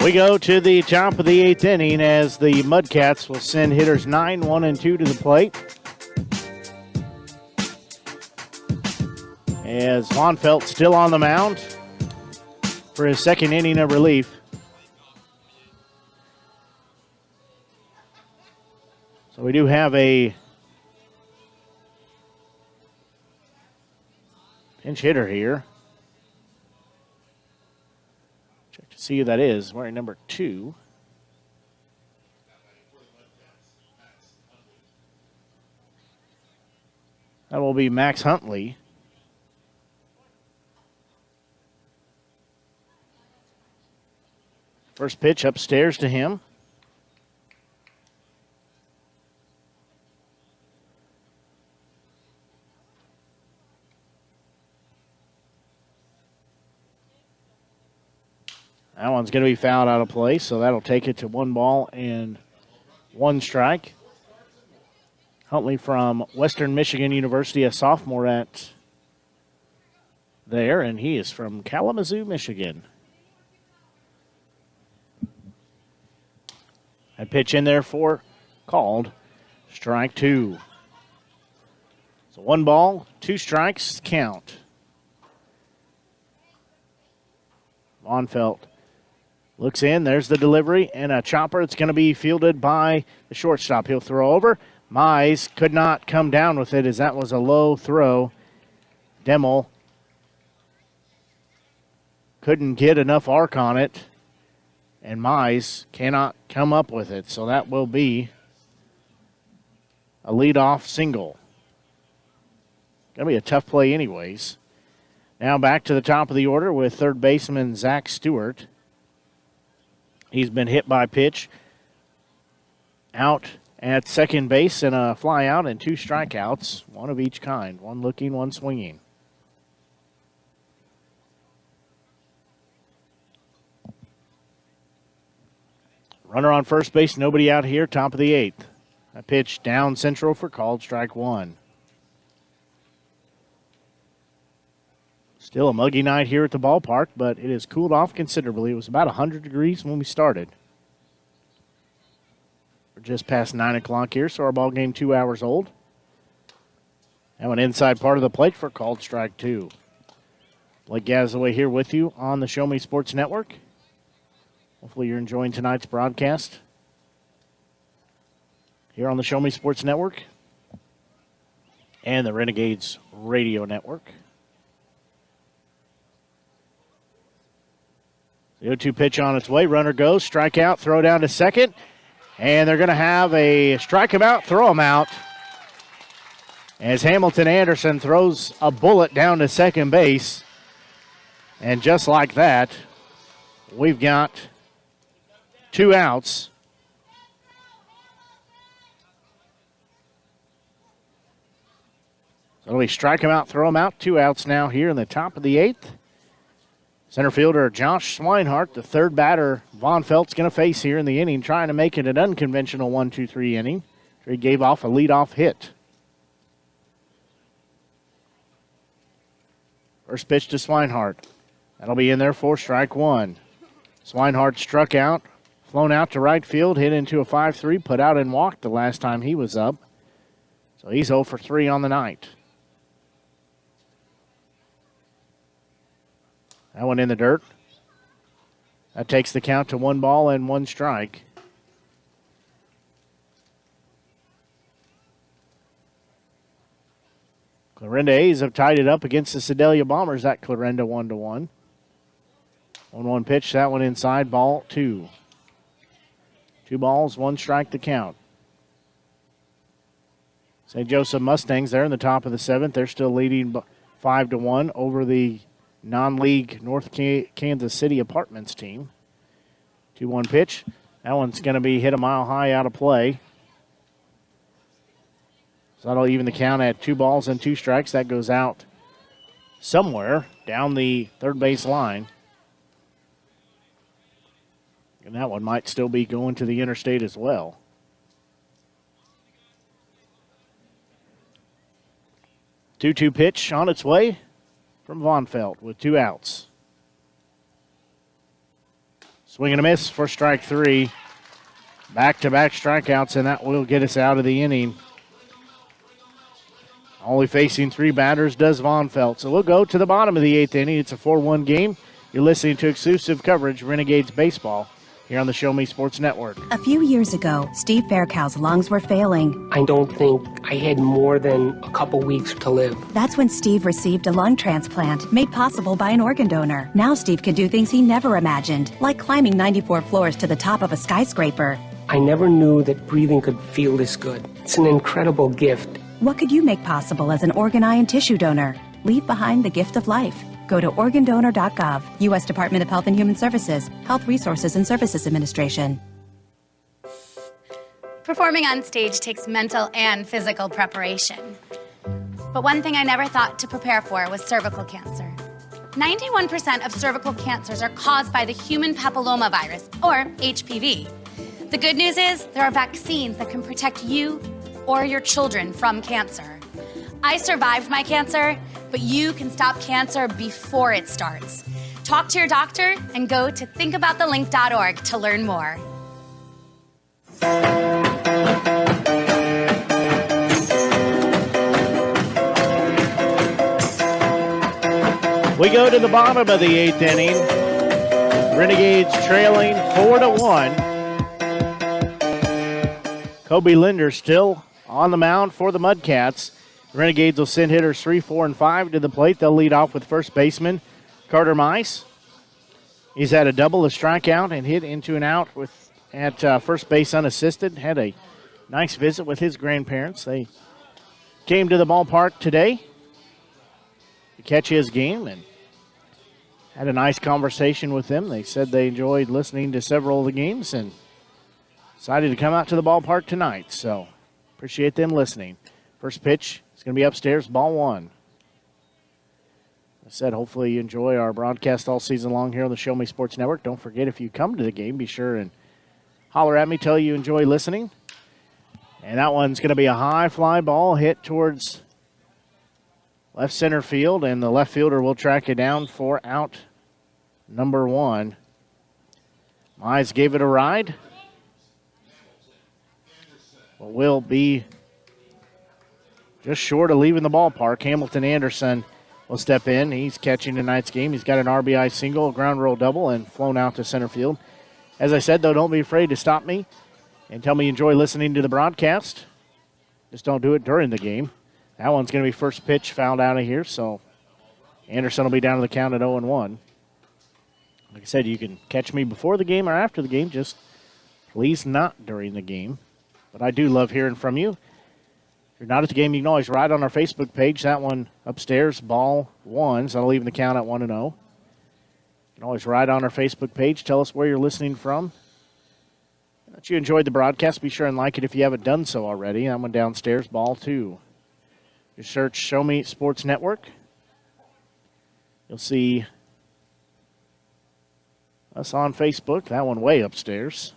We go to the top of the 8th inning as the Mudcats will send hitters 9, 1, and 2 to the plate. As Von Felt still on the mound for his 2nd inning of relief. So we do have a pinch hitter here. Check to see who that is, wearing number 2. That will be Max Huntley. First pitch upstairs to him. That one's going to be fouled out of play, so that'll take it to 1 ball and 1 strike. Huntley from Western Michigan University, a sophomore at there, and he is from Kalamazoo, Michigan. That pitch in there for called strike 2. So 1 ball, 2 strikes count. Von Felt looks in. There's the delivery and a chopper. It's going to be fielded by the shortstop. He'll throw over. Mize could not come down with it as that was a low throw. Demmel couldn't get enough arc on it. And Mize cannot come up with it. So that will be a leadoff single. Going to be a tough play anyways. Now back to the top of the order with third baseman Zack Stewart. He's been hit by pitch out at second base and a fly out and 2 strikeouts, one of each kind, one looking, one swinging. Runner on first base, nobody out here, top of the 8th. A pitch down central for called strike 1. Still a muggy night here at the ballpark, but it has cooled off considerably. It was about 100 degrees when we started. We're just past 9 o'clock here, so our ball game 2 hours old. Now an inside part of the plate for called strike 2. Blake Gazaway here with you on the Show Me Sports Network. Hopefully you're enjoying tonight's broadcast here on the Show Me Sports Network and the Renegades Radio Network. The 0-2 pitch on its way. Runner goes, strike out, throw down to second. And they're going to have a strike him out, throw him out. As Hamilton Anderson throws a bullet down to second base. And just like that, we've got 2 outs. So we strike him out, throw him out. 2 outs now here in the top of the 8th. Center fielder Josh Weinhardt, the third batter Von Felt's going to face here in the inning, trying to make it an unconventional 1-2-3 inning. He gave off a leadoff hit. First pitch to Swinehart. That'll be in there for strike 1. Swinehart struck out, flown out to right field, hit into a 5-3, put out and walked the last time he was up. So he's 0 for 3 on the night. That one in the dirt. That takes the count to 1 ball and 1 strike. Clarinda A's have tied it up against the Sedalia Bombers at Clarinda 1-1. 1-1 pitch, that one inside, ball 2. 2 balls, 1 strike to count. St. Joseph Mustangs there in the top of the 7th. They're still leading 5-1 over the non-league North Kansas City Apartments team. 2-1 pitch. That one's going to be hit a mile high out of play. So that'll even the count at 2 balls and 2 strikes. That goes out somewhere down the third base line. And that one might still be going to the interstate as well. Two-two pitch on its way from Von Felt with 2 outs. Swing and a miss for strike 3. Back-to-back strikeouts, and that will get us out of the inning. Only facing 3 batters does Von Felt. So we'll go to the bottom of the 8th inning. It's a 4-1 game. You're listening to exclusive coverage, Renegades Baseball, here on the Show Me Sports Network. A few years ago, Steve Faircow's lungs were failing. I don't think I had more than a couple weeks to live. That's when Steve received a lung transplant made possible by an organ donor. Now Steve can do things he never imagined, like climbing 94 floors to the top of a skyscraper. I never knew that breathing could feel this good. It's an incredible gift. What could you make possible as an organ, eye, and tissue donor? Leave behind the gift of life. Go to organdonor.gov, U.S. Department of Health and Human Services, Health Resources and Services Administration. Performing on stage takes mental and physical preparation. But one thing I never thought to prepare for was cervical cancer. 91% of cervical cancers are caused by the human papillomavirus, or HPV. The good news is there are vaccines that can protect you or your children from cancer. I survived my cancer, but you can stop cancer before it starts. Talk to your doctor and go to thinkaboutthelink.org to learn more. We go to the bottom of the 8th inning. Renegades trailing 4-1. Kobe Linder still on the mound for the Mudcats. Renegades will send hitters 3, 4, and 5 to the plate. They'll lead off with first baseman Carter Mice. He's had a double, a strikeout, and hit into an out at first base unassisted. Had a nice visit with his grandparents. They came to the ballpark today catch his game and had a nice conversation with them. They said they enjoyed listening to several of the games and decided to come out to the ballpark tonight. So appreciate them listening. First pitch is going to be upstairs, ball one. I said hopefully you enjoy our broadcast all season long here on the Show Me Sports Network. Don't forget, if you come to the game, be sure and holler at me, tell you enjoy listening. And that one's going to be a high fly ball hit towards left center field, and the left fielder will track it down for out number one. Mize gave it a ride. But will be just short of leaving the ballpark. Hamilton Anderson will step in. He's catching tonight's game. He's got an RBI single, a ground roll double, and flown out to center field. As I said, though, don't be afraid to stop me and tell me you enjoy listening to the broadcast. Just don't do it during the game. That one's going to be first pitch fouled out of here, so Anderson will be down to the count at 0-1. Like I said, you can catch me before the game or after the game, just please not during the game. But I do love hearing from you. If you're not at the game, you can always write on our Facebook page. That one upstairs, ball one, so I'll leave the count at 1-0. You can always write on our Facebook page. Tell us where you're listening from. That you enjoyed the broadcast. Be sure and like it if you haven't done so already. That one downstairs, ball two. Just search Show Me Sports Network. You'll see us on Facebook. That one way upstairs.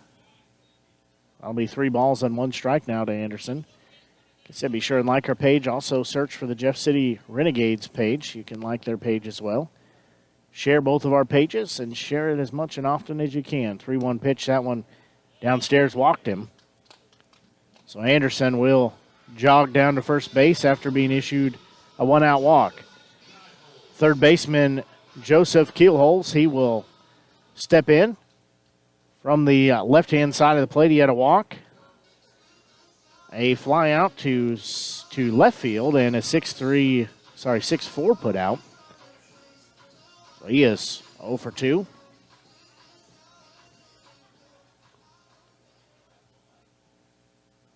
That'll be 3 balls and 1 strike now to Anderson. Like I said, be sure and like our page. Also search for the Jeff City Renegades page. You can like their page as well. Share both of our pages and share it as much and often as you can. 3-1 pitch. That one downstairs walked him. So Anderson will jog down to first base after being issued a 1-out walk. Third baseman Joseph Keelholz, he will step in from the left-hand side of the plate. He had a walk, a fly out to left field, and a 6-4 put out. So he is 0 for 2.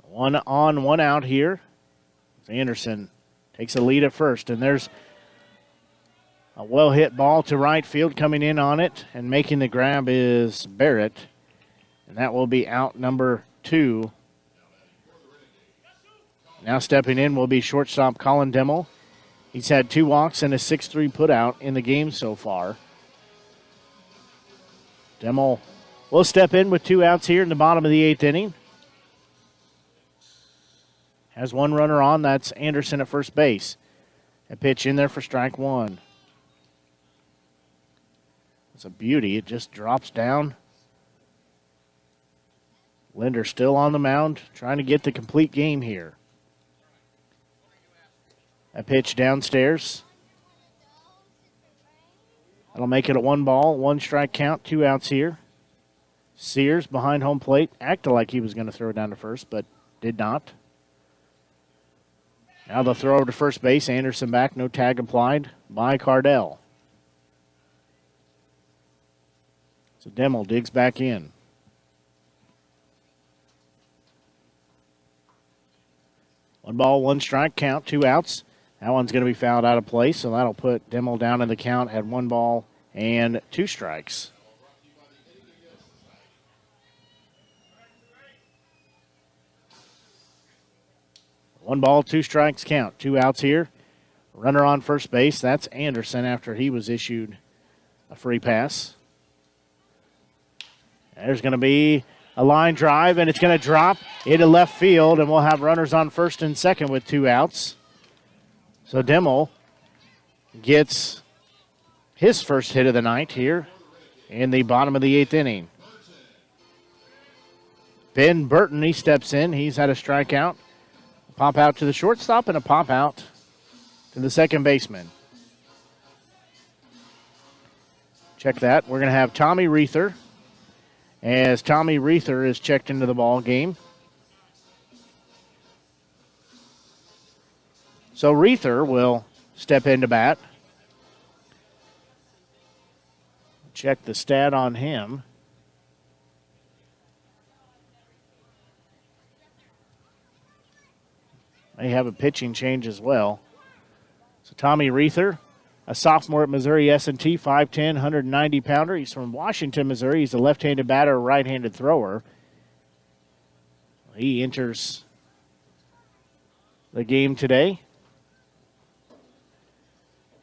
One on, one out here. Anderson takes a lead at first, and there's a well-hit ball to right field. Coming in on it and making the grab is Barrett, and that will be out number 2. Now stepping in will be shortstop Colin Demmel. He's had 2 walks and a 6-3 putout in the game so far. Demmel will step in with 2 outs here in the bottom of the 8th inning. Has 1 runner on. That's Anderson at first base. A pitch in there for strike 1. It's a beauty. It just drops down. Linder still on the mound, trying to get the complete game here. A pitch downstairs. That'll make it a 1-ball, 1 strike count, 2 outs here. Sears behind home plate. Acted like he was going to throw it down to first, but did not. Now they'll throw over to first base. Anderson back, no tag applied by Cardell. So Demmel digs back in. One ball, 1 strike count, 2 outs. That one's going to be fouled out of play, so that'll put Demmel down in the count at 1 ball and 2 strikes. One ball, 2 strikes count. 2 outs here. Runner on first base. That's Anderson after he was issued a free pass. There's going to be a line drive, and it's going to drop into left field, and we'll have runners on first and second with 2 outs. So Demmel gets his first hit of the night here in the bottom of the 8th inning. Ben Burton, he steps in. He's had a strikeout. Pop out to the shortstop and a pop out to the second baseman. Check that. We're going to have Tommy Reether as Tommy Reether is checked into the ball game. So Reether will step into bat. Check the stat on him. May have a pitching change as well. So Tommy Reether a sophomore at Missouri S&T, 5'10", 190-pounder. He's from Washington, Missouri. He's a left-handed batter, right-handed thrower. He enters the game today.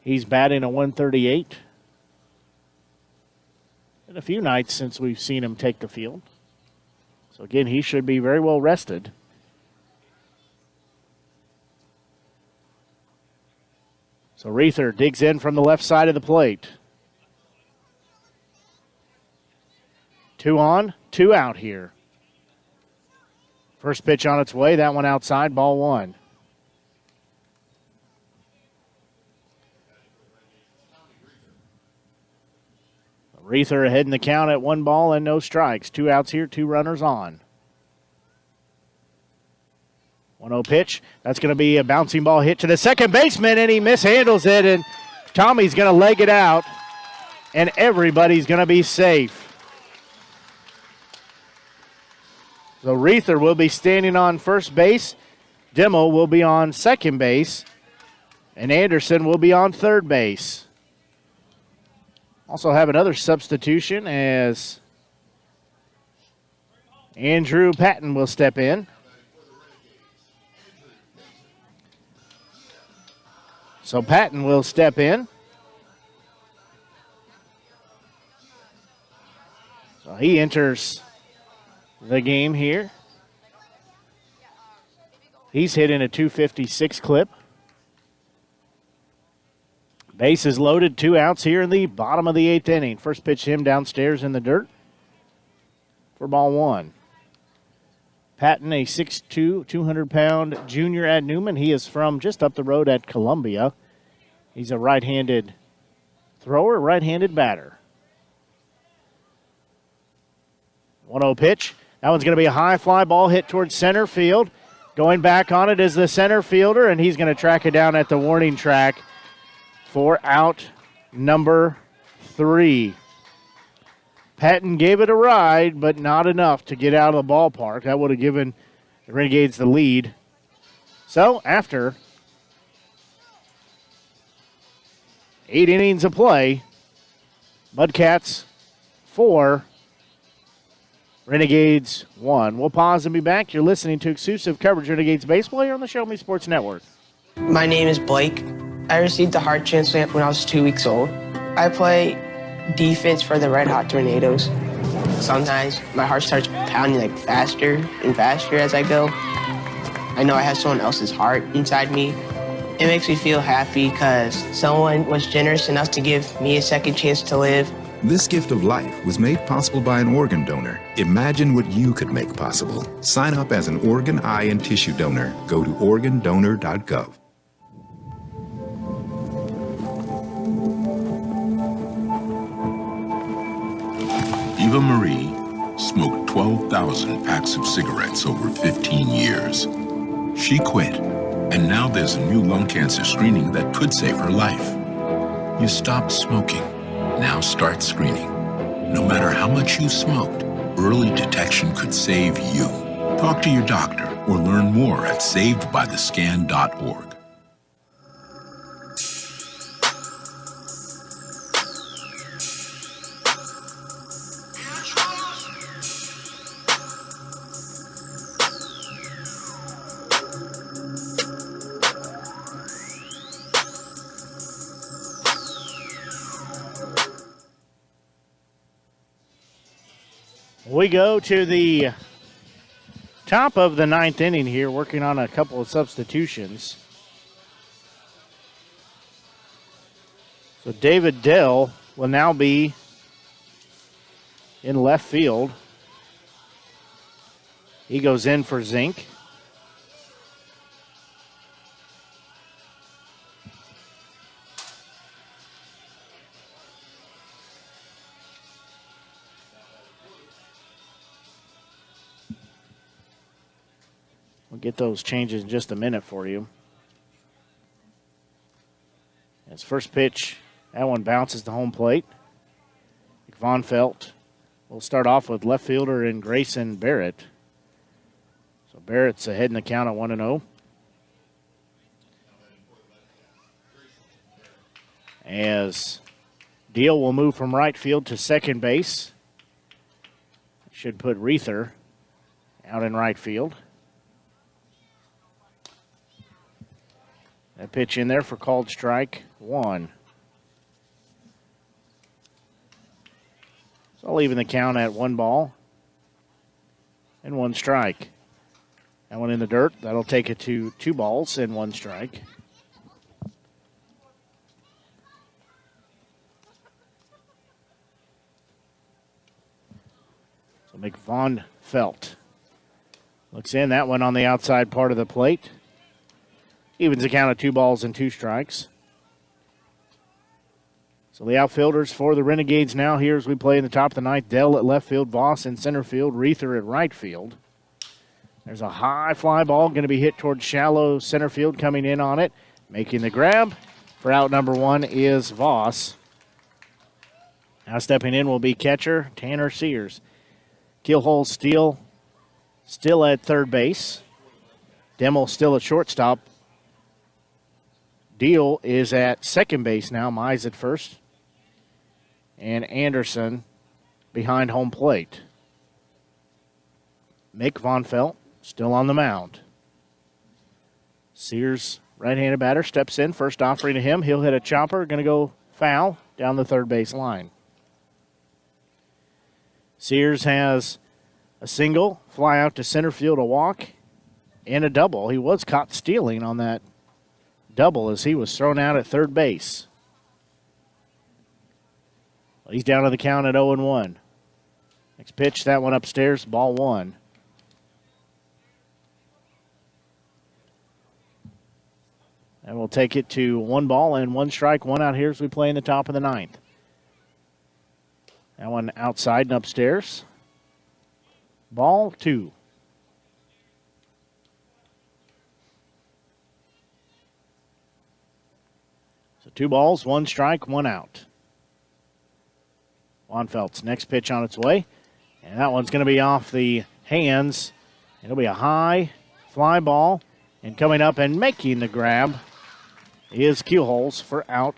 He's batting a 138. Been a few nights since we've seen him take the field. So, again, he should be very well rested. So Reether digs in from the left side of the plate. 2 on, 2 out here. First pitch on its way, that one outside, ball 1. Reether ahead in the count at 1 ball and no strikes. 2 outs here, 2 runners on. 1-0 pitch. That's going to be a bouncing ball hit to the second baseman, and he mishandles it, and Tommy's going to leg it out, and everybody's going to be safe. So Reether will be standing on first base. Dimmel will be on second base, and Anderson will be on third base. Also have another substitution as Andrew Patton will step in. So Patton will step in. So he enters the game here. He's hitting a .256 clip. Base is loaded, 2 outs here in the bottom of the 8th inning. First pitch to him downstairs in the dirt for ball 1. Patton, a 6'2", 200-pound junior at Newman. He is from just up the road at Columbia. He's a right-handed thrower, right-handed batter. 1-0 pitch. That one's going to be a high fly ball hit towards center field. Going back on it is the center fielder, and he's going to track it down at the warning track for out number 3. Patton gave it a ride, but not enough to get out of the ballpark. That would have given the Renegades the lead. So after 8 innings of play, Mudcats 4, Renegades 1. We'll pause and be back. You're listening to exclusive coverage of Renegades baseball here on the Show Me Sports Network. My name is Blake. I received a heart transplant when I was 2 weeks old. I play defense for the Red Hot Tornadoes. Sometimes my heart starts pounding like faster and faster as I go. I know I have someone else's heart inside me. It makes me feel happy because someone was generous enough to give me a second chance to live. This gift of life was made possible by an organ donor. Imagine what you could make possible. Sign up as an organ, eye, and tissue donor. Go to organdonor.gov. Eva Marie smoked 12,000 packs of cigarettes over 15 years. She quit, and now there's a new lung cancer screening that could save her life. You stopped smoking. Now start screening. No matter how much you smoked, early detection could save you. Talk to your doctor or learn more at savedbythescan.org. We go to the top of the 9th inning here, working on a couple of substitutions. So David Dell will now be in left field. He goes in for Zink. We'll get those changes in just a minute for you. His first pitch, that one bounces to home plate. Von Felt will start off with left fielder in Grayson Barrett. So Barrett's ahead in the count at 1-0. as Deal will move from right field to second base. Should put Reether out in right field. That pitch in there for called strike one. So I'll even the count at 1 ball and 1 strike. That one in the dirt. That'll take it to 2 balls and 1 strike. So McVon Felt looks in. That one on the outside part of the plate. Evens the count of 2 balls and 2 strikes. So the outfielders for the Renegades now here as we play in the top of the ninth. Dell at left field, Voss in center field, Reether at right field. There's a high fly ball going to be hit towards shallow center field, coming in on it. Making the grab for out number 1 is Voss. Now stepping in will be catcher Tanner Sears. Keelhole still at third base. Demmel still at shortstop. Deal is at second base now. Mize at first. And Anderson behind home plate. Mick Von Felt still on the mound. Sears, right-handed batter, steps in. First offering to him. He'll hit a chopper. Going to go foul down the third base line. Sears has a single, fly out to center field, a walk, and a double. He was caught stealing on that double as he was thrown out at third base. He's down to the count at 0-1. Next pitch, that one upstairs, ball 1. And we'll take it to 1 ball and 1 strike, 1 out here as we play in the top of the ninth. That one outside and upstairs. Ball 2. So 2 balls, 1 strike, 1 out. Von Felt's next pitch on its way. And that one's going to be off the hands. It'll be a high fly ball. And coming up and making the grab is Keelholes for out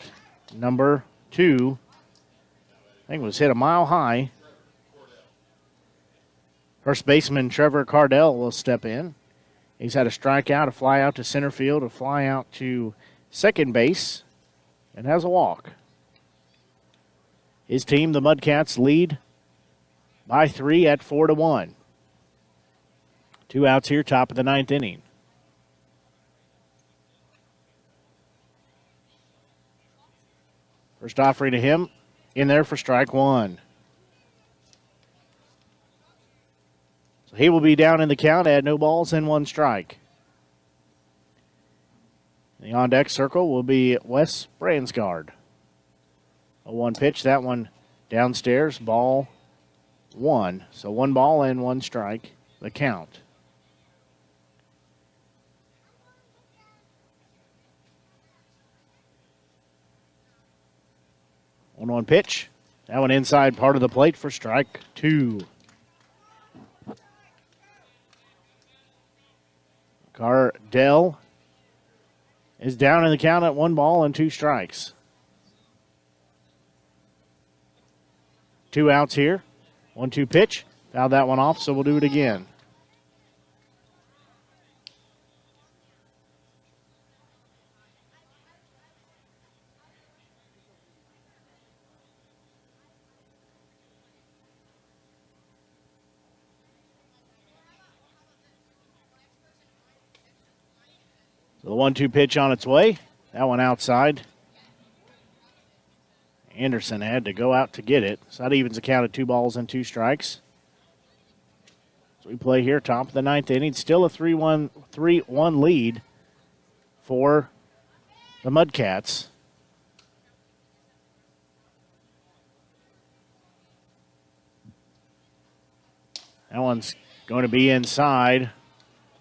number 2. I think it was hit a mile high. First baseman Trevor Cardell will step in. He's had a strikeout, a fly out to center field, a fly out to second base, and has a walk. His team, the Mudcats, lead by 3 at 4-1. 2 outs here, top of the ninth inning. First offering to him, in there for strike 1. So he will be down in the count at no balls and 1 strike. The on-deck circle will be Wes Bransgard. A 1 pitch, that one downstairs, ball 1. So 1 ball and 1 strike, the count. One pitch. That one inside part of the plate for strike 2. Cardell is down in the count at 1 ball and 2 strikes. 2 outs here. 1-2 pitch. Fouled that one off, so we'll do it again. So the 1-2 pitch on its way. That one outside. Anderson had to go out to get it. So that evens the count of 2 balls and 2 strikes. So we play here, top of the ninth inning. Still a 3-1 lead for the Mudcats. That one's going to be inside.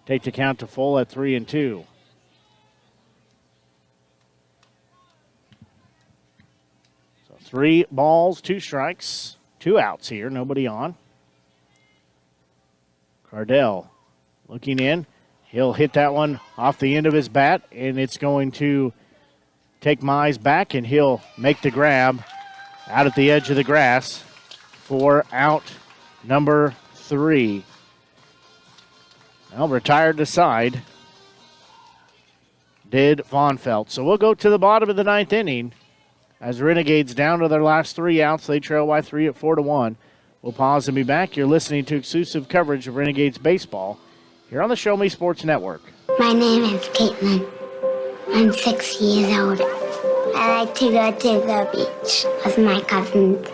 Take the count to full at 3-2. So 3 balls, 2 strikes, 2 outs here, nobody on. Cardell looking in. He'll hit that one off the end of his bat, and it's going to take Mize back, and he'll make the grab out at the edge of the grass for out number 3. Well, retired to side did Von Felt. So we'll go to the bottom of the 9th inning. As Renegades down to their last 3 outs, they trail by 3 at 4-1. We'll pause and be back. You're listening to exclusive coverage of Renegades baseball here on the Show Me Sports Network. My name is Caitlin. I'm 6 years old. I like to go to the beach with my cousins.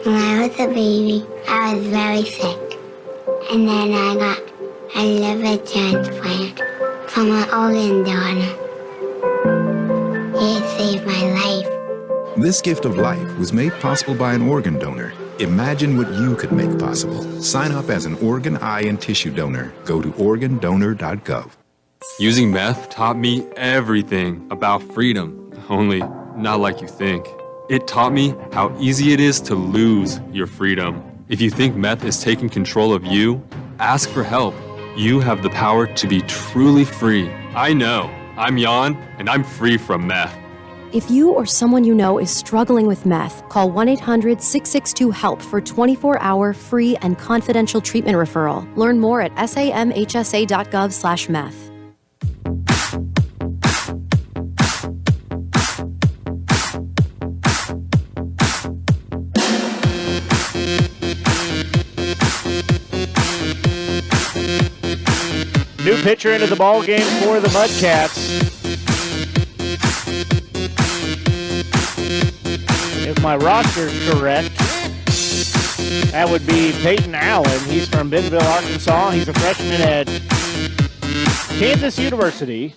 When I was a baby, I was very sick. And then I got a liver transplant from an organ donor. It saved my life. This gift of life was made possible by an organ donor. Imagine what you could make possible. Sign up as an organ, eye, and tissue donor. Go to organdonor.gov. Using meth taught me everything about freedom, only not like you think. It taught me how easy it is to lose your freedom. If you think meth is taking control of you, ask for help. You have the power to be truly free. I know. I'm Jan, and I'm free from meth. If you or someone you know is struggling with meth, call 1-800-662-HELP for 24-hour free and confidential treatment referral. Learn more at samhsa.gov/meth. New pitcher into the ball game for the Mudcats. If my roster's correct, that would be Peyton Allen. He's from Bentonville, Arkansas. He's a freshman at Kansas University.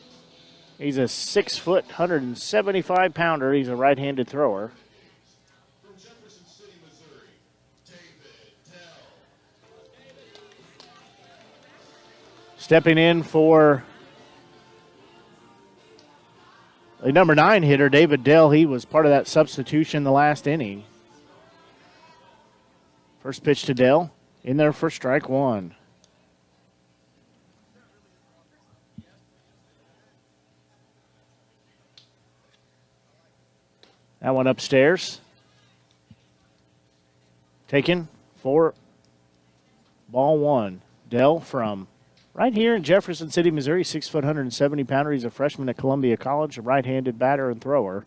He's a 6-foot, 175-pounder. He's a right-handed thrower. Stepping in for the number 9 hitter, David Dell. He was part of that substitution the last inning. First pitch to Dell. In there for strike 1. That one upstairs. Taken for ball 1. Dell from right here in Jefferson City, Missouri, 6-foot, 170-pounder. He's a freshman at Columbia College, a right-handed batter and thrower.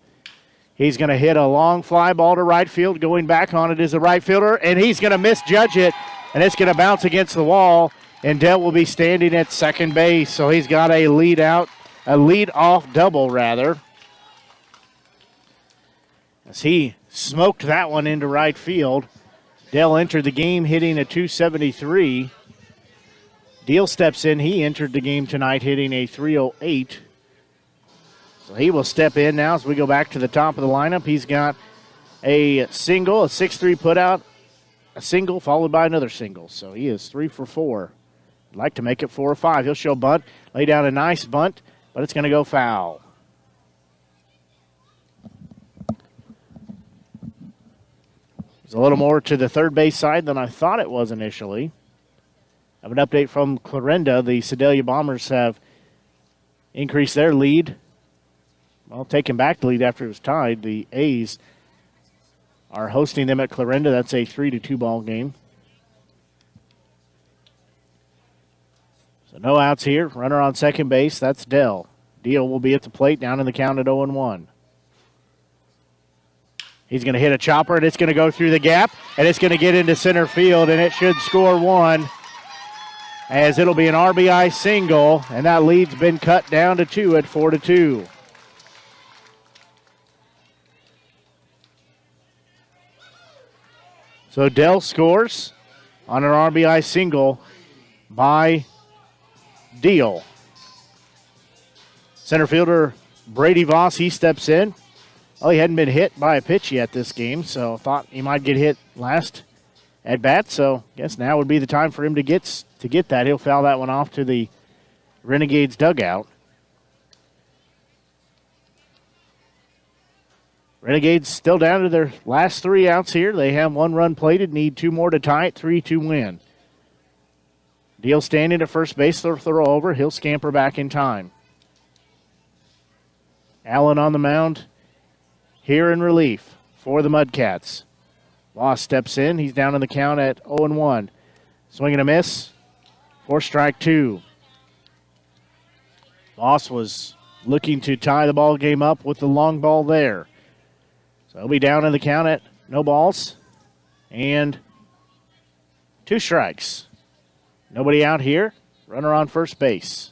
He's going to hit a long fly ball to right field. Going back on it is a right fielder, and he's going to misjudge it, and it's going to bounce against the wall, and Dell will be standing at second base. So he's got a lead-off double, rather. As he smoked that one into right field. Dell entered the game hitting a .273. Deal steps in. He entered the game tonight hitting a .308. So he will step in now as we go back to the top of the lineup. He's got a single, a 6-3 putout, a single followed by another single. So he is 3 for 4. I'd like to make it 4 or 5. He'll show bunt, lay down a nice bunt, but it's going to go foul. There's a little more to the third base side than I thought it was initially. I have an update from Clarinda. The Sedalia Bombers have increased their lead. Well, taking back the lead after it was tied. The A's are hosting them at Clarinda. That's a 3-2 ball game. So no outs here. Runner on second base. That's Dell. Deal will be at the plate down in the count at 0-1. He's going to hit a chopper, and it's going to go through the gap, and it's going to get into center field, and it should score 1. As it'll be an RBI single, and that lead's been cut down to 2 at 4-2. So Dell scores on an RBI single by Deal. Center fielder Brady Voss, he steps in. Oh, he hadn't been hit by a pitch yet this game, so thought he might get hit last at bat. So guess now would be the time for him to get that. He'll foul that one off to the Renegades dugout. Renegades still down to their last 3 outs here. They have 1 run plated, need 2 more to tie it, 3 to win. Deal standing at first base, they'll throw over. He'll scamper back in time. Allen on the mound here in relief for the Mudcats. Voss steps in. He's down in the count at 0-1. Swing and a miss for strike two. Voss was looking to tie the ball game up with the long ball there. So he'll be down in the count at no balls and 2 strikes. Nobody out here. Runner on first base.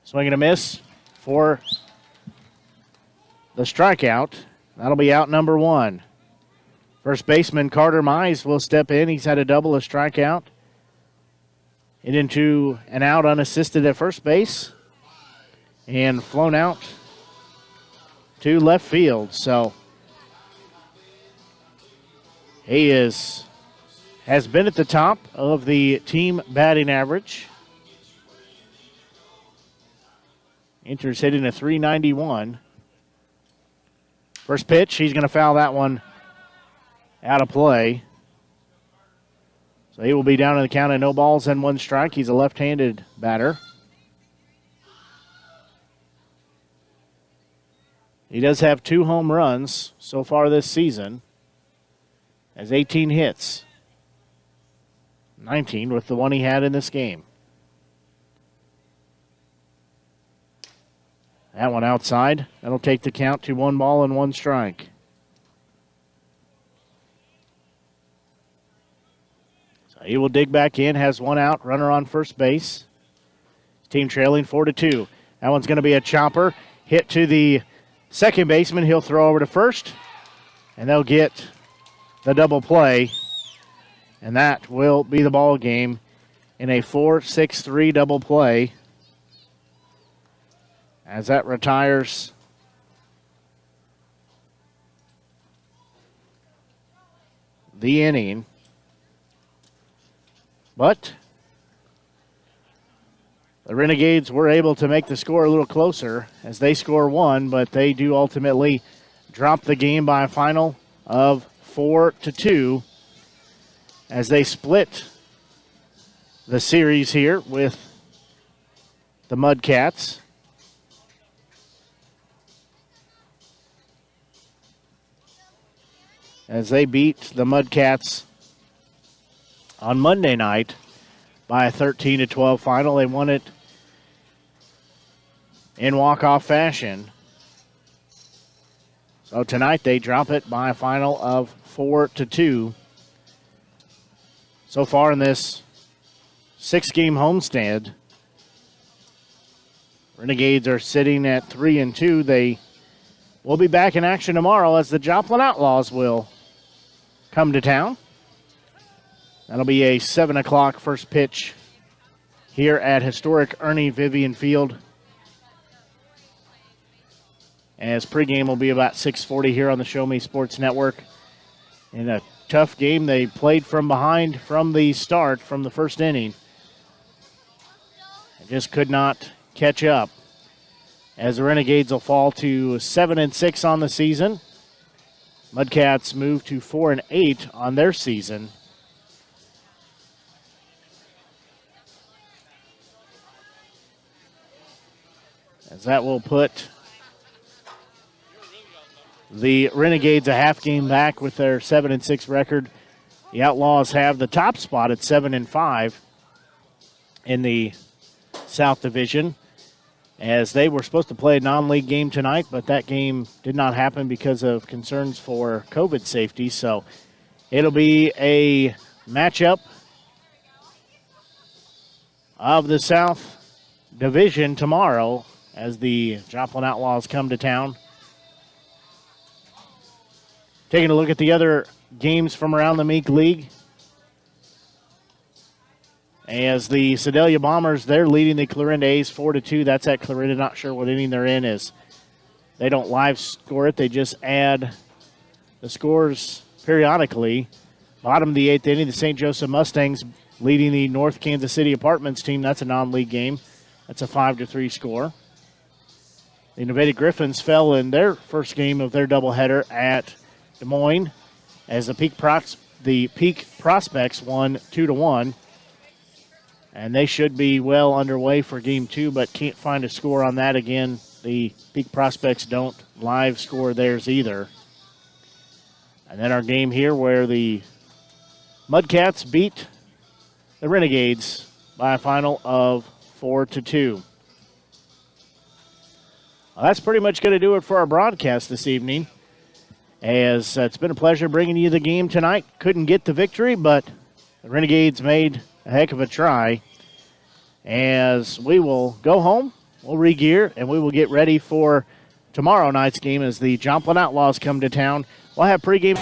Swing and a miss for the strikeout. That'll be out number 1. First baseman Carter Mize will step in. He's had a double, a strikeout. Hit into an out unassisted at first base and flown out to left field. So he has been at the top of the team batting average. Enters hitting a .391. First pitch, he's going to foul that one out of play. So he will be down in the count at no balls and 1 strike. He's a left-handed batter. He does have 2 home runs so far this season. Has 18 hits. 19 with the one he had in this game. That one outside. That'll take the count to 1 ball and 1 strike. So he will dig back in, has 1 out, runner on first base. Team trailing 4-2. That one's going to be a chopper. Hit to the second baseman. He'll throw over to first. And they'll get the double play. And that will be the ball game in a 4-6-3 double play. As that retires the inning. But the Renegades were able to make the score a little closer as they score 1, but they do ultimately drop the game by a final of 4-2 as they split the series here with the Mudcats. As they beat the Mudcats on Monday night by a 13-12 final. They won it in walk-off fashion. So tonight they drop it by a final of 4-2. So far in this 6-game homestand, Renegades are sitting at 3-2. They will be back in action tomorrow as the Joplin Outlaws will come to town. That'll be a 7 o'clock first pitch here at historic Ernie Vivian Field. As pregame will be about 6:40 here on the Show Me Sports Network. In a tough game, they played from behind from the start, from the first inning. They just could not catch up. As the Renegades will fall to 7-6 on the season. Mudcats move to 4-8 on their season. As that will put the Renegades a half game back with their 7-6 record. The Outlaws have the top spot at 7-5 in the South Division, as they were supposed to play a non-league game tonight, but that game did not happen because of concerns for COVID safety. So it'll be a matchup of the South Division tomorrow as the Joplin Outlaws come to town. Taking a look at the other games from around the Meek League. As the Sedalia Bombers, they're leading the Clarinda A's 4-2. That's at Clarinda. Not sure what inning they're in, is they don't live score it. They just add the scores periodically. Bottom of the 8th inning, the St. Joseph Mustangs leading the North Kansas City Apartments team. That's a non-league game. That's a 5-3 score. The Nevada Griffins fell in their first game of their doubleheader at Des Moines as the Peak Prospects won 2-1. And they should be well underway for Game 2, but can't find a score on that again. The Peak Prospects don't live score theirs either. And then our game here where the Mudcats beat the Renegades by a final of 4-2. Well, that's pretty much going to do it for our broadcast this evening. As it's been a pleasure bringing you the game tonight. Couldn't get the victory, but the Renegades made a heck of a try. As we will go home, we'll re-gear, and we will get ready for tomorrow night's game as the Joplin Outlaws come to town. We'll have pregame.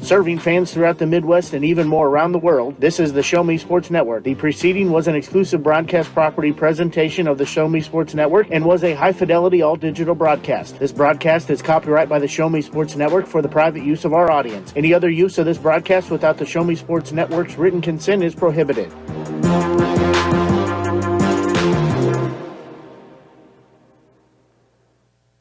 Serving fans throughout the Midwest and even more around the world, this is the Show Me Sports Network. The preceding was an exclusive broadcast property presentation of the Show Me Sports Network and was a high-fidelity all-digital broadcast. This broadcast is copyright by the Show Me Sports Network for the private use of our audience. Any other use of this broadcast without the Show Me Sports Network's written consent is prohibited.